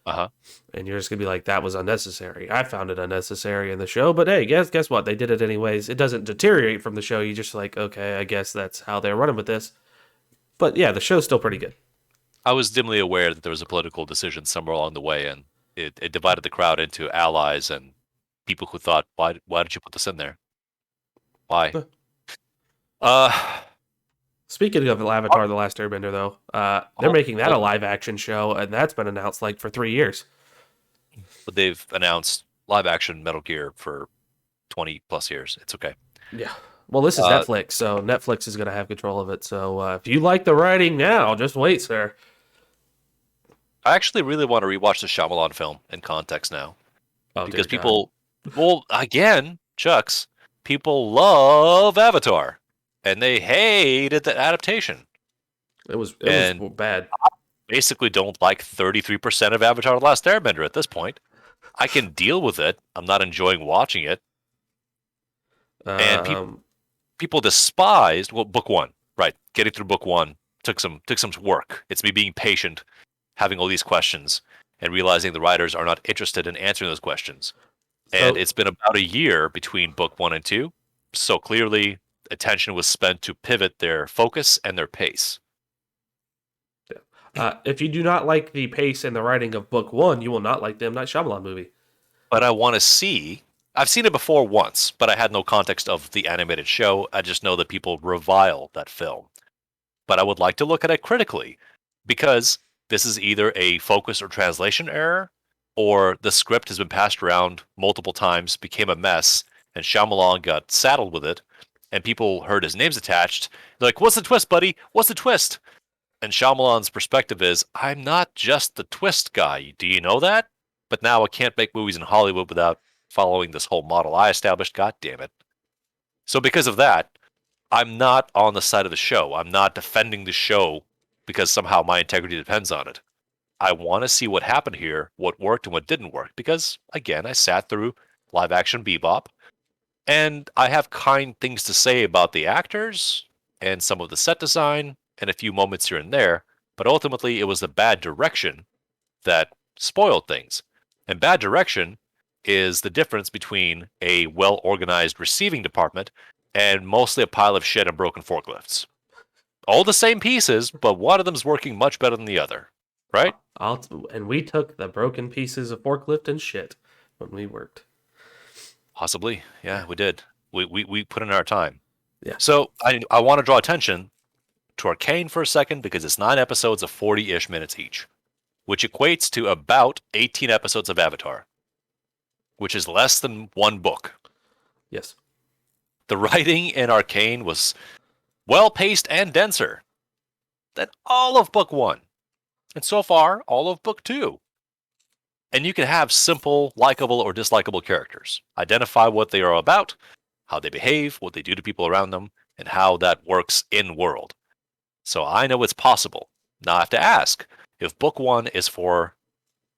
Uh-huh. And you're just going to be like, that was unnecessary. I found it unnecessary in the show, but hey, guess what? They did it anyways. It doesn't deteriorate from the show. You just like, okay, I guess that's how they're running with this. But yeah, the show's still pretty good. I was dimly aware that there was a political decision somewhere along the way, and it divided the crowd into allies and people who thought, why did you put this in there? Why? Uh, Speaking of Avatar: The Last Airbender, though, they're hold, making that a hold, live action show, and that's been announced like for 3 years. but they've announced live action Metal Gear for 20 plus years. It's okay. Yeah. Well, this is Uh, Netflix, so Netflix is going to have control of it. So if you like the writing now, just wait, sir. I actually really want to rewatch the Shyamalan film in context now Oh dear because God, people, well, again, Chucks, people love Avatar and they hated the adaptation it was and bad. basically don't like 33% of Avatar: The Last Airbender at this point. I can deal with it. I'm not enjoying watching it, and Um, people despised book one. Right, getting through book one took some work. It's me being patient, having all these questions, and realizing the writers are not interested in answering those questions. And so it's been about a year between book one and two, so clearly attention was spent to pivot their focus and their pace. if you do not like the pace and the writing of book one, you will not like the M. Night Shyamalan movie. But I want to see. I've seen it before once, but I had no context of the animated show. I just know that people revile that film. But I would like to look at it critically because this is either a focus or translation error, or the script has been passed around multiple times, became a mess, and Shyamalan got saddled with it, and people heard his name's attached. They're like, "What's the twist, buddy? What's the twist?" And Shyamalan's perspective is, "I'm not just the twist guy. Do you know that? But now I can't make movies in Hollywood without following this whole model I established. God damn it!" So because of that, I'm not on the side of the show. I'm not defending the show because somehow my integrity depends on it. I want to see what happened here, what worked and what didn't work. Because again, I sat through live action Bebop, and I have kind things to say about the actors and some of the set design and a few moments here and there. But ultimately, it was the bad direction that spoiled things. And bad direction is the difference between a well organized receiving department and mostly a pile of shit and broken forklifts. All the same pieces, but one of them's working much better than the other. Right? And we took the broken pieces of forklift and shit when we worked. Possibly. Yeah, we did. We put in our time. Yeah. So I want to draw attention to Arcane for a second because it's 9 episodes of 40-ish minutes each, which equates to about 18 episodes of Avatar, which is less than one book. Yes. The writing in Arcane was well paced and denser than all of book one, and so far, all of book two. And you can have simple, likable, or dislikable characters. Identify what they are about, how they behave, what they do to people around them, and how that works in world. So I know it's possible. Now I have to ask if book one is for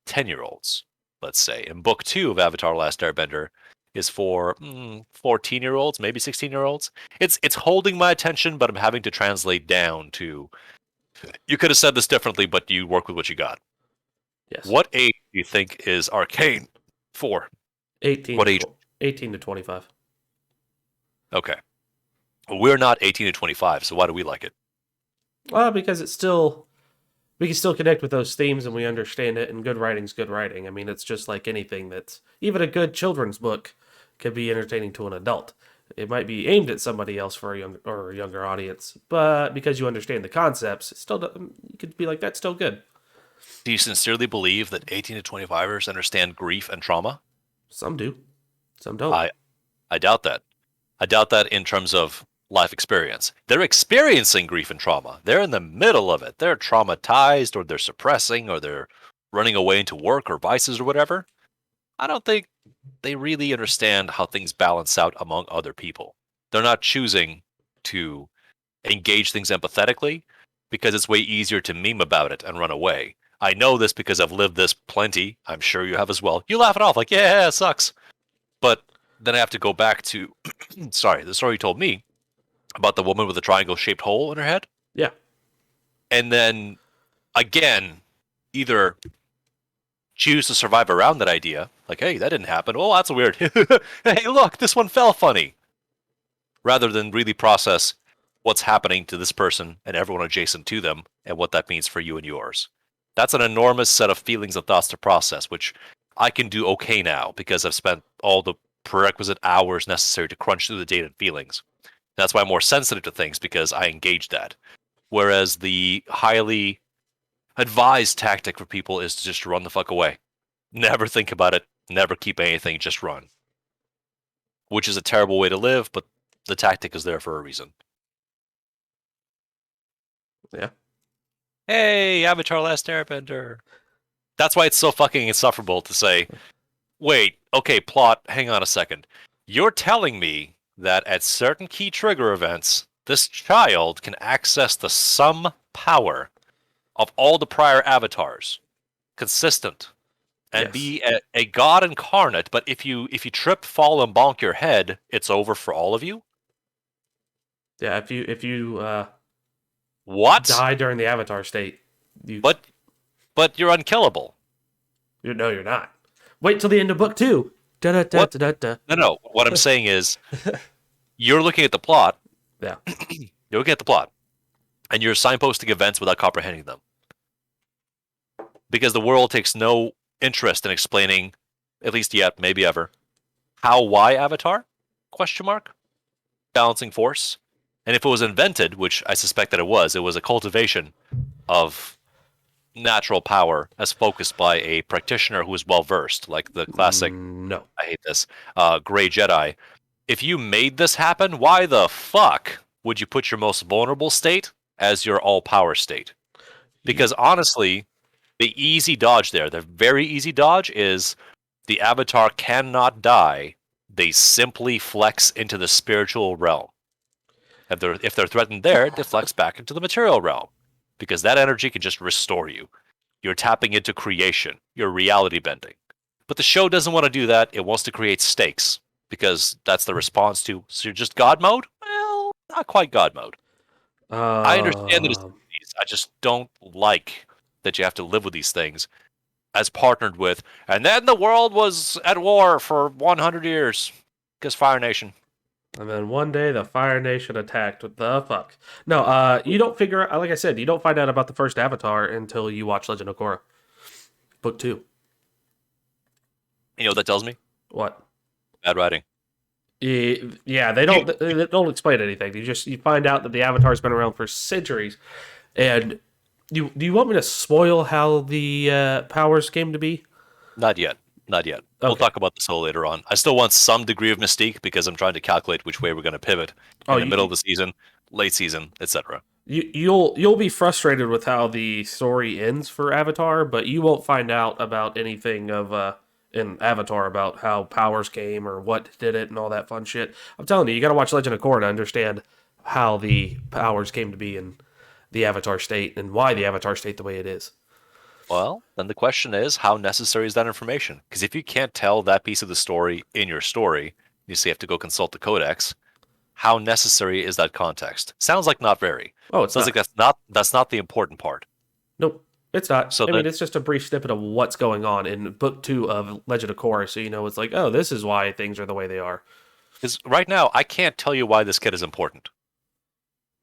10-year-olds, let's say, and book two of Avatar: Last Airbender is for 14-year-olds, maybe 16-year-olds. It's holding my attention, but I'm having to translate down to. You could have said this differently, but you work with what you got. Yes. What age do you think is Arcane for? 18 What to age? 18 to 25. Okay. Well, we're not 18 to 25, so why do we like it? Well, because we can still connect with those themes and we understand it, and good writing's good writing. I mean, it's just like anything that's even a good children's book could be entertaining to an adult. It might be aimed at somebody else for a younger audience, but because you understand the concepts, it still you could be like that's still good. Do you sincerely believe that 18 to 25ers understand grief and trauma? Some do, some don't. I I doubt that. I doubt that in terms of life experience. They're experiencing grief and trauma. They're in the middle of it. They're traumatized or they're suppressing or they're running away into work or vices or whatever. I don't think they really understand how things balance out among other people. They're not choosing to engage things empathetically because it's way easier to meme about it and run away. I know this because I've lived this plenty. I'm sure you have as well. You laugh it off like, yeah, it sucks. But then I have to go back to, sorry, the story you told me about the woman with the triangle shaped hole in her head. Yeah, And then again, either choose to survive around that idea, like, hey, that didn't happen. Oh, that's weird. Hey, look, this one fell funny. Rather than really process, what's happening to this person and everyone adjacent to them, and what that means for you and yours. That's an enormous set of feelings and thoughts to process, which I can do okay now because I've spent all the prerequisite hours necessary to crunch through the data and feelings. That's why I'm more sensitive to things, because I engage that. Whereas the highly advised tactic for people is to just run the fuck away. Never think about it, never keep anything, just run. Which is a terrible way to live, but the tactic is there for a reason. Yeah. Hey, Avatar Last Airbender. That's why it's so fucking insufferable to say, wait, okay, plot, hang on a second. You're telling me that at certain key trigger events, this child can access the sum power of all the prior avatars, consistent, and Yes. be a god incarnate, but if you trip, fall, and bonk your head, it's over for all of you? Yeah. If you What? die during the Avatar state, But you're unkillable. no, you're not. Wait till the end of book 2. Da da da What? da da. No. What I'm saying is, you're looking at the plot. Yeah. You're looking at the plot, and you're signposting events without comprehending them. Because the world takes no interest in explaining, at least yet, maybe ever, how, why Avatar? Question mark. Balancing force. And if it was invented, which I suspect that it was a cultivation of natural power as focused by a practitioner who is well versed, like the classic, No. I hate this, Gray Jedi. If you made this happen, why the fuck would you put your most vulnerable state as your all power state? Because honestly, the easy dodge there, the very easy dodge is the Avatar cannot die. They simply flex into the spiritual realm. If they're threatened there, they flex back into the material realm. Because that energy can just restore you. You're tapping into creation. You're reality bending. But the show doesn't want to do that. It wants to create stakes. Because that's the response to, so you're just God mode? Well, not quite God mode. I understand that it's, I just don't like that you have to live with these things as partnered with, and then the world was at war for 100 years. Because Fire Nation. And then one day the Fire Nation attacked. What the fuck? No, you don't figure out, like I said, you don't find out about the first Avatar until you watch Legend of Korra. Book 2. You know what that tells me? What? Bad writing. Yeah, they don't explain anything. You find out that the Avatar's been around for centuries. And do you want me to spoil how the powers came to be? Not yet. Not yet. We'll Okay. talk about this all later on. I still want some degree of mystique because I'm trying to calculate which way we're going to pivot in the middle of the season, late season, etc. You'll be frustrated with how the story ends for Avatar, but you won't find out about anything of in Avatar about how powers came or what did it and all that fun shit. I'm telling you, you got to watch Legend of Korra to understand how the powers came to be in the Avatar state and why the Avatar state the way it is. Well, then the question is, how necessary is that information? Because if you can't tell that piece of the story in your story, you say you have to go consult the codex. How necessary is that context? Sounds like not very. Oh, it's Sounds not. like that's not the important part. Nope, it's not. So I mean, then, it's just a brief snippet of what's going on in book 2 of Legend of Korra, so you know it's like, oh, this is why things are the way they are. because right now I can't tell you why this kid is important.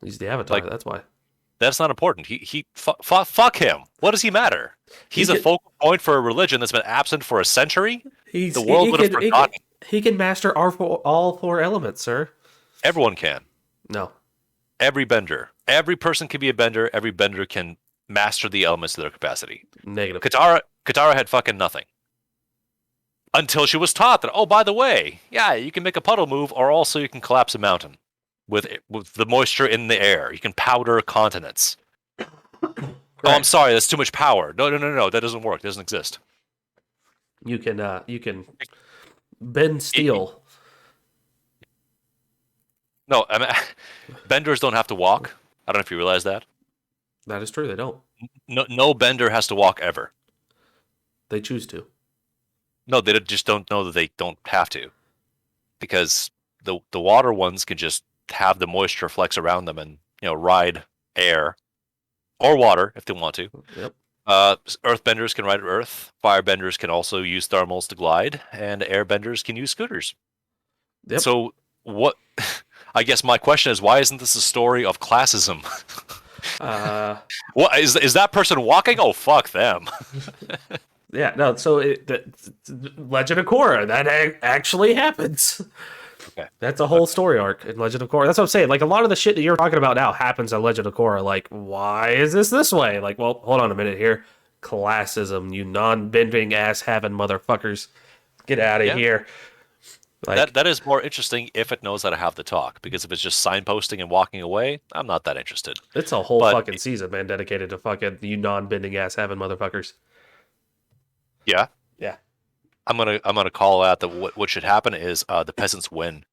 He's the Avatar. Like That's why. that's not important. Fuck him. What does he matter? He's a focal point for a religion that's been absent for a century. He's The world would have forgotten. he can master all four elements, sir. Everyone can. No. Every bender. Every person can be a bender. Every bender can master the elements to their capacity. Negative. Katara had fucking nothing. Until she was taught that, oh, by the way, yeah, you can make a puddle move, or also you can collapse a mountain with the moisture in the air. You can powder continents. Oh, I'm sorry, that's too much power. No, that doesn't work. It doesn't exist. You can bend steel. No, I mean, benders don't have to walk. I don't know if you realize that. That is true. They don't. No bender has to walk ever. They choose to. No, they just don't know that they don't have to, because the water ones can just have the moisture flex around them and ride air or water if they want to. Yep. Earthbenders can ride earth. Firebenders can also use thermals to glide, and airbenders can use scooters. Yep. So what? I guess my question is, why isn't this a story of classism? Uh, What is that person walking? Oh, fuck them. yeah, no. So Legend of Korra that actually happens. Okay. That's a whole story arc in Legend of Korra. That's what I'm saying. Like a lot of the shit that you're talking about now happens in Legend of Korra. Like, why is this way? Like, well, hold on a minute here. Classism, you non-bending ass having motherfuckers, get out of Yeah. here. Like That is more interesting if it knows how to have the talk. Because if it's just signposting and walking away, I'm not that interested. it's a whole But fucking season, man, dedicated to fucking you non-bending ass having motherfuckers. yeah, Yeah. I'm gonna call out that what should happen is the peasants win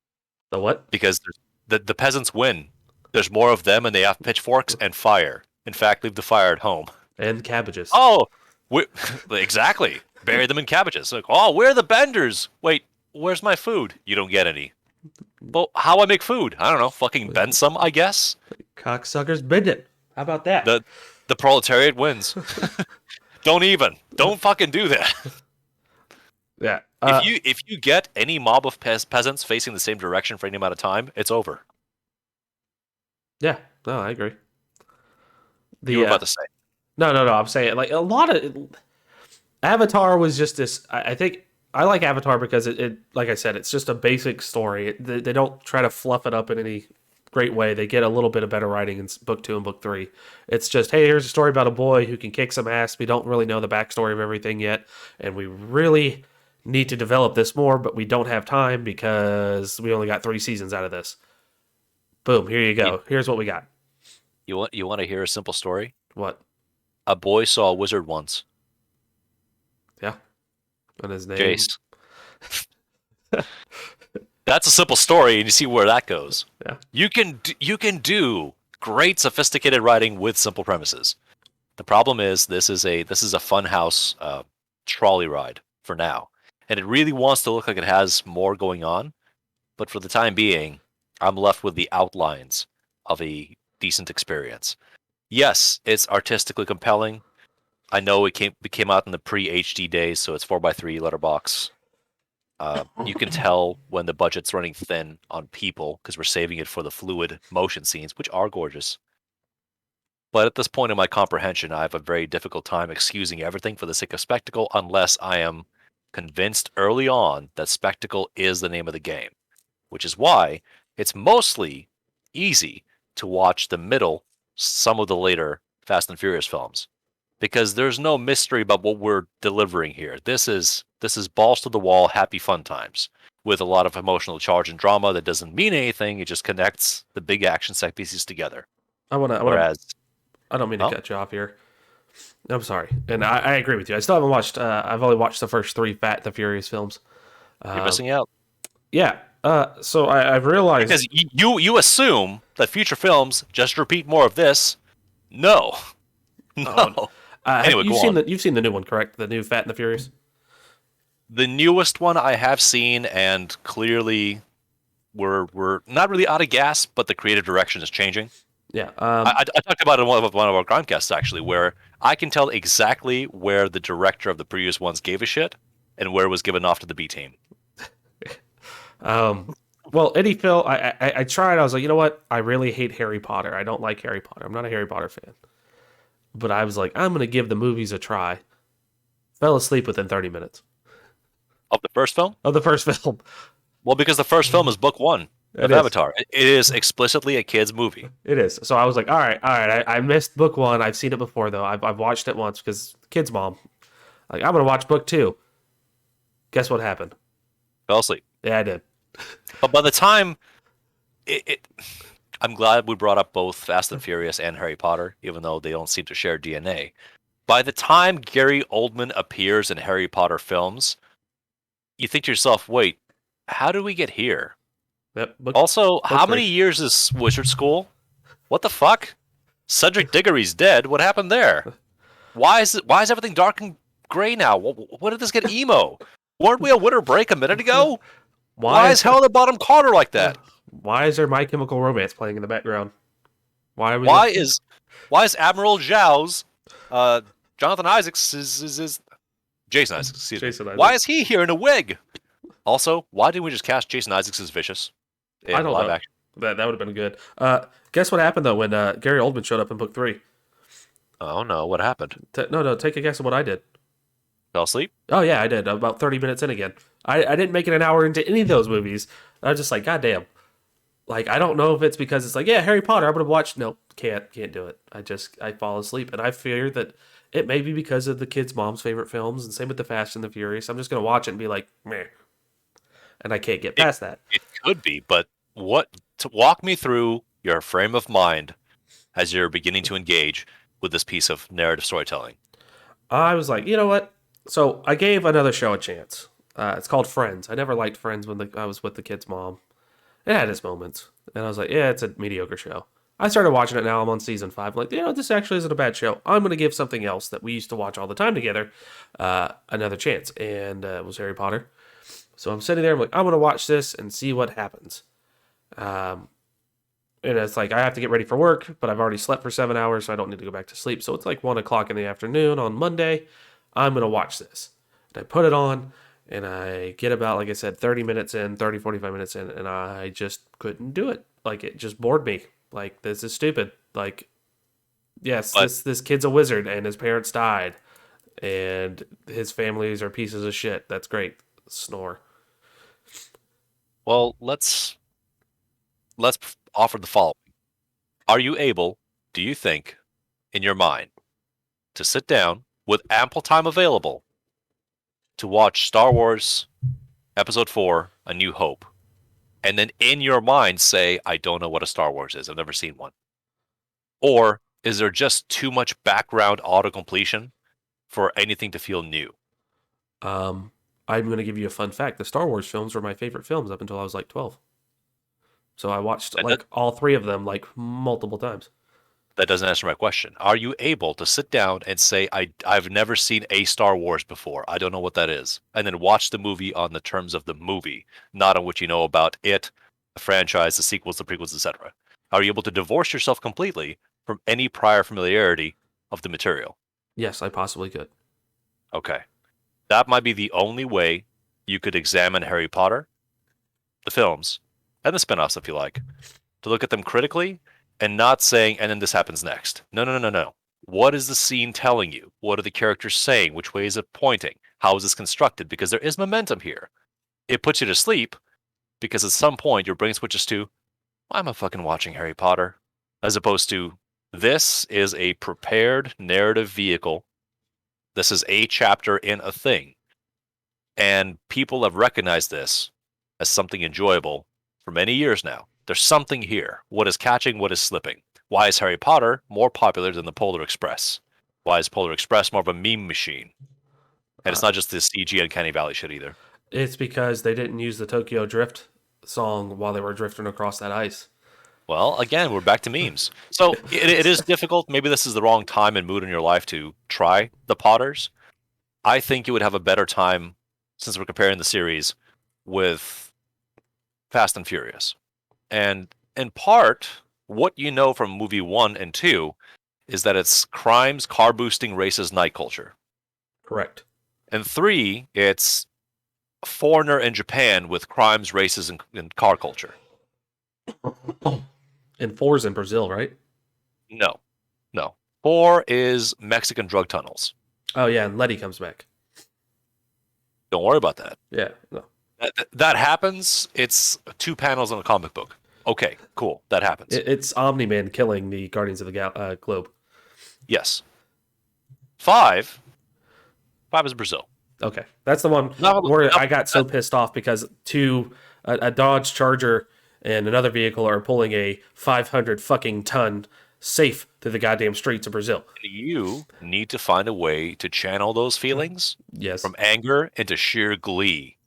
The what? because the peasants win. There's more of them and they have pitchforks and fire. In fact, leave the fire at home. And cabbages. Oh, exactly. Bury them in cabbages. Like, oh, we're the benders. Wait, where's my food? You don't get any. Well, how I make food? I don't know. Fucking bend some, I guess. Cocksuckers, bend it. How about that? The proletariat wins. Don't fucking do that. Yeah. If you get any mob of peasants facing the same direction for any amount of time, it's over. Yeah. No, I agree. You were about to say. No. I'm saying like a lot of Avatar was just this. I think I like Avatar because it, like I said, it's just a basic story. They don't try to fluff it up in any great way. They get a little bit of better writing in book 2 and book 3. It's just, hey, here's a story about a boy who can kick some ass. We don't really know the backstory of everything yet, and we really need to develop this more, but we don't have time because we only got 3 seasons out of this. Boom, here you go. Here's what we got. You want to hear a simple story? What? A boy saw a wizard once. Yeah. And his name? Jace. That's a simple story, and you see where that goes. Yeah. You can do great sophisticated writing with simple premises. The problem is this is a funhouse trolley ride for now, and it really wants to look like it has more going on, but for the time being, I'm left with the outlines of a decent experience. Yes, it's artistically compelling. I know it came out in the pre-HD days, so it's 4:3 letterbox. You can tell when the budget's running thin on people because we're saving it for the fluid motion scenes, which are gorgeous. But at this point in my comprehension, I have a very difficult time excusing everything for the sake of spectacle unless I am convinced early on that spectacle is the name of the game, which is why it's mostly easy to watch the middle, some of the later Fast and Furious films, because there's no mystery about what we're delivering here. This is balls to the wall, happy fun times with a lot of emotional charge and drama that doesn't mean anything. It just connects the big action set pieces together. Whereas, I don't mean to cut you off here. I'm sorry, and I agree with you. I still haven't watched. I've only watched the first 3 Fat and the Furious films. you're missing out. Yeah. So I've realized Because you assume that future films just repeat more of this. No. No. Anyway, you've seen the new one, correct? The new Fat and the Furious. The newest one I have seen, and clearly we're not really out of gas, but the creative direction is changing. Yeah. I talked about it in one of our Grimecasts, actually, where I can tell exactly where the director of the previous ones gave a shit and where it was given off to the B team. Well, Eddie Phil, I tried. I was like, you know what? I really hate Harry Potter. I don't like Harry Potter. I'm not a Harry Potter fan. But I was like, I'm going to give the movies a try. Fell asleep within 30 minutes. Of the first film? Of the first film. Well, because the first film is book 1 of Avatar. It is explicitly a kid's movie. It is. So I was like, all right. I missed book 1. I've seen it before, though. I've watched it once because kid's mom. Like, I'm going to watch book 2. Guess what happened? Fell asleep. Yeah, I did. But by the time I'm glad we brought up both Fast and Furious and Harry Potter, even though they don't seem to share DNA. By the time Gary Oldman appears in Harry Potter films, you think to yourself, wait, how did we get here? Yep, Also, how many years is Wizard School? What the fuck? Cedric Diggory's dead. What happened there? Why is everything dark and gray now? What did this get emo? Weren't we a winter break a minute ago? Why is Helena Bottom Carter like that? Why is there My Chemical Romance playing in the background? Why is Admiral Zhao's Jonathan Isaacs is Jason Isaacs? Excuse me. Isaacs. Why is he here in a wig? Also, why didn't we just cast Jason Isaacs as Vicious? I don't know. That would have been good. Guess what happened though when Gary Oldman showed up in book three? Oh no, what happened? No, take a guess at what I did. Fell asleep? Oh yeah, I did. About 30 minutes in again. I didn't make it an hour into any of those movies. I was just like, God damn. Like I don't know if it's because it's like, yeah, Harry Potter. I'm gonna watch. No, can't do it. I fall asleep, and I fear that it may be because of the kids' mom's favorite films, and same with the Fast and the Furious. I'm just gonna watch it and be like, meh, and I can't get It past that. it could be, but what to walk me through your frame of mind as you're beginning to engage with this piece of narrative storytelling. I was like, you know what? So I gave another show a chance. It's called Friends. I never liked Friends when I was with the kid's mom. It had its moments, and I was like, yeah, it's a mediocre show. I started watching it now. I'm on season five. I'm like, this actually isn't a bad show. I'm going to give something else that we used to watch all the time together another chance, and it was Harry Potter. So I'm sitting there. I'm like, I'm going to watch this and see what happens. Um, and it's like I have to get ready for work, but I've already slept for 7 hours, so I don't need to go back to sleep. So it's like 1 o'clock in the afternoon on Monday. I'm going to watch this. And I put it on, and I get about, like I said, 30 minutes in, 30, 45 minutes in, and I just couldn't do it. Like, it just bored me. Like, this is stupid. Like, yes, But this kid's a wizard, and his parents died, and his families are pieces of shit. That's great. Snore. well, let's offer the following. Are you able, do you think, in your mind, to sit down with ample time available to watch Star Wars Episode 4, A New Hope, and then in your mind say, I don't know what a Star Wars is. I've never seen one. Or is there just too much background auto-completion for anything to feel new? Um, I'm going to give you a fun fact. The Star Wars films were my favorite films up until I was like 12. So I watched That, do- like all three of them like multiple times. that doesn't answer my question. Are you able to sit down and say, I've never seen a Star Wars before. I don't know what that is. And then watch the movie on the terms of the movie, not on what you know about it, the franchise, the sequels, the prequels, etc. Are you able to divorce yourself completely from any prior familiarity of the material? Yes, I possibly could. Okay. That might be the only way you could examine Harry Potter, the films, and the spin-offs if you like, to look at them critically and not saying, and then this happens next. No, no, no, no, no. What is the scene telling you? What are the characters saying? Which way is it pointing? How is this constructed? Because there is momentum here. It puts you to sleep because at some point your brain switches to, why am I fucking watching Harry Potter? As opposed to, this is a prepared narrative vehicle. This is a chapter in a thing. And people have recognized this as something enjoyable for many years now. There's something here. What is catching? What is slipping? Why is Harry Potter more popular than the Polar Express? Why is Polar Express more of a meme machine? And it's Uh, not just this CG Uncanny Valley shit either. it's because they didn't use the Tokyo Drift song while they were drifting across that ice. Well, again, we're back to memes. So it is difficult. Maybe this is the wrong time and mood in your life to try the Potters. I think you would have a better time, since we're comparing the series, with Fast and Furious. And in part, what you know from movie 1 and 2 is that it's crimes, car boosting, racist night culture. Correct. And 3, it's foreigner in Japan with crimes, races, and car culture. And four's in Brazil, right? No, no. 4 is Mexican drug tunnels. Oh yeah, and Letty comes back. Don't worry about that. Yeah, no. That happens. It's 2 panels in a comic book. Okay, cool. That happens. It's Omni Man killing the Guardians of the Globe. Yes. 5 is Brazil. Okay, that's the one No, where no, I got so pissed off because a Dodge Charger and another vehicle are pulling a 500 fucking ton safe through the goddamn streets of Brazil. you need to find a way to channel those feelings Yes, from anger into sheer glee.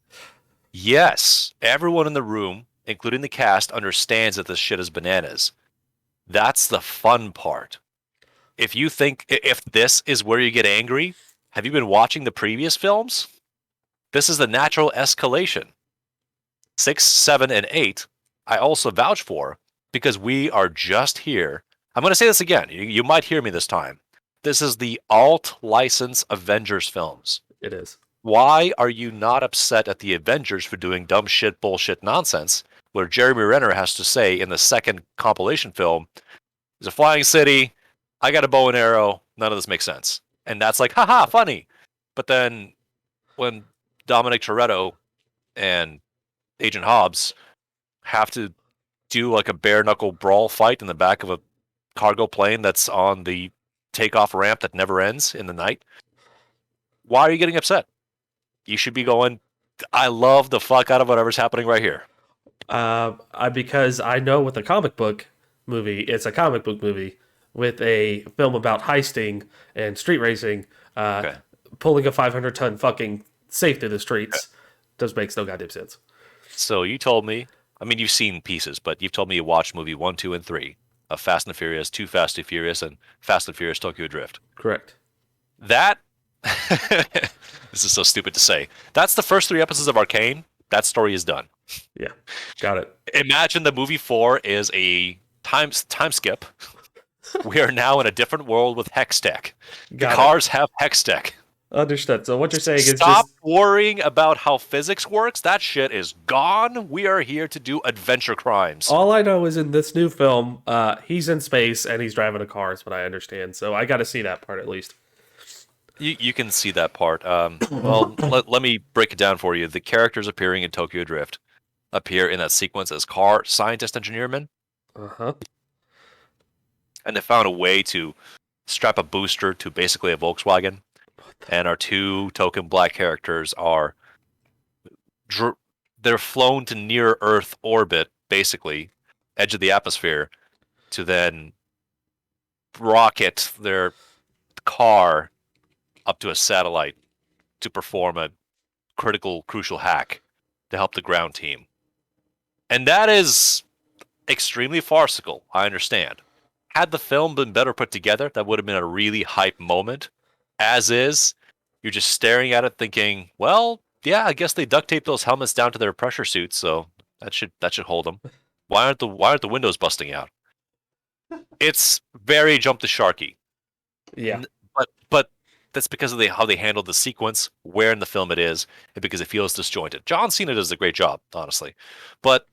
Yes, everyone in the room, including the cast, understands that this shit is bananas. That's the fun part. If you think if this is where you get angry, have you been watching the previous films? This is the natural escalation. 6, 7, and 8, I also vouch for because we are just here. I'm going to say this again. You might hear me this time. This is the alt license Avengers films. it is. Why are you not upset at the Avengers for doing dumb shit, bullshit nonsense? where Jeremy Renner has to say in the second compilation film, "There's a flying city. I got a bow and arrow. None of this makes sense." And that's like, haha, funny. But then when Dominic Toretto and Agent Hobbs have to do like a bare knuckle brawl fight in the back of a cargo plane that's on the takeoff ramp that never ends in the night, why are you getting upset? You should be going, I love the fuck out of whatever's happening right here. Because I know with a comic book movie, it's a comic book movie with a film about heisting and street racing, Okay. pulling a 500-ton fucking safe through the streets. Does makes no goddamn sense. So you told me, I mean, you've seen pieces, but you've told me you watched movie 1, 2, and 3 of Fast and Furious, 2 Fast and Furious, and Fast and Furious Tokyo Drift. Correct. That, this is so stupid to say. That's the first 3 episodes of Arcane. That story is done. Yeah, got it. Imagine the movie 4 is a time skip. We are now in a different world with hex tech. The cars have hex tech. Understood. So what you're saying is Stop just worrying about how physics works. That shit is gone. We are here to do adventure crimes. all I know is in this new film, he's in space and he's driving a car. Is what I understand. So I got to see that part at least. You can see that part. Well, let me break it down for you. The characters appearing in Tokyo Drift appear in that sequence as car scientist engineermen. Uh-huh. And they found a way to strap a booster to basically a Volkswagen. And our 2 token black characters are they're flown to near Earth orbit, basically edge of the atmosphere, to then rocket their car up to a satellite to perform a crucial hack to help the ground team. And that is extremely farcical, I understand. Had the film been better put together, that would have been a really hype moment. As is, you're just staring at it thinking, well, yeah, I guess they duct taped those helmets down to their pressure suits, so that should hold them. Why aren't the windows busting out? It's very jump the sharky. Yeah. But that's because of how they handled the sequence, where in the film it is, and because it feels disjointed. John Cena does a great job, honestly. But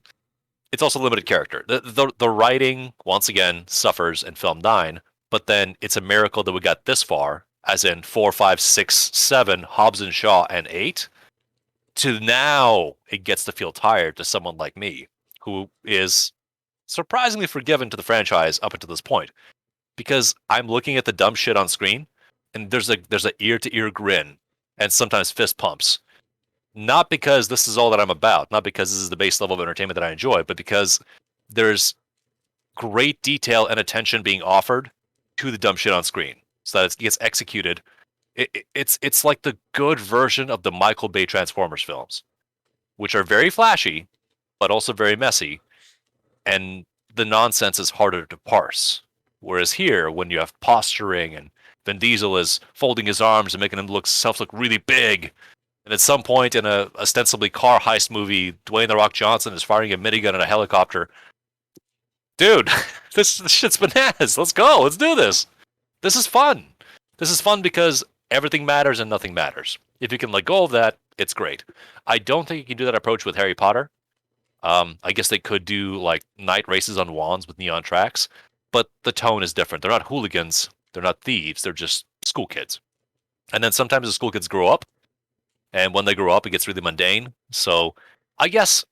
it's also limited character. The writing, once again, suffers in film 9, but then it's a miracle that we got this far, as in 4, 5, 6, 7, Hobbs and Shaw, and 8, to now it gets to feel tired to someone like me, who is surprisingly forgiven to the franchise up until this point. Because I'm looking at the dumb shit on screen, and there's a ear-to-ear grin, and sometimes fist pumps. Not because this is all that I'm about, not because this is the base level of entertainment that I enjoy, but because there's great detail and attention being offered to the dumb shit on screen, so that it gets executed. It's like the good version of the Michael Bay Transformers films, which are very flashy, but also very messy, and the nonsense is harder to parse. Whereas here, when you have posturing and Vin Diesel is folding his arms and making himself look really big, and at some point in a ostensibly car heist movie, Dwayne "The Rock" Johnson is firing a minigun at a helicopter. Dude, this shit's bananas. Let's go. Let's do this. This is fun. This is fun because everything matters and nothing matters. If you can let go of that, it's great. I don't think you can do that approach with Harry Potter. I guess they could do like night races on wands with neon tracks, but the tone is different. They're not hooligans. They're not thieves. They're just school kids. And then sometimes the school kids grow up, and when they grow up, it gets really mundane. So I guess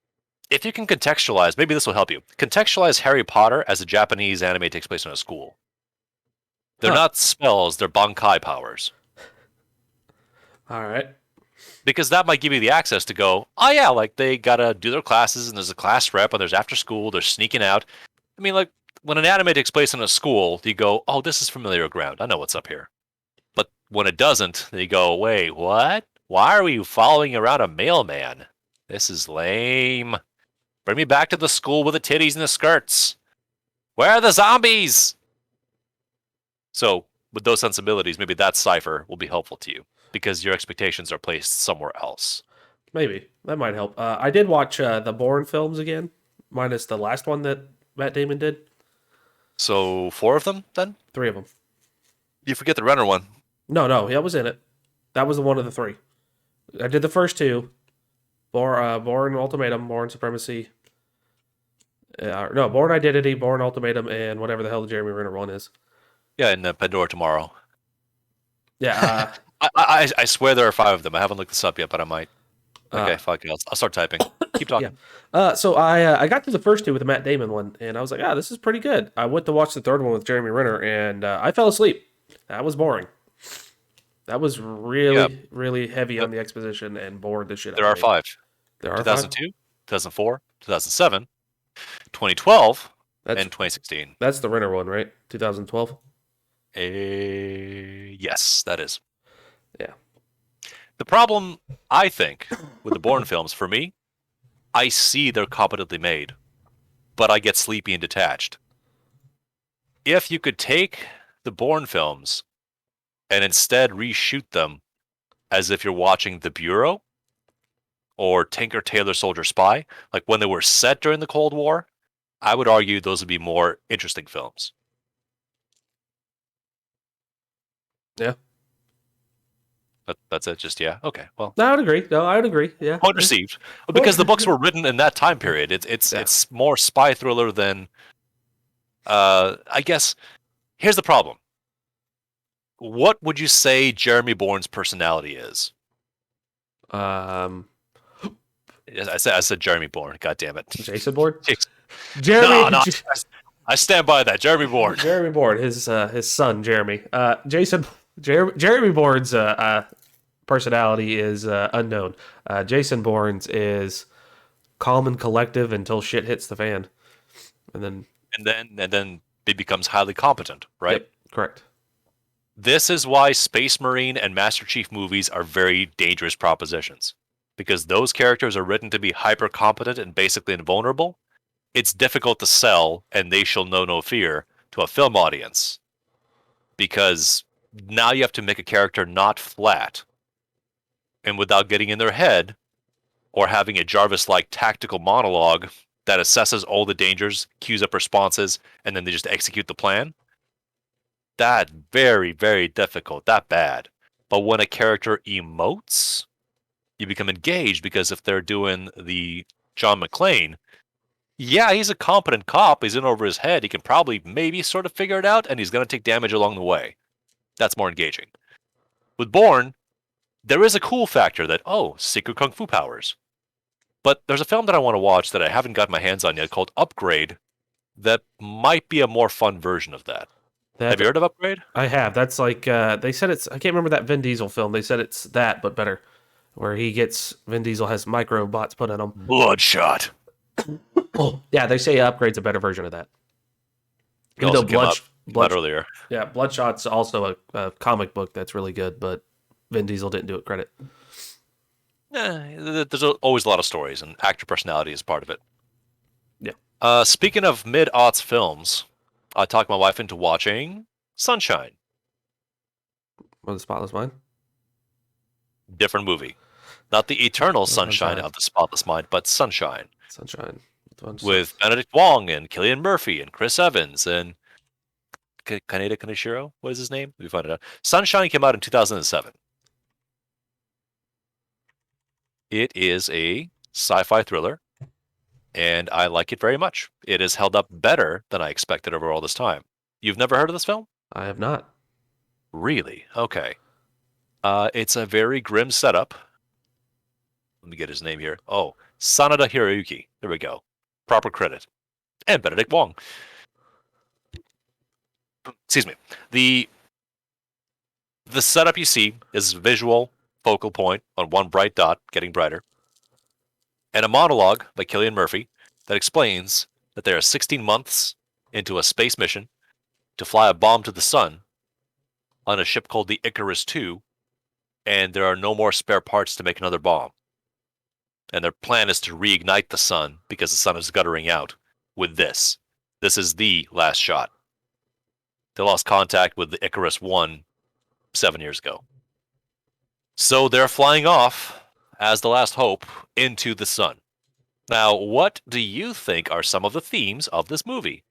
if you can contextualize, maybe this will help you. Contextualize Harry Potter as a Japanese anime takes place in a school. They're not spells, they're Bankai powers. All right. Because that might give you the access to go, oh yeah, like they gotta do their classes, and there's a class rep, and there's after school, they're sneaking out. I mean, like, when an anime takes place in a school, you go, oh, this is familiar ground. I know what's up here. But when it doesn't, you go, wait, what? Why are we following around a mailman? This is lame. Bring me back to the school with the titties and the skirts. Where are the zombies? So, with those sensibilities, maybe that cipher will be helpful to you, because your expectations are placed somewhere else. Maybe. That might help. I did watch the Bourne films again, minus the last one that Matt Damon did. So, 4 of them, then? 3 of them. You forget the Renner one. No, that was in it. That was the one of the 3. I did the first 2. Bourne Ultimatum, Bourne Supremacy, No, Born Identity, Born Ultimatum, and whatever the hell the Jeremy Renner one is. Yeah, and Pandora Tomorrow. Yeah. I swear there are 5 of them. I haven't looked this up yet, but I might. Uh, Okay, fuck it. I'll start typing. Keep yeah. talking. So I got through the first two with the Matt Damon one, and I was like, this is pretty good. I went to watch the third one with Jeremy Renner, and I fell asleep. That was boring. That was Yeah, really, really heavy th- on the exposition and bored the shit out there of are me. 5. There are 5. 2002, 2004, 2007, 2012, That's and 2016. that's the Renner one, right? 2012. Yes, that is. Yeah. The problem, I think, with the Bourne films, for me, I see they're competently made, but I get sleepy and detached. If you could take the Bourne films and instead reshoot them as if you're watching The Bureau or Tinker Tailor Soldier Spy, like when they were set during the Cold War, I would argue those would be more interesting films. Yeah. But that's it. Just yeah. Okay. Well, No, I would agree. No, I would agree. Yeah. point received. Because the books were written in that time period. Yeah. It's more spy thriller than. I guess here's the problem. What would you say Jeremy Bourne's personality is? Um, Yes, I said Jeremy Bourne. God damn it. Jason Bourne. Jeez. Jeremy. No, I stand by that. Jeremy Bourne. Jeremy Bourne. His son Jeremy. Jeremy Bourne's personality is unknown. Jason Bourne's is calm and collective until shit hits the fan, and then And then he becomes highly competent, right? Yep, correct. This is why Space Marine and Master Chief movies are very dangerous propositions. Because those characters are written to be hyper competent and basically invulnerable. It's difficult to sell, and they shall know no fear, to a film audience. Because now you have to make a character not flat. And without getting in their head, or having a Jarvis-like tactical monologue that assesses all the dangers, cues up responses, and then they just execute the plan. That very, very difficult. That bad. But when a character emotes, you become engaged because if they're doing the John McClane, yeah, he's a competent cop. He's in over his head. He can probably maybe sort of figure it out, and he's going to take damage along the way. That's more engaging. With Bourne, there is a cool factor that, secret kung fu powers. But there's a film that I want to watch that I haven't got my hands on yet called Upgrade that might be a more fun version of that. Have you heard of Upgrade? I have. That's like they said it's. I can't remember that Vin Diesel film. They said it's that, but better, where Vin Diesel has micro bots put in him. Bloodshot. Yeah, they say Upgrade's a better version of that. Even though Blood earlier. Yeah, Bloodshot's also a comic book that's really good, but Vin Diesel didn't do it credit. There's always a lot of stories, and actor personality is part of it. Yeah. Speaking of mid-aughts films, I talked my wife into watching Sunshine. Or The Spotless Mind? Different movie. Not the eternal sunshine of the spotless mind, but Sunshine. Sunshine. With Benedict Wong and Cillian Murphy and Chris Evans and Kaneda Kaneshiro? What is his name? Let me find it out. Sunshine came out in 2007. It is a sci-fi thriller, and I like it very much. It has held up better than I expected over all this time. You've never heard of this film? I have not. Really? Okay. It's a very grim setup. Let me get his name here. Oh, Sanada Hiroyuki. There we go. Proper credit. And Benedict Wong. Excuse me. The setup you see is visual focal point on one bright dot, getting brighter, and a monologue by Cillian Murphy that explains that they are 16 months into a space mission to fly a bomb to the sun on a ship called the Icarus II, and there are no more spare parts to make another bomb. And their plan is to reignite the sun because the sun is guttering out with this. This is the last shot. They lost contact with the Icarus I 7 years ago. So they're flying off as the last hope into the sun. Now, what do you think are some of the themes of this movie?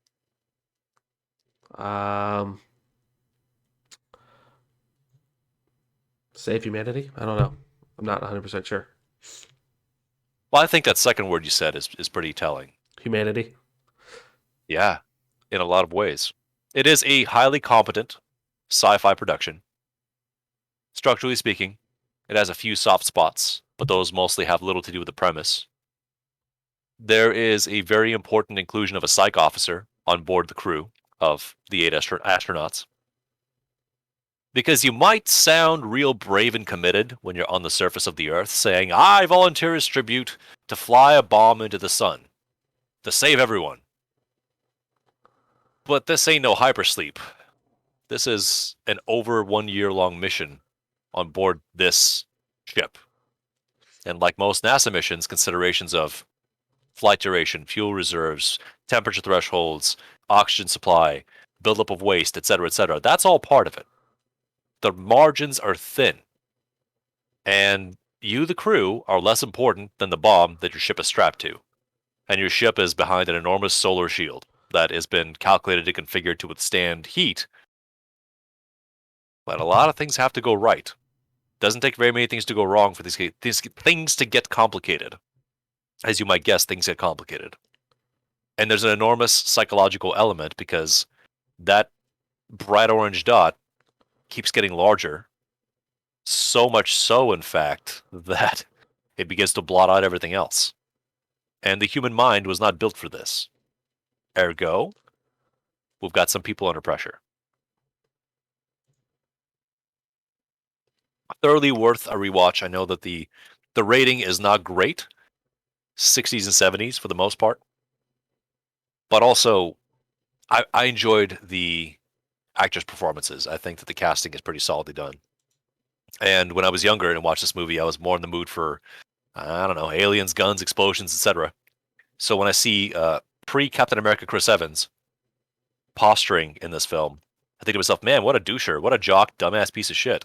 Save humanity? I don't know. I'm not 100% sure. Well, I think that second word you said is pretty telling. Humanity. Yeah, in a lot of ways. It is a highly competent sci-fi production. Structurally speaking, it has a few soft spots, but those mostly have little to do with the premise. There is a very important inclusion of a psych officer on board the crew of the 8 astronauts. Because you might sound real brave and committed when you're on the surface of the Earth, saying, I volunteer as tribute to fly a bomb into the sun to save everyone. But this ain't no hypersleep. This is an over 1 year long mission on board this ship. And like most NASA missions, considerations of flight duration, fuel reserves, temperature thresholds, oxygen supply, buildup of waste, etc., that's all part of it. The margins are thin. And you, the crew, are less important than the bomb that your ship is strapped to. And your ship is behind an enormous solar shield that has been calculated and configured to withstand heat. But a lot of things have to go right. Doesn't take very many things to go wrong for these things to get complicated. As you might guess, things get complicated. And there's an enormous psychological element because that bright orange dot keeps getting larger. So much so, in fact, that it begins to blot out everything else. And the human mind was not built for this. Ergo, we've got some people under pressure. Thoroughly worth a rewatch. I know that the rating is not great, 60s and 70s for the most part, but also I enjoyed the actors' performances. I think that the casting is pretty solidly done. And when I was younger and watched this movie, I was more in the mood for, I don't know, aliens, guns, explosions, etc. So when I see pre-Captain America Chris Evans posturing in this film, I think to myself, man, what a doucher, what a jock, dumbass piece of shit.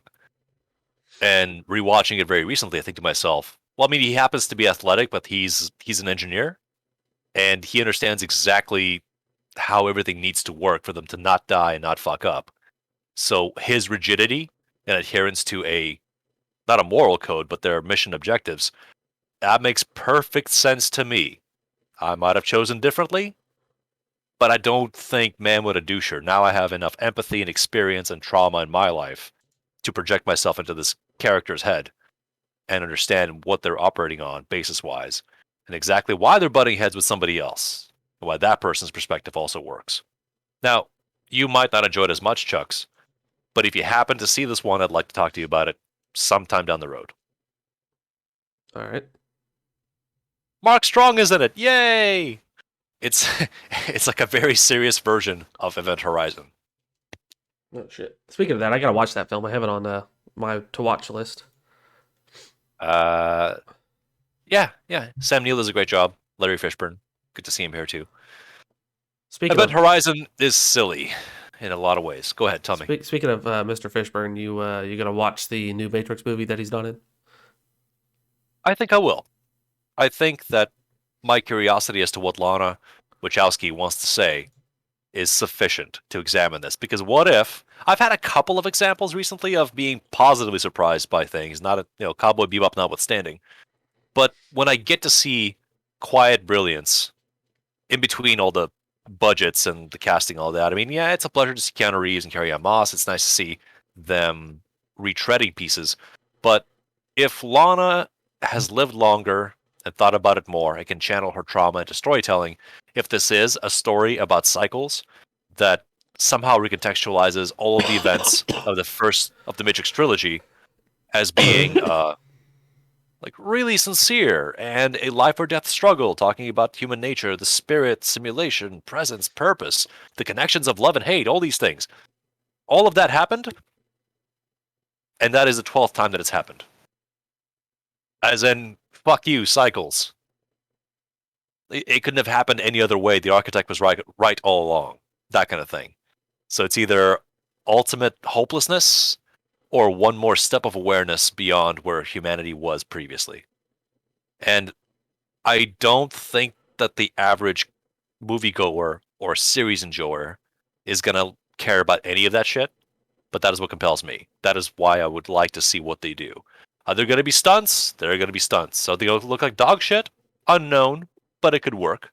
And rewatching it very recently, I think to myself, well, I mean, he happens to be athletic, but he's an engineer, and he understands exactly how everything needs to work for them to not die and not fuck up. So his rigidity and adherence to not a moral code, but their mission objectives, that makes perfect sense to me. I might have chosen differently, but I don't think man would a doucher. Now I have enough empathy and experience and trauma in my life to project myself into this character's head and understand what they're operating on basis wise and exactly why they're butting heads with somebody else and why that person's perspective also works. Now, you might not enjoy it as much, Chucks, but if you happen to see this one, I'd like to talk to you about it sometime down the road. All right. Mark Strong is in it. Yay! It's it's like a very serious version of Event Horizon. Oh shit. Speaking of that, I gotta watch that film. I have it on my to watch list. Yeah. Sam Neill does a great job. Larry Fishburne, good to see him here too. Speaking Event of Horizon is silly in a lot of ways. Go ahead, tell me. speaking of Mr. Fishburne, you gonna watch the new Matrix movie that he's done in? I think I will. I think that my curiosity as to what Lana Wachowski wants to say is sufficient to examine this. Because what if I've had a couple of examples recently of being positively surprised by things, not Cowboy Bebop notwithstanding. But when I get to see quiet brilliance in between all the budgets and the casting, all that, I mean, yeah, it's a pleasure to see Keanu Reeves and Carrie Ann Moss. It's nice to see them retreading pieces. But if Lana has lived longer and thought about it more and can channel her trauma into storytelling, if this is a story about cycles that somehow recontextualizes all of the events of the first of the Matrix trilogy as being like really sincere and a life or death struggle, talking about human nature, the spirit, simulation, presence, purpose, the connections of love and hate, all these things. All of that happened, and that is the 12th time that it's happened. As in, fuck you, cycles. It couldn't have happened any other way. The architect was right all along. That kind of thing. So it's either ultimate hopelessness or one more step of awareness beyond where humanity was previously. And I don't think that the average moviegoer or series enjoyer is going to care about any of that shit, but that is what compels me. That is why I would like to see what they do. Are there going to be stunts? There are going to be stunts. So they look like dog shit? Unknown, but it could work.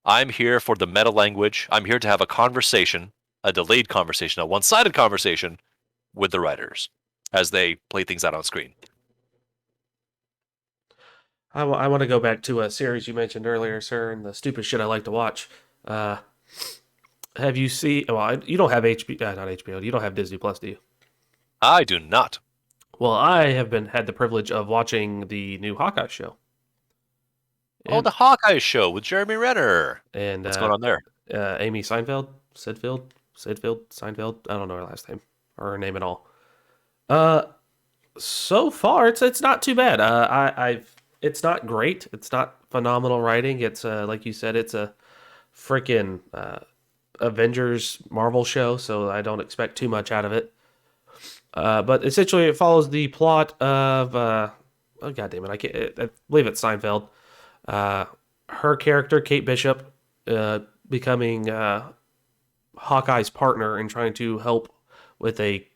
I'm here for the meta language. I'm here to have a conversation, a delayed conversation, a one-sided conversation with the writers as they play things out on screen. I want to go back to a series you mentioned earlier, sir, and the stupid shit I like to watch. Uh, have you seen? Well, you don't have not HBO. You don't have Disney Plus, do you? I do not. Well, I have been had the privilege of watching the new Hawkeye show, Oh, and the Hawkeye show with Jeremy Renner. and What's going on there? Amy Seinfeld, Seinfeld. I don't know her last name or her name at all. Uh, so far it's not too bad. I've it's not great. It's not phenomenal writing. It's like you said, it's a freaking Avengers Marvel show, so I don't expect too much out of it. But essentially, it follows the plot of oh god damn it, I believe it's Seinfeld. Uh, Her character Kate Bishop becoming Hawkeye's partner and trying to help with a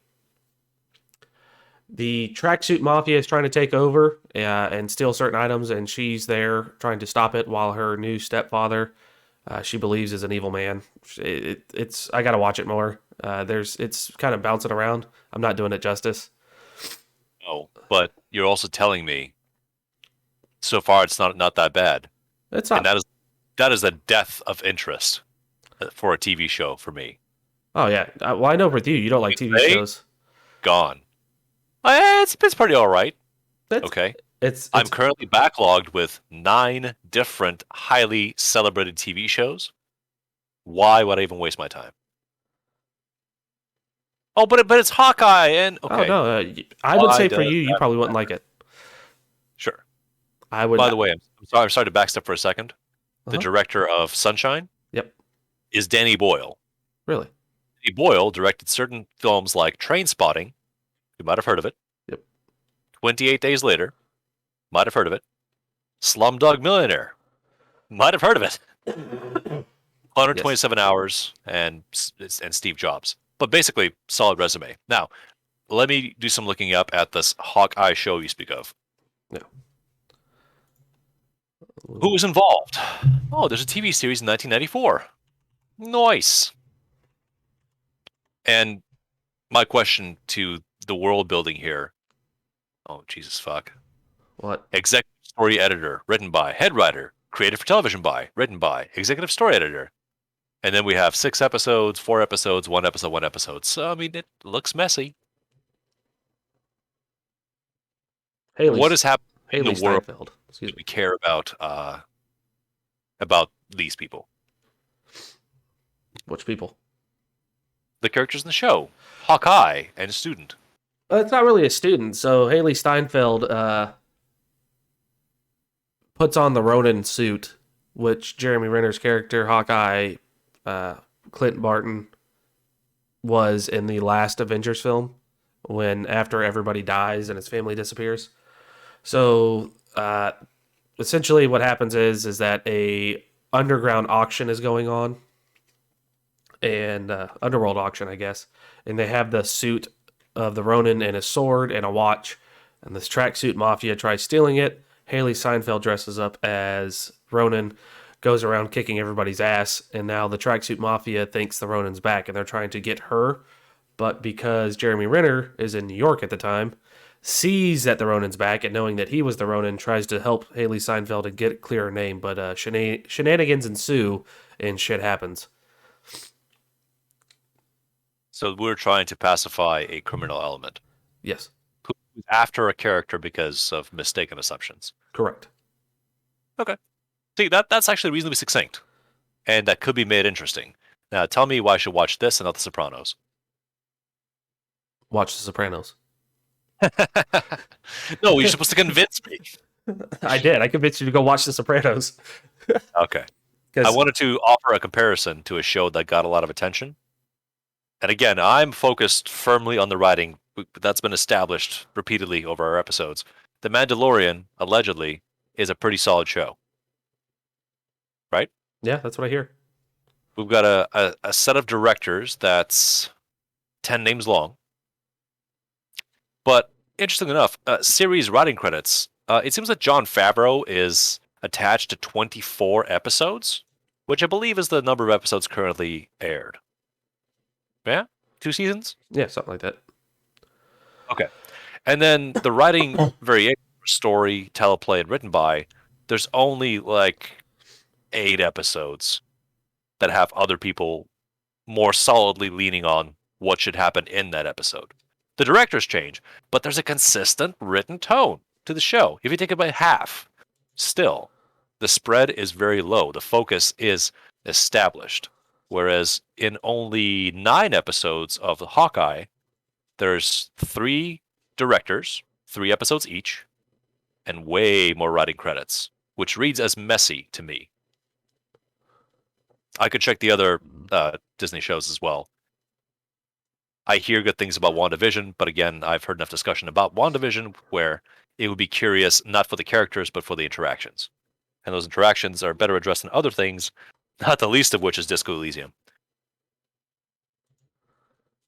the tracksuit mafia is trying to take over and steal certain items, and she's there trying to stop it while her new stepfather, she believes, is an evil man. It's I gotta watch it more. It's kind of bouncing around. I'm not doing it justice. Oh, but you're also telling me so far it's not that bad, It's and not. that is the death of interest for a TV show for me. Oh yeah. Well, I know with you, you don't like TV Hey, shows. gone. It's pretty all right. It's Okay. I'm it's currently backlogged with 9 different highly celebrated TV shows. Why would I even waste my time? Oh, but it's Hawkeye and oh okay. no. I would Why say for does you, you that probably wouldn't like matter? it. Sure. I would. By the way, I'm sorry to backstep for a second. The Uh-huh. director of Sunshine Yep. is Danny Boyle. Really. Danny Boyle directed certain films like Train Spotting. You might have heard of it. Yep. 28 Days Later. Might have heard of it. Slumdog Millionaire. Might have heard of it. Yes. 127 Hours and Steve Jobs. But basically, solid resume. Now, let me do some looking up at this Hawkeye show you speak of. Yeah. Who was involved? Oh, there's a TV series in 1994. Nice. And my question to the world building here. Oh, Jesus fuck. What? Executive story editor, written by. Head writer, created for television by. Written by. Executive story editor. And then we have 6 episodes, 4 episodes, 1 episode, 1 episode. So, I mean, it looks messy. Haley What is happening in the Haley world Steinfeld. Excuse that me. we care about these people? Which people? The characters in the show. Hawkeye and a student. It's not really a student. So Haley Steinfeld puts on the Ronin suit, which Jeremy Renner's character Hawkeye, uh, Clint Barton, was in the last Avengers film when after everybody dies and his family disappears. So essentially, what happens is that a underground auction is going on, and underworld auction, I guess, and they have the suit of the Ronin and a sword and a watch, and this tracksuit mafia tries stealing it. Haley Seinfeld dresses up as Ronin, goes around kicking everybody's ass, and now the tracksuit mafia thinks the Ronin's back, and they're trying to get her, but because Jeremy Renner is in New York at the time, sees that the Ronin's back, and knowing that he was the Ronin, tries to help Haley Seinfeld and get a clearer name, but shenanigans ensue, and shit happens. So we're trying to pacify a criminal element Yes, who's after a character because of mistaken assumptions. correct. Okay. See, that's actually reasonably succinct, and that could be made interesting. Now, tell me why I should watch this and not The Sopranos. Watch The Sopranos. No, you're supposed to convince me. I did. I convinced you to go watch The Sopranos. Okay. I Because wanted to offer a comparison to a show that got a lot of attention. And again, I'm focused firmly on the writing, but that's been established repeatedly over our episodes. The Mandalorian, allegedly, is a pretty solid show, right? yeah, that's what I hear. We've got a set of directors that's 10 names long. But interesting enough, series writing credits, it seems that Jon Favreau is attached to 24 episodes. which I believe is the number of episodes currently aired. Yeah? 2 seasons? Yeah, something like that. Okay. And then the writing variation for story, teleplay, and written by, there's only like 8 episodes that have other people more solidly leaning on what should happen in that episode. The directors change, but there's a consistent written tone to the show. If you take it by half, still, the spread is very low. The focus is established. Whereas in only 9 episodes of the Hawkeye, there's 3 directors, 3 episodes each, and way more writing credits, which reads as messy to me. I could check the other Disney shows as well. I hear good things about WandaVision, but again, I've heard enough discussion about WandaVision where it would be curious not for the characters, but for the interactions. And those interactions are better addressed than other things, not the least of which is Disco Elysium.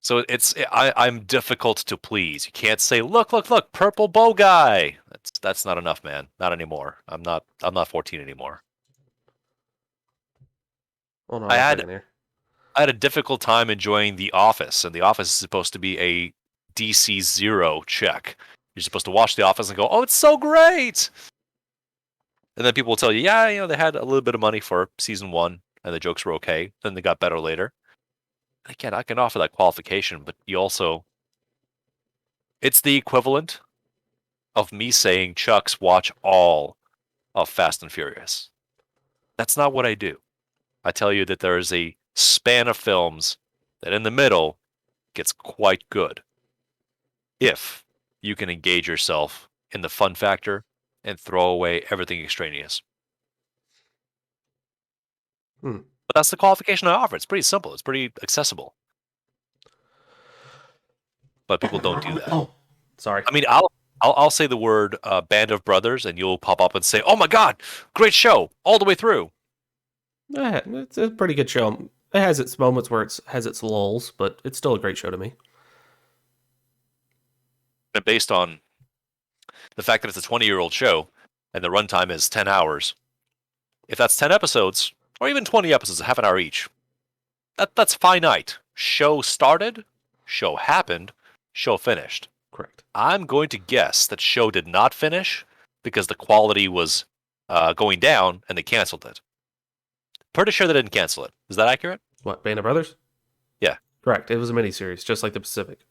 So I'm difficult to please. You can't say, look, purple bow guy. That's not enough, man. Not anymore. I'm not 14 anymore. Hold on I one had second here. I had a difficult time enjoying The Office, and The Office is supposed to be a DC Zero check. You're supposed to watch The Office and go, oh, it's so great! And then people will tell you, yeah, they had a little bit of money for season 1, and the jokes were okay. Then they got better later. Again, I can offer that qualification, but you also... It's the equivalent of me saying, Chucks, watch all of Fast and Furious. That's not what I do. I tell you that there is a span of films that in the middle gets quite good if you can engage yourself in the fun factor and throw away everything extraneous. But that's the qualification I offer. It's pretty simple. It's pretty accessible. But people don't do that. Sorry. I mean, I'll say the word Band of Brothers, and you'll pop up and say, "Oh my God, great show all the way through." It's a pretty good show. It has its moments where it has its lulls, but it's still a great show to me. And based on the fact that it's a 20-year-old show and the runtime is 10 hours, if that's 10 episodes or even 20 episodes, half an hour each, that's finite. Show started, show happened, show finished. Correct. I'm going to guess that show did not finish because the quality was going down and they canceled it. Pretty sure they didn't cancel it. Is that accurate? What, Band of Brothers? Yeah. Correct. It was a miniseries, just like the Pacific.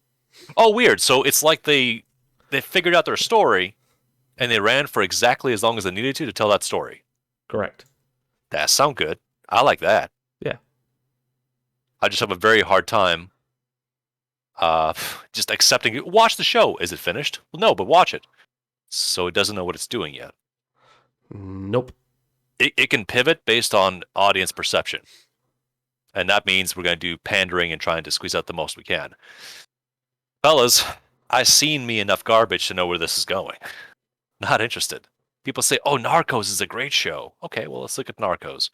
Oh, weird. So it's like they figured out their story and they ran for exactly as long as they needed to tell that story. Correct. That sounds good. I like that. Yeah. I just have a very hard time just accepting it. Watch the show. Is it finished? Well, no, but watch it. So it doesn't know what it's doing yet. Nope. It can pivot based on audience perception. And that means we're going to do pandering and trying to squeeze out the most we can. Fellas, I've seen me enough garbage to know where this is going. Not interested. People say, oh, Narcos is a great show. Okay, well, let's look at Narcos.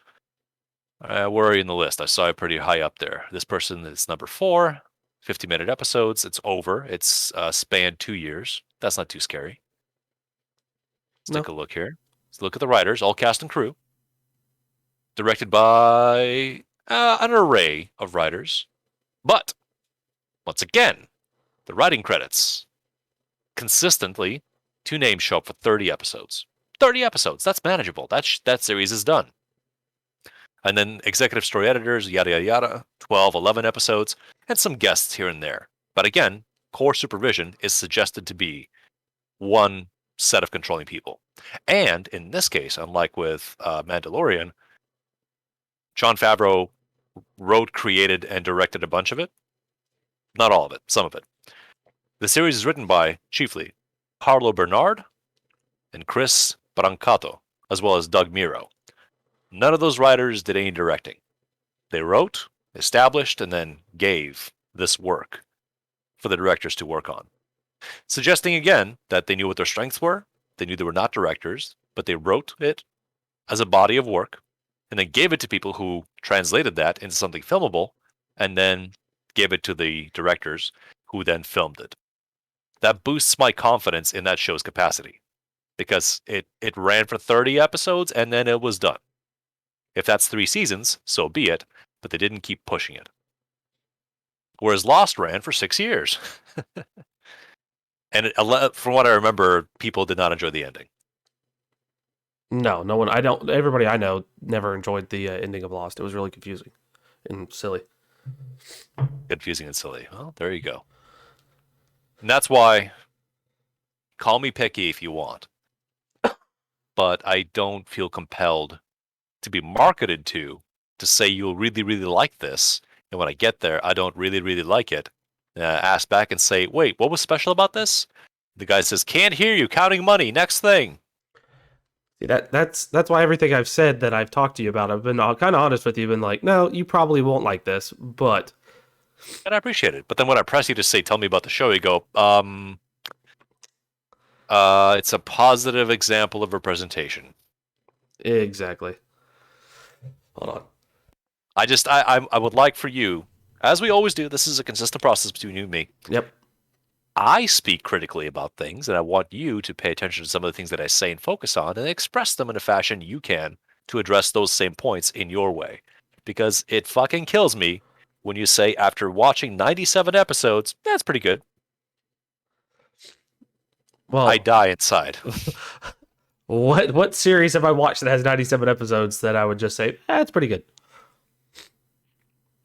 Where are you in the list? I saw it pretty high up there. This person is number 4, 50-minute episodes. It's over. It's spanned 2 years. That's not too scary. Let's take a look here. Let's look at the writers, all cast and crew. Directed by an array of writers. But, once again, the writing credits. Consistently, 2 names show up for 30 episodes. 30 episodes, that's manageable. That series is done. And then executive story editors, yada, yada, yada, 12, 11 episodes, and some guests here and there. But again, core supervision is suggested to be one set of controlling people. And in this case, unlike with Mandalorian, Jon Favreau wrote, created, and directed a bunch of it. Not all of it, some of it. The series is written by, chiefly, Carlo Bernard and Chris Brancato, as well as Doug Miro. None of those writers did any directing. They wrote, established, and then gave this work for the directors to work on. Suggesting again that they knew what their strengths were, they knew they were not directors, but they wrote it as a body of work, and then gave it to people who translated that into something filmable, and then gave it to the directors who then filmed it. That boosts my confidence in that show's capacity, because it ran for 30 episodes and then it was done. If that's 3 seasons, so be it, but they didn't keep pushing it. Whereas Lost ran for 6 years. And from what I remember, people did not enjoy the ending. No, no one. I don't. Everybody I know never enjoyed the ending of Lost. It was really confusing and silly. Confusing and silly. Well, there you go. And that's why, call me picky if you want, but I don't feel compelled to be marketed to say you'll really, really like this. And when I get there, I don't really, really like it. Ask back and say, wait, what was special about this? The guy says, can't hear you, counting money, next thing. See, that's why everything I've said that I've talked to you about, I've been kind of honest with you. Been like, no, you probably won't like this, but And I appreciate it. But then when I press you to say, tell me about the show, you go, it's a positive example of representation. exactly. Hold on. I would like for you, as we always do, this is a consistent process between you and me. Yep. I speak critically about things, and I want you to pay attention to some of the things that I say and focus on, and express them in a fashion you can to address those same points in your way. Because it fucking kills me when you say, after watching 97 episodes, that's pretty good. Well, I die inside. what series have I watched that has 97 episodes that I would just say, that's pretty good?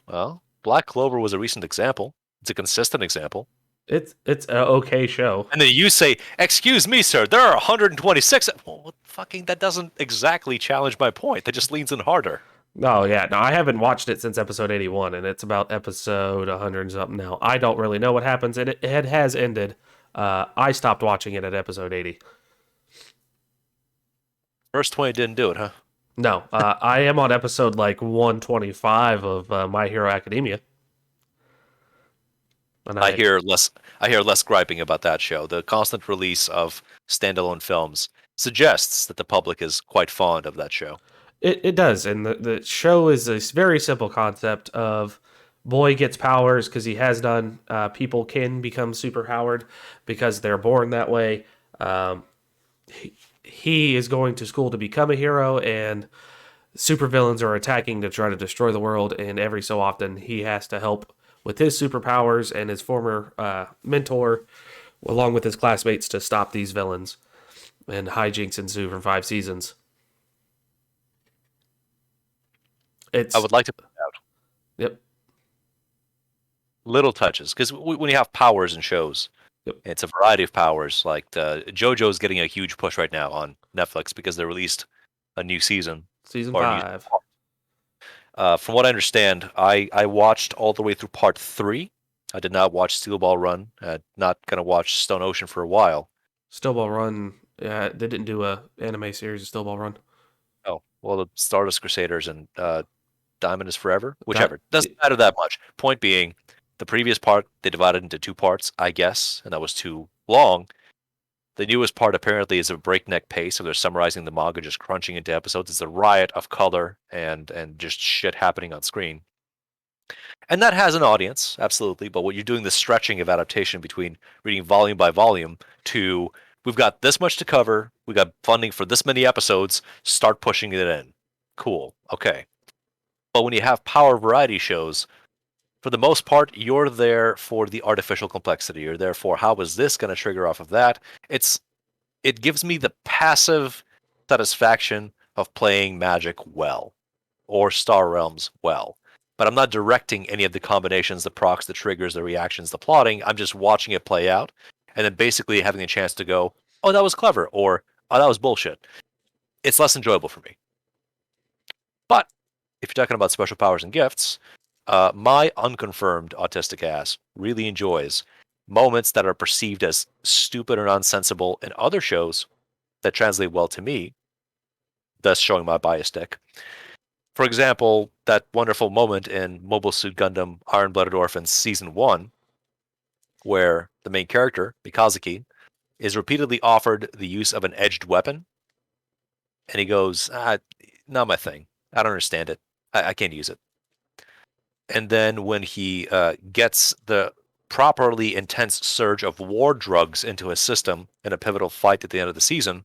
Well, Black Clover was a recent example. It's a consistent example. It's an okay show. And then you say, excuse me, sir, there are 126. Well, fucking, that doesn't exactly challenge my point. That just leans in harder. Oh yeah, no, I haven't watched it since episode 81, and it's about episode 100 and something now. I don't really know what happens, and it has ended. I stopped watching it at episode 80. First 20 didn't do it, huh? No, I am on episode like 125 of My Hero Academia. And I hear less griping about that show. The constant release of standalone films suggests that the public is quite fond of that show. it does, and the show is a very simple concept of boy gets powers because he has done. People can become super powered because they're born that way. He is going to school to become a hero, and supervillains are attacking to try to destroy the world. And every so often, he has to help with his superpowers and his former mentor, along with his classmates, to stop these villains. And hijinks ensue for 5 seasons. I would like to point out Yep. little touches, because when you have powers in shows, Yep. it's a variety of powers. Like JoJo's getting a huge push right now on Netflix because they released a new season. Season or a new 5. From what I understand, I watched all the way through part 3. I did not watch Steel Ball Run. Not going to watch Stone Ocean for a while. Steel Ball Run. Yeah, they didn't do a anime series of Steel Ball Run. Oh, well, the Stardust Crusaders and Diamond is Forever? Whichever. Doesn't matter that much. Point being, the previous part, they divided into 2 parts, I guess, and that was too long. The newest part apparently is a breakneck pace, so they're summarizing the manga, just crunching into episodes. It's a riot of color and just shit happening on screen. And that has an audience, absolutely, but what you're doing, the stretching of adaptation between reading volume by volume to, we've got this much to cover, we got funding for this many episodes, start pushing it in. Cool, okay. But when you have power variety shows, for the most part, you're there for the artificial complexity. You're there for, how is this going to trigger off of that? It gives me the passive satisfaction of playing Magic well, or Star Realms well. But I'm not directing any of the combinations, the procs, the triggers, the reactions, the plotting. I'm just watching it play out, and then basically having a chance to go, oh, that was clever, or oh, that was bullshit. It's less enjoyable for me. But if you're talking about special powers and gifts, my unconfirmed autistic ass really enjoys moments that are perceived as stupid or nonsensical in other shows that translate well to me, thus showing my bias stick. For example, that wonderful moment in Mobile Suit Gundam Iron-Blooded Orphans Season 1, where the main character, Mikazuki, is repeatedly offered the use of an edged weapon, and he goes, not my thing. I don't understand it. I can't use it. And then when he gets the properly intense surge of war drugs into his system in a pivotal fight at the end of the season,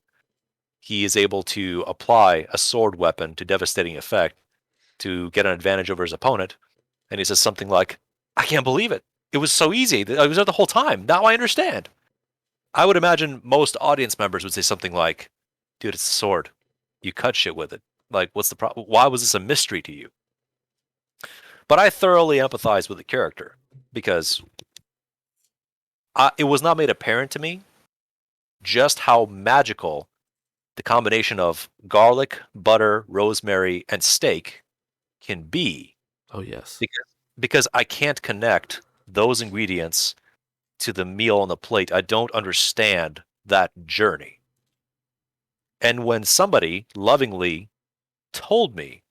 he is able to apply a sword weapon to devastating effect to get an advantage over his opponent. And he says something like, I can't believe it. It was so easy. I was there the whole time. Now I understand. I would imagine most audience members would say something like, dude, it's a sword. You cut shit with it. Like, what's the problem? Why was this a mystery to you? But I thoroughly empathize with the character because it was not made apparent to me just how magical the combination of garlic, butter, rosemary, and steak can be. Oh yes. Because I can't connect those ingredients to the meal on the plate. I don't understand that journey. And when somebody lovingly told me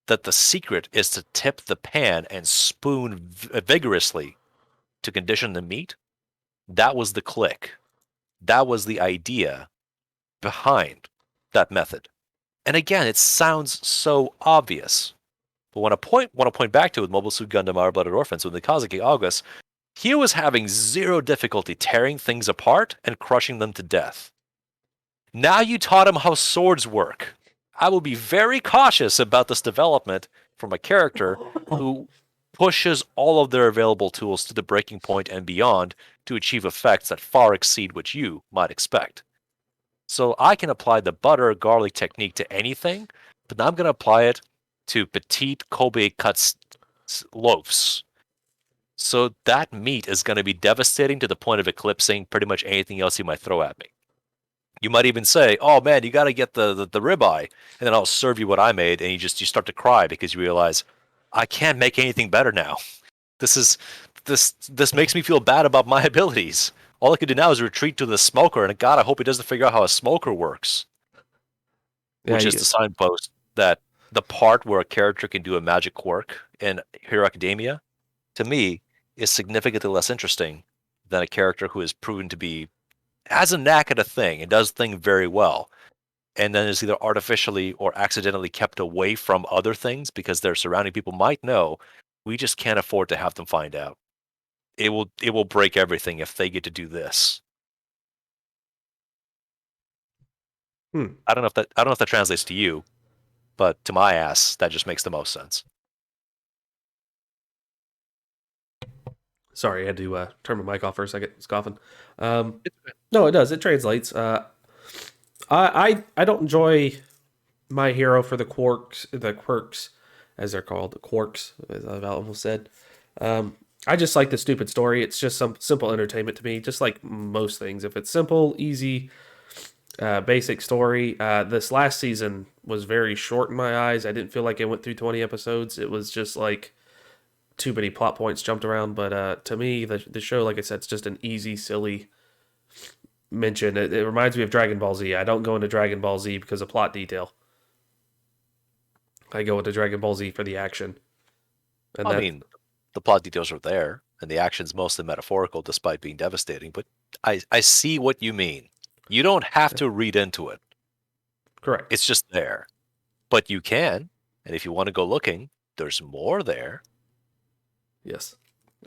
that the secret is to tip the pan and spoon vigorously to condition the meat, that was the click. That was the idea behind that method. And again, it sounds so obvious. But when I want to point back to with Mobile Suit Gundam Our Blooded Orphans, with the Kazuki August, he was having zero difficulty tearing things apart and crushing them to death. Now you taught him how swords work. I will be very cautious about this development from a character who pushes all of their available tools to the breaking point and beyond to achieve effects that far exceed what you might expect. So I can apply the butter garlic technique to anything, but I'm going to apply it to petite Kobe cut loaves. So that meat is going to be devastating to the point of eclipsing pretty much anything else you might throw at me. You might even say, "Oh man, you got to get the ribeye," and then I'll serve you what I made, and you start to cry because you realize I can't make anything better now. This makes me feel bad about my abilities. All I can do now is retreat to the smoker, and God, I hope he doesn't figure out how a smoker works. Yeah, Which is the signpost that the part where a character can do a magic quirk in Hero Academia, to me, is significantly less interesting than a character who is proven to be has a knack at a thing and does things very well, and then is either artificially or accidentally kept away from other things because their surrounding people might know. We just can't afford to have them find out. It will break everything if they get to do this. I don't know if that translates to you, but to my ass, that just makes the most sense. Sorry, I had to turn my mic off for a second. It's coughing. No, it does. It translates. I don't enjoy My Hero for the quirks, as they're called, the quarks, as I've almost said. I just like the stupid story. It's just some simple entertainment to me, just like most things. If it's simple, easy, basic story. This last season was very short in my eyes. I didn't feel like it went through 20 episodes. It was just like too many plot points jumped around. But to me, the show, like I said, it's just an easy, silly mention. It reminds me of Dragon Ball Z. I don't go into Dragon Ball Z because of plot detail. I go into Dragon Ball Z for the action. And I mean, the plot details are there, and the action's mostly metaphorical despite being devastating, but I see what you mean. You don't have to read into it. correct. It's just there. But you can, and if you want to go looking, there's more there. Yes.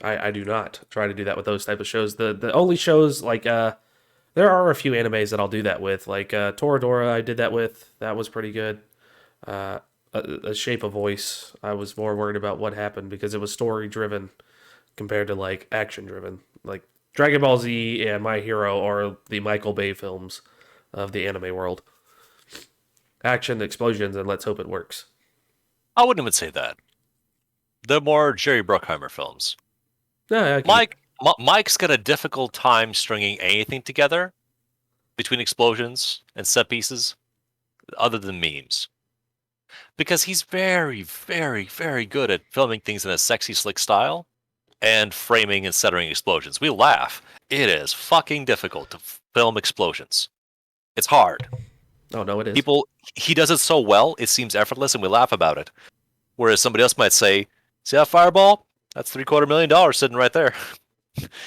I do not try to do that with those type of shows. The only shows like there are a few animes that I'll do that with. Like Toradora I did that with. That was pretty good. A Shape of Voice, I was more worried about what happened because it was story driven compared to like action driven. Like Dragon Ball Z and My Hero are the Michael Bay films of the anime world. Action, explosions, and let's hope it works. I wouldn't even say that. They're more Jerry Bruckheimer films. Yeah, I can, Mike's got a difficult time stringing anything together between explosions and set pieces other than memes. Because he's very, very, very good at filming things in a sexy, slick style and framing and centering explosions. We laugh. It is fucking difficult to film explosions. It's hard. oh no, it is. He does it so well, it seems effortless, and we laugh about it. Whereas somebody else might say, "See that fireball? That's $750,000 sitting right there,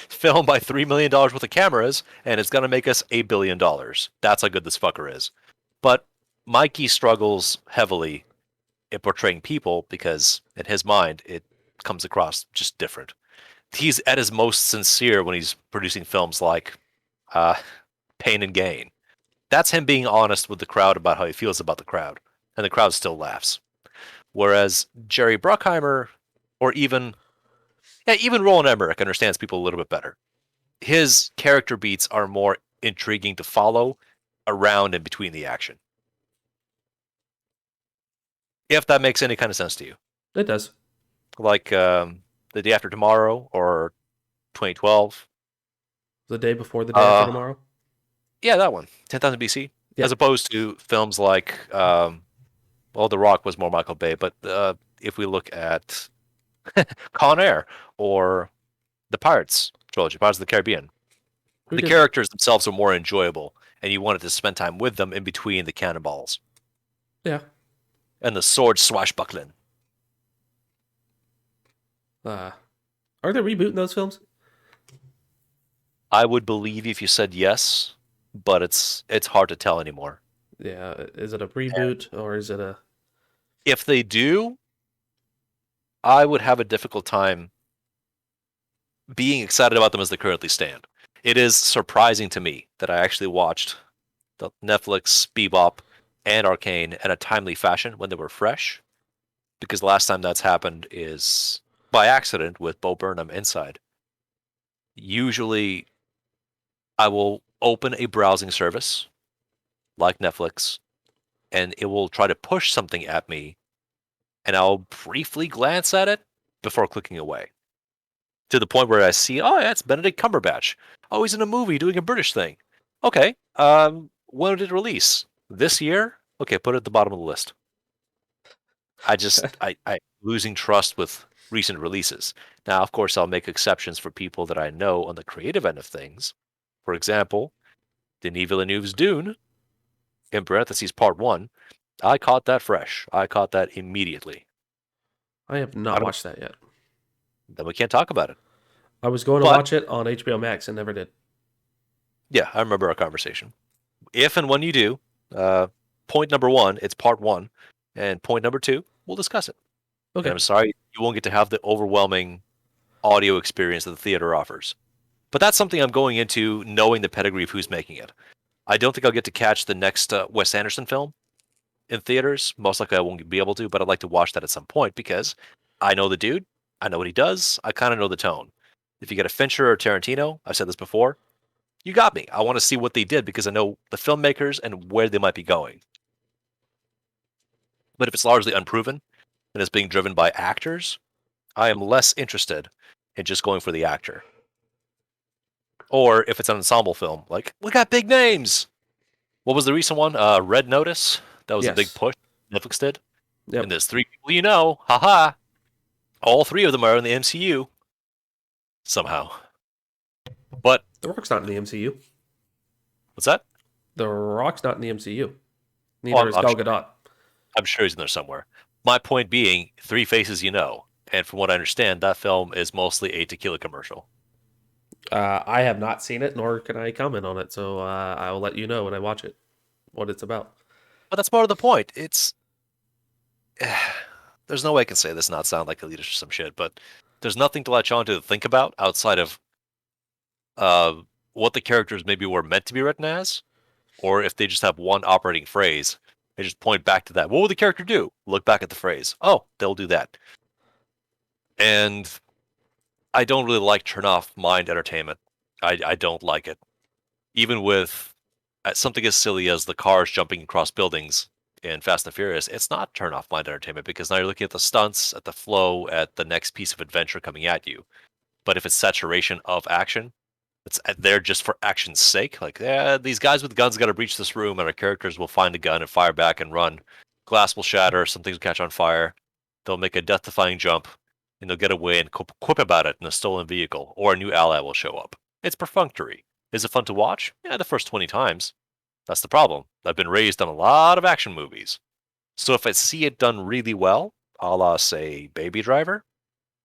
filmed by $3 million worth of cameras, and it's gonna make us $1 billion. That's how good this fucker is." But Mikey struggles heavily in portraying people because, in his mind, it comes across just different. He's at his most sincere when he's producing films like Pain and Gain. That's him being honest with the crowd about how he feels about the crowd, and the crowd still laughs. Whereas Jerry Bruckheimer, or even Roland Emmerich understands people a little bit better. His character beats are more intriguing to follow around and between the action. If that makes any kind of sense to you. It does. Like The Day After Tomorrow or 2012. The day before the day after Uh, tomorrow. yeah, that one. 10,000 BC. Yeah. As opposed to films like, well, The Rock was more Michael Bay, but if we look at Con Air or the Pirates trilogy, Pirates of the Caribbean, Who the did? characters themselves are more enjoyable, and you wanted to spend time with them in between the cannonballs Yeah. and the sword swashbuckling. Uh, are they rebooting those films? I would believe if you said yes, but it's hard to tell anymore. Yeah. Is it a And reboot or is it a? if they do, I would have a difficult time being excited about them as they currently stand. It is surprising to me that I actually watched the Netflix Bebop and Arcane in a timely fashion when they were fresh, because the last time that's happened is by accident with Bo Burnham inside. Usually, I will open a browsing service like Netflix, and it will try to push something at me, and I'll briefly glance at it before clicking away. To the point where I see, oh, yeah, it's Benedict Cumberbatch. Oh, he's in a movie doing a British thing. Okay, when did it release? This year? Okay, put it at the bottom of the list. I losing trust with recent releases. Now, of course, I'll make exceptions for people that I know on the creative end of things. For example, Denis Villeneuve's Dune, in parentheses, part one. I caught that fresh. I caught that immediately. I have I not don't. watched that yet. Then we can't talk about it. I was going to But watch it on HBO Max and never did. yeah, I remember our conversation. If and when you do, uh, point number one, it's part one, and point number two, we'll discuss it. And Okay. I'm sorry you won't get to have the overwhelming audio experience that the theater offers. But that's something I'm going into knowing the pedigree of who's making it. I don't think I'll get to catch the next Wes Anderson film in theaters. Most likely I won't be able to, but I'd like to watch that at some point because I know the dude. I know what he does. I kind of know the tone. If you get a Fincher or Tarantino, I've said this before, you got me. I want to see what they did because I know the filmmakers and where they might be going. But if it's largely unproven and it's being driven by actors, I am less interested in just going for the actor. Or if it's an ensemble film, like we got big names. What was the recent one? Red Notice. That was a big Yes. push Netflix did. And Yep. there's three people you know. Haha. All three of them are in the MCU somehow. But The Rock's not in the MCU. what's that? The Rock's not in the MCU. Oh, Neither is Gal Gadot. I'm sure he's in there somewhere. My point being, three faces you know. And from what I understand, that film is mostly a tequila commercial. I have not seen it, nor can I comment on it. So I will let you know when I watch it what it's about. But that's part of the point. It's there's no way I can say this and not sound like elitist or some shit, but there's nothing to latch on to think about outside of uh, what the characters maybe were meant to be written as, or if they just have one operating phrase, they just point back to that. What would the character do? Look back at the phrase. Oh, they'll do that. And I don't really like turn off mind entertainment. I don't like it. Even with something as silly as the cars jumping across buildings in Fast and Furious, it's not turn off mind entertainment because now you're looking at the stunts, at the flow, at the next piece of adventure coming at you. But if it's saturation of action, it's there just for action's sake. Like, yeah, these guys with guns got to breach this room, and our characters will find a gun and fire back and run. Glass will shatter, some things will catch on fire. They'll make a death-defying jump, and they'll get away and quip about it in a stolen vehicle, or a new ally will show up. It's perfunctory. Is it fun to watch? Yeah, the first 20 times. That's the problem. I've been raised on a lot of action movies. So if I see it done really well, a la, say, Baby Driver,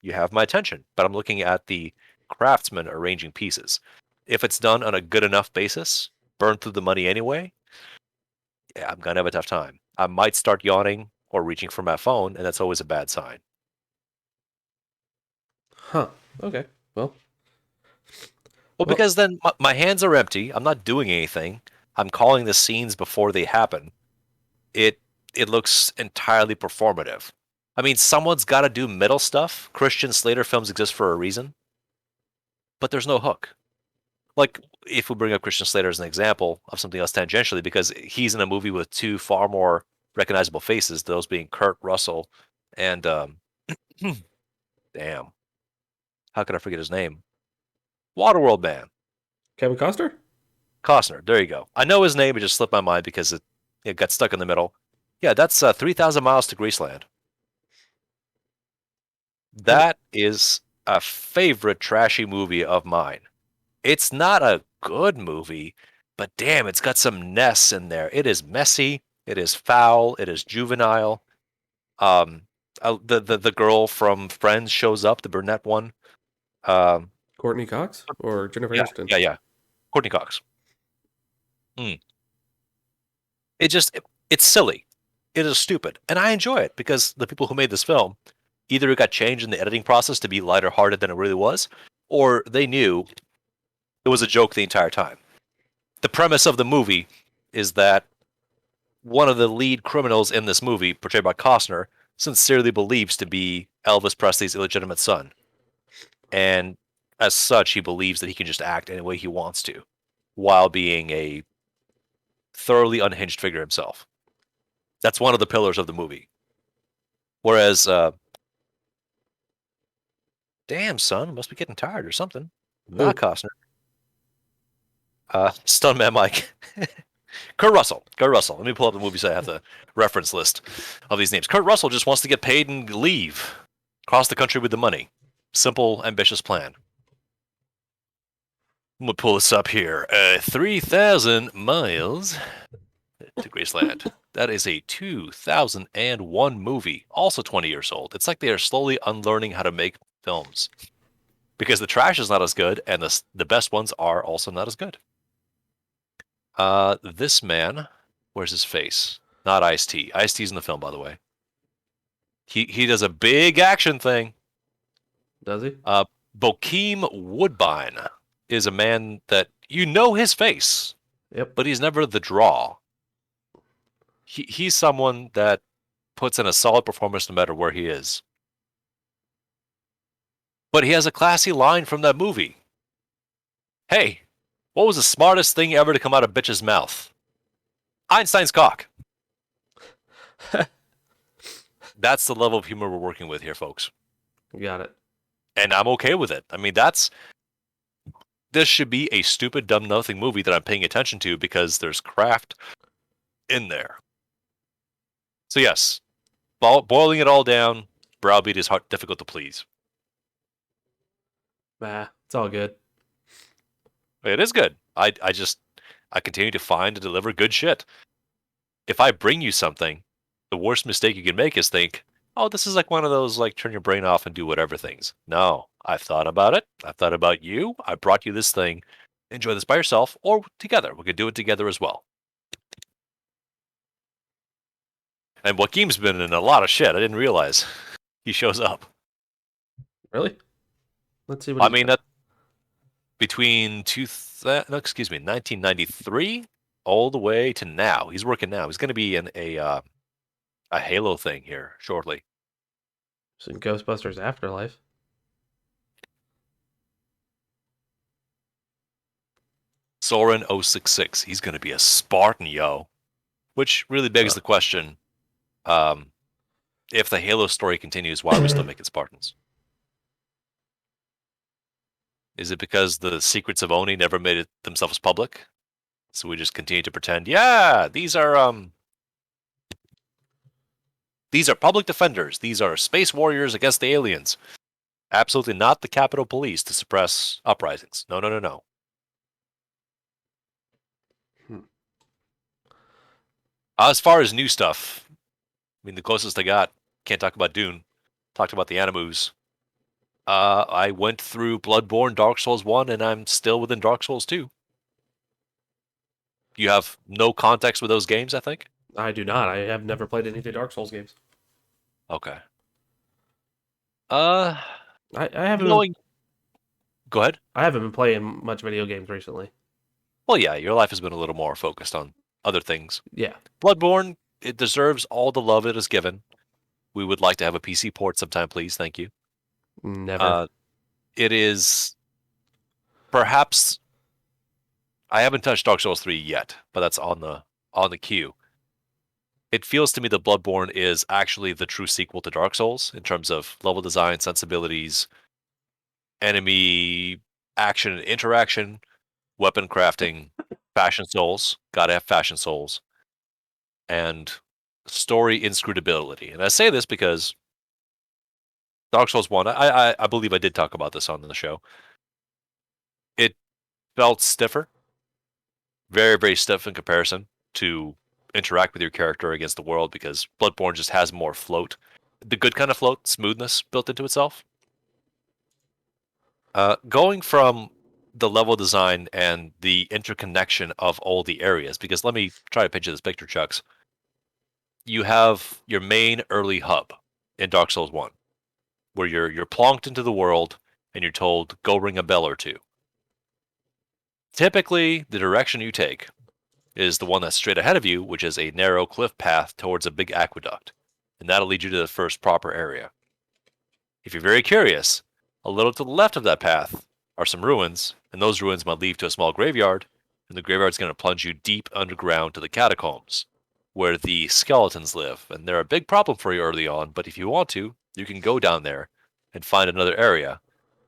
you have my attention. But I'm looking at the craftsman arranging pieces. If it's done on a good enough basis, burn through the money anyway, yeah, I'm gonna have a tough time. I might start yawning or reaching for my phone, and that's always a bad sign. Huh. Okay. Well. Well, Well. because then my hands are empty. I'm not doing anything. I'm calling the scenes before they happen. It it looks entirely performative. I mean, someone's got to do middle stuff. Christian Slater films exist for a reason, but there's no hook. Like, if we bring up Christian Slater as an example of something else tangentially, because he's in a movie with two far more recognizable faces, those being Kurt Russell and damn, how could I forget his name? Waterworld man, Kevin Costner? Costner. There you go. I know his name, it just slipped my mind because it got stuck in the middle. Yeah, that's 3,000 Miles to Graceland. And That is a favorite trashy movie of mine. It's not a good movie, but damn, it's got some nests in there. It is messy. It is foul. It is juvenile. Um, the girl from Friends shows up, the brunette one. Um, Courtney Cox or Jennifer yeah, Aniston? yeah. Courtney Cox. Mm. It just it's silly. It is stupid, and I enjoy it because the people who made this film either it got changed in the editing process to be lighter hearted than it really was, or they knew it was a joke the entire time. The premise of the movie is that one of the lead criminals in this movie, portrayed by Costner, sincerely believes to be Elvis Presley's illegitimate son. And as such, he believes that he can just act any way he wants to while being a thoroughly unhinged figure himself. That's one of the pillars of the movie. Whereas, damn, son, must be getting tired or something. Not Who? Costner. Stuntman Mike. Kurt Russell. Kurt Russell. Let me pull up the movie so I have the reference list of these names. Kurt Russell just wants to get paid and leave. Cross the country with the money. Simple, ambitious plan. I'm going to pull this up here. 3,000 miles to Graceland. That is a 2001 movie, also 20 years old. It's like they are slowly unlearning how to make films because the trash is not as good and the best ones are also not as good. This man, where's his face? Not Ice-T. Ice-T's in the film, by the way. He does a big action thing. Does he? Bokeem Woodbine is a man that you know his face, Yep. but he's never the draw. He's someone that puts in a solid performance no matter where he is. But he has a classy line from that movie. Hey, what was the smartest thing ever to come out of bitch's mouth? Einstein's cock. That's the level of humor we're working with here, folks. Got it. And I'm okay with it. I mean, this should be a stupid, dumb, nothing movie that I'm paying attention to because there's craft in there. So yes, boiling it all down, browbeat is hard, difficult to please. Nah, it's all good. It is good. I continue to find and deliver good shit. If I bring you something, the worst mistake you can make is think, oh, this is like one of those like turn your brain off and do whatever things. No, I've thought about it. I've thought about you. I brought you this thing. Enjoy this by yourself or together. We could do it together as well. And Joaquim's been in a lot of shit. I didn't realize he shows up. Really? Let's see what I he's mean, done. that between 1993 all the way to now. He's working now. He's going to be in a Halo thing here shortly. It's in Ghostbusters Afterlife. Soren 066. He's going to be a Spartan, yo. Which really begs the question, if the Halo story continues, why are we still making Spartans? Is it because the secrets of Oni never made it themselves public? So we just continue to pretend, yeah, these are public defenders. These are space warriors against the aliens. Absolutely not the Capitol Police to suppress uprisings. No, no, no, no. As far as new stuff, I mean, the closest I got, can't talk about Dune. Talked about the Animus. I went through Bloodborne, Dark Souls 1, and I'm still within Dark Souls 2. You have no context with those games, I think? I do not. I have never played any of the Dark Souls games. Okay. I haven't Going. Go ahead. I haven't been playing much video games recently. Well, yeah, your life has been a little more focused on other things. Yeah, Bloodborne, it deserves all the love it is given. We would like to have a PC port sometime, please. Thank you. never. Uh, it is perhaps I haven't touched Dark Souls 3 yet, but that's on the queue. It feels to me that Bloodborne is actually the true sequel to Dark Souls in terms of level design, sensibilities, enemy action and interaction, weapon crafting, fashion souls, gotta have fashion souls, and story inscrutability. And I say this because Dark Souls 1, I believe I did talk about this on the show. It felt stiffer, very, very stiff in comparison to interact with your character against the world because Bloodborne just has more float. The good kind of float, smoothness built into itself. Going from the level design and the interconnection of all the areas, because let me try to picture this picture, Chucks. You have your main early hub in Dark Souls 1, where you're plonked into the world and you're told, go ring a bell or two. Typically, the direction you take is the one that's straight ahead of you, which is a narrow cliff path towards a big aqueduct, and that'll lead you to the first proper area. If you're very curious, a little to the left of that path are some ruins, and those ruins might lead to a small graveyard, and the graveyard's going to plunge you deep underground to the catacombs, where the skeletons live, and they're a big problem for you early on, but if you want to, you can go down there and find another area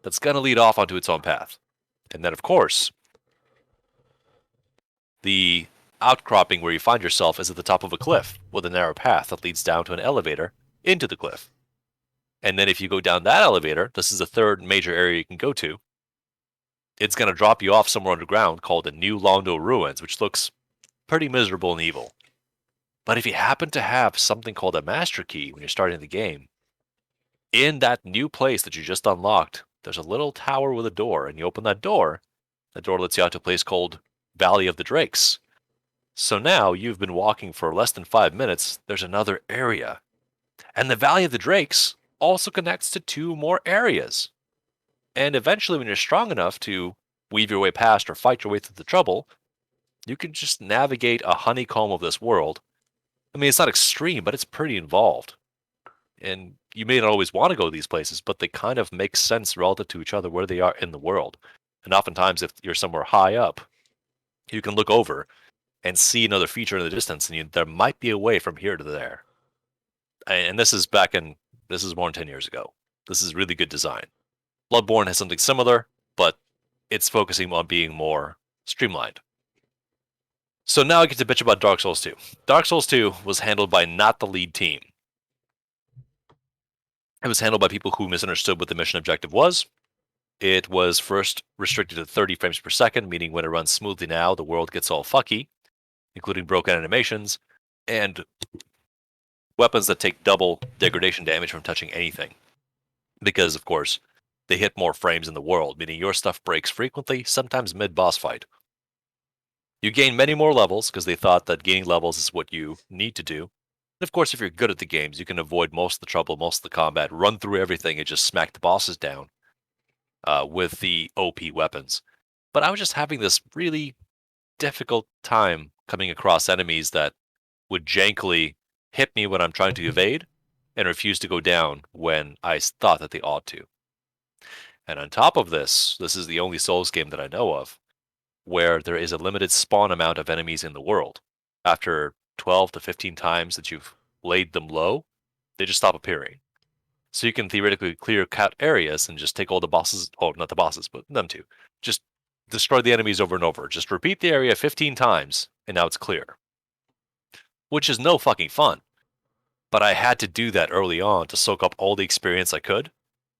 that's going to lead off onto its own path. And then, of course, the outcropping where you find yourself is at the top of a cliff with a narrow path that leads down to an elevator into the cliff. And then if you go down that elevator, this is the third major area you can go to. It's going to drop you off somewhere underground called the New Londo Ruins, which looks pretty miserable and evil. But if you happen to have something called a master key when you're starting the game, in that new place that you just unlocked, there's a little tower with a door, and you open that door lets you out to a place called Valley of the Drakes. So now you've been walking for less than 5 minutes, there's another area. And the Valley of the Drakes also connects to two more areas. And eventually, when you're strong enough to weave your way past or fight your way through the trouble, you can just navigate a honeycomb of this world. I mean, it's not extreme, but it's pretty involved. And you may not always want to go to these places, but they kind of make sense relative to each other where they are in the world. And oftentimes, if you're somewhere high up, you can look over and see another feature in the distance, and there might be a way from here to there. And this is more than 10 years ago. This is really good design. Bloodborne has something similar, but it's focusing on being more streamlined. So now I get to bitch about Dark Souls 2. Dark Souls 2 was handled by not the lead team. It was handled by people who misunderstood what the mission objective was. It was first restricted to 30 frames per second, meaning when it runs smoothly now, the world gets all fucky, including broken animations, and weapons that take double degradation damage from touching anything. Because, of course, they hit more frames in the world, meaning your stuff breaks frequently, sometimes mid-boss fight. You gain many more levels, because they thought that gaining levels is what you need to do. And of course, if you're good at the games, you can avoid most of the trouble, most of the combat, run through everything, and just smack the bosses down with the OP weapons. But I was just having this really difficult time coming across enemies that would jankily hit me when I'm trying to evade and refuse to go down when I thought that they ought to. And on top of this is the only Souls game that I know of where there is a limited spawn amount of enemies in the world. After 12 to 15 times that you've laid them low, they just stop appearing. So you can theoretically clear cut areas and just take all the bosses, oh, not the bosses, but them too. Just destroy the enemies over and over. Just repeat the area 15 times, and now it's clear. Which is no fucking fun. But I had to do that early on to soak up all the experience I could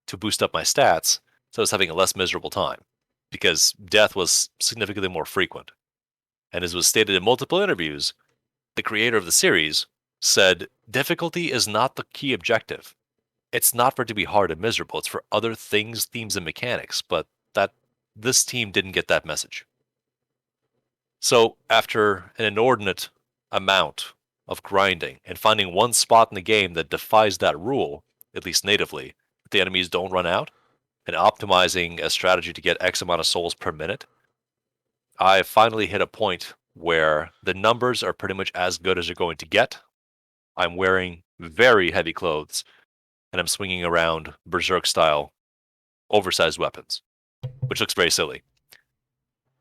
to boost up my stats, so I was having a less miserable time, because death was significantly more frequent. And as was stated in multiple interviews, the creator of the series said, difficulty is not the key objective. It's not for it to be hard and miserable, it's for other things, themes, and mechanics, but that this team didn't get that message. So after an inordinate amount of grinding and finding one spot in the game that defies that rule, at least natively, that the enemies don't run out, and optimizing a strategy to get X amount of souls per minute, I finally hit a point where the numbers are pretty much as good as you're going to get. I'm wearing very heavy clothes, and I'm swinging around berserk style, oversized weapons, which looks very silly.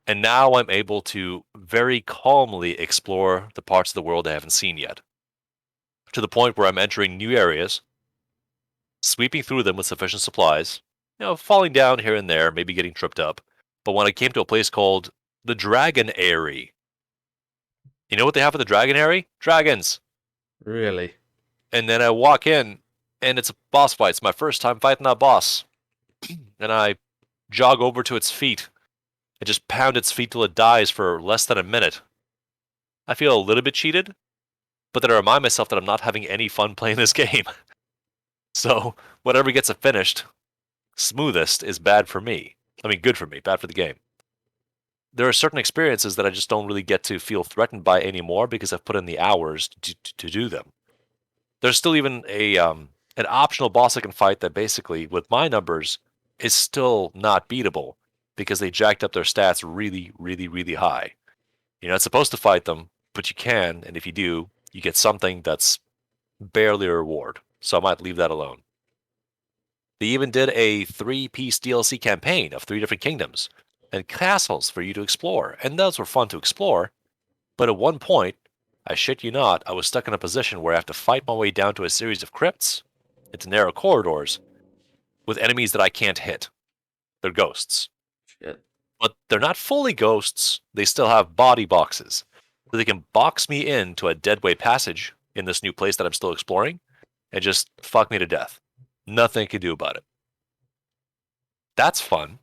And now I'm able to very calmly explore the parts of the world I haven't seen yet, to the point where I'm entering new areas, sweeping through them with sufficient supplies, falling down here and there, maybe getting tripped up. But when I came to a place called the Dragon Airy, you know what they have at the Dragon Airy? Dragons. Really? And then I walk in, and it's a boss fight. It's my first time fighting that boss. And I jog over to its feet and just pound its feet till it dies for less than a minute. I feel a little bit cheated, but then I remind myself that I'm not having any fun playing this game. So whatever gets it finished, smoothest is bad for me. I mean, good for me, bad for the game. There are certain experiences that I just don't really get to feel threatened by anymore because I've put in the hours to do them. There's still even an optional boss I can fight that basically, with my numbers, is still not beatable because they jacked up their stats really, really, really high. You're not supposed to fight them, but you can, and if you do, you get something that's barely a reward. So I might leave that alone. They even did a 3-piece DLC campaign of 3 different kingdoms and castles for you to explore, and those were fun to explore. But at one point, I shit you not, I was stuck in a position where I have to fight my way down to a series of crypts, into narrow corridors, with enemies that I can't hit. They're ghosts. Shit. But they're not fully ghosts, they still have body boxes. So they can box me into a deadway passage in this new place that I'm still exploring, and just fuck me to death. Nothing I can do about it. That's fun.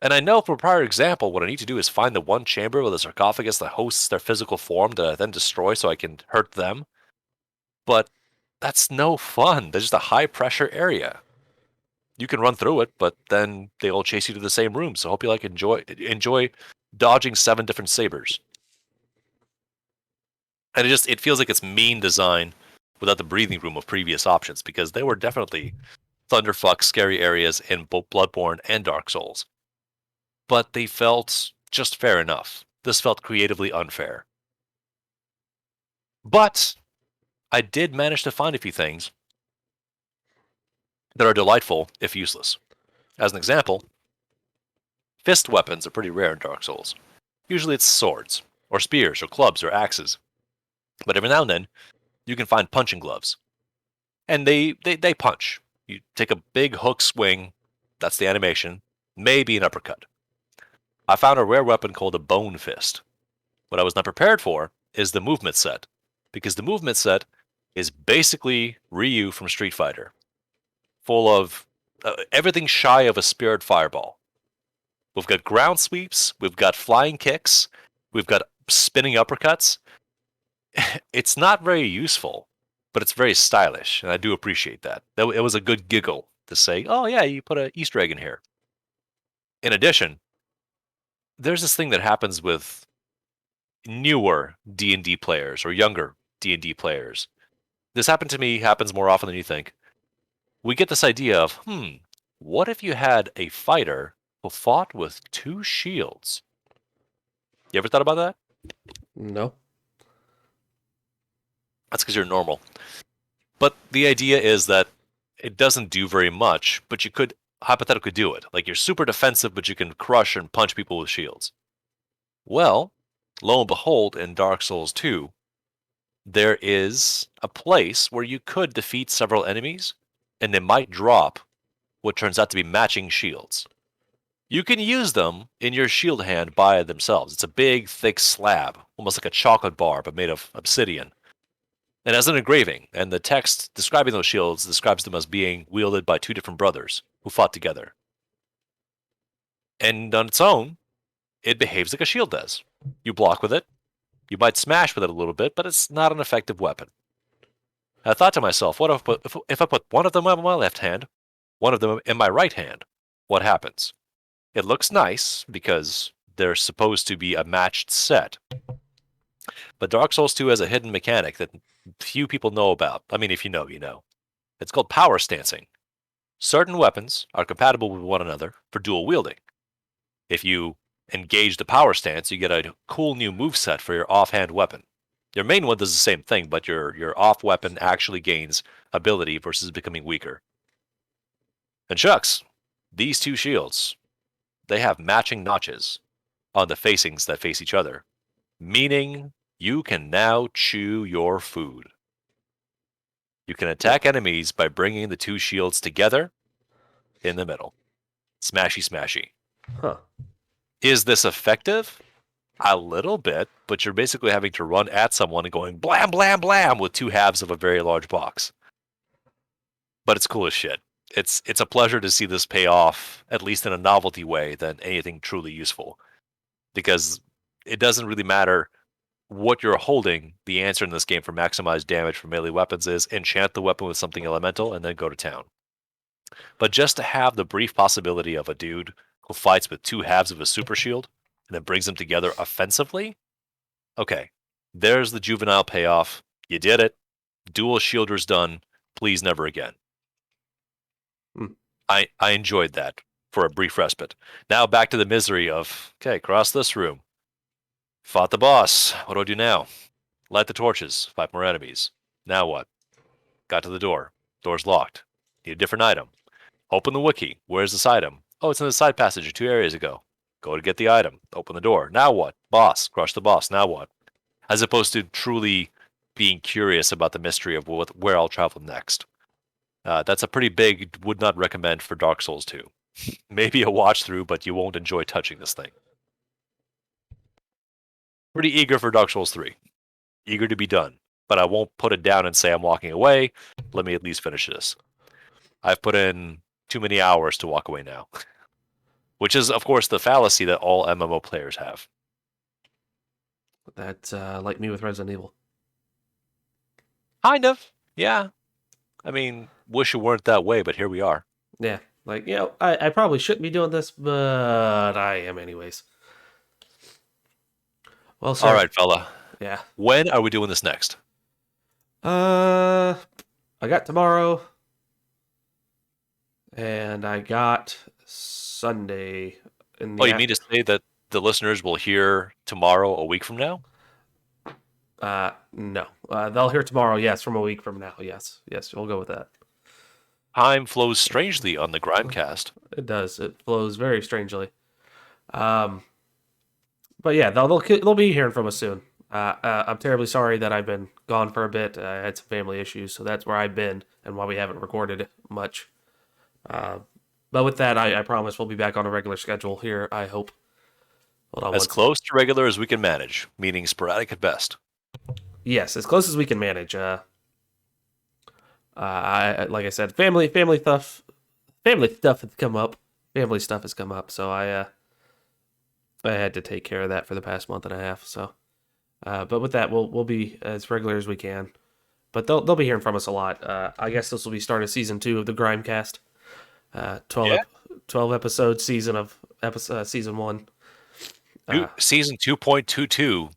And I know from a prior example, what I need to do is find the one chamber with a sarcophagus that hosts their physical form that I then destroy so I can hurt them. But that's no fun. There's just a high pressure area. You can run through it, but then they all chase you to the same room. So I hope you enjoy dodging 7 different sabers. And it feels like it's mean design without the breathing room of previous options, because they were definitely thunderfuck scary areas in both Bloodborne and Dark Souls. But they felt just fair enough. This felt creatively unfair. But I did manage to find a few things that are delightful, if useless. As an example, fist weapons are pretty rare in Dark Souls. Usually it's swords, or spears, or clubs, or axes. But every now and then, you can find punching gloves. And they punch. You take a big hook swing, that's the animation, maybe an uppercut. I found a rare weapon called a bone fist. What I was not prepared for is the movement set, because the movement set is basically Ryu from Street Fighter, full of everything shy of a spirit fireball. We've got ground sweeps, we've got flying kicks, we've got spinning uppercuts. It's not very useful, but it's very stylish, and I do appreciate that. It was a good giggle to say, oh yeah, you put an Easter egg in here. In addition, there's this thing that happens with newer D&D players or younger D&D players. This happens more often than you think. We get this idea of, what if you had a fighter who fought with 2 shields? You ever thought about that? No. That's because you're normal. But the idea is that it doesn't do very much, but you could hypothetically do it. Like you're super defensive, but you can crush and punch people with shields. Well, lo and behold, in Dark Souls 2, there is a place where you could defeat several enemies, and they might drop what turns out to be matching shields. You can use them in your shield hand by themselves. It's a big, thick slab, almost like a chocolate bar, but made of obsidian. And as an engraving, and the text describing those shields describes them as being wielded by 2 different brothers who fought together. And on its own, it behaves like a shield does. You block with it, you might smash with it a little bit, but it's not an effective weapon. I thought to myself, what if I put one of them in my left hand, one of them in my right hand? What happens? It looks nice because they're supposed to be a matched set. But Dark Souls 2 has a hidden mechanic that few people know about. I mean, if you know, you know. It's called power stancing. Certain weapons are compatible with one another for dual wielding. If you engage the power stance, you get a cool new moveset for your offhand weapon. Your main one does the same thing, but your off weapon actually gains ability versus becoming weaker. And shucks, these two shields, they have matching notches on the facings that face each other, meaning you can now chew your food. You can attack enemies by bringing the two shields together in the middle. Smashy, smashy. Huh. Is this effective? A little bit, but you're basically having to run at someone and going blam, blam, blam with two halves of a very large box. But it's cool as shit. It's a pleasure to see this pay off, at least in a novelty way, than anything truly useful. Because it doesn't really matter what you're holding. The answer in this game for maximized damage for melee weapons is enchant the weapon with something elemental and then go to town. But just to have the brief possibility of a dude who fights with two halves of a super shield and then brings them together offensively, okay, there's the juvenile payoff. You did it. Dual shielders done. Please never again. Hmm. I enjoyed that for a brief respite. Now back to the misery of, okay, cross this room. Fought the boss. What do I do now? Light the torches. Fight more enemies. Now what? Got to the door. Door's locked. Need a different item. Open the wiki. Where's this item? Oh, it's in the side passage 2 areas ago. Go to get the item. Open the door. Now what? Boss. Crush the boss. Now what? As opposed to truly being curious about the mystery of where I'll travel next. That's a pretty big would not recommend for Dark Souls 2. Maybe a watch through, but you won't enjoy touching this thing. Pretty eager for Dark Souls 3. Eager to be done. But I won't put it down and say I'm walking away. Let me at least finish this. I've put in too many hours to walk away now. Which is, of course, the fallacy that all MMO players have. That's like me with Resident Evil. Kind of. Yeah. I mean, wish it weren't that way, but here we are. Yeah. Like, I probably shouldn't be doing this, but I am anyways. Well, sir. All right, fella. Yeah. When are we doing this next? I got tomorrow, and I got Sunday in the Oh, you mean to say that the listeners will hear tomorrow a week from now? No. They'll hear tomorrow, yes, from a week from now. Yes. Yes, we'll go with that. Time flows strangely on the Grimecast. It does. It flows very strangely. But yeah, they'll be hearing from us soon. I'm terribly sorry that I've been gone for a bit. I had some family issues, so that's where I've been and why we haven't recorded much. But with that, I promise we'll be back on a regular schedule here, I hope. Hold on As close to regular as we can manage, meaning sporadic at best. Yes, as close as we can manage. I like I said, family stuff has come up. Family stuff has come up, so I had to take care of that for the past month and a half. So, but with that, we'll be as regular as we can. But they'll be hearing from us a lot. I guess this will be start of season 2 of the Grimecast. 12 episode season of season 1. Season 2.22,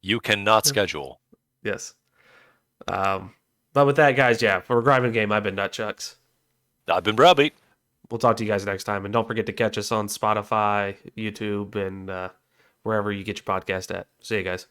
you cannot schedule. Yes. But with that, guys, yeah, for Grime Game, I've been Nutchucks. I've been Browbeat. We'll talk to you guys next time. And don't forget to catch us on Spotify, YouTube, and wherever you get your podcast at. See you guys.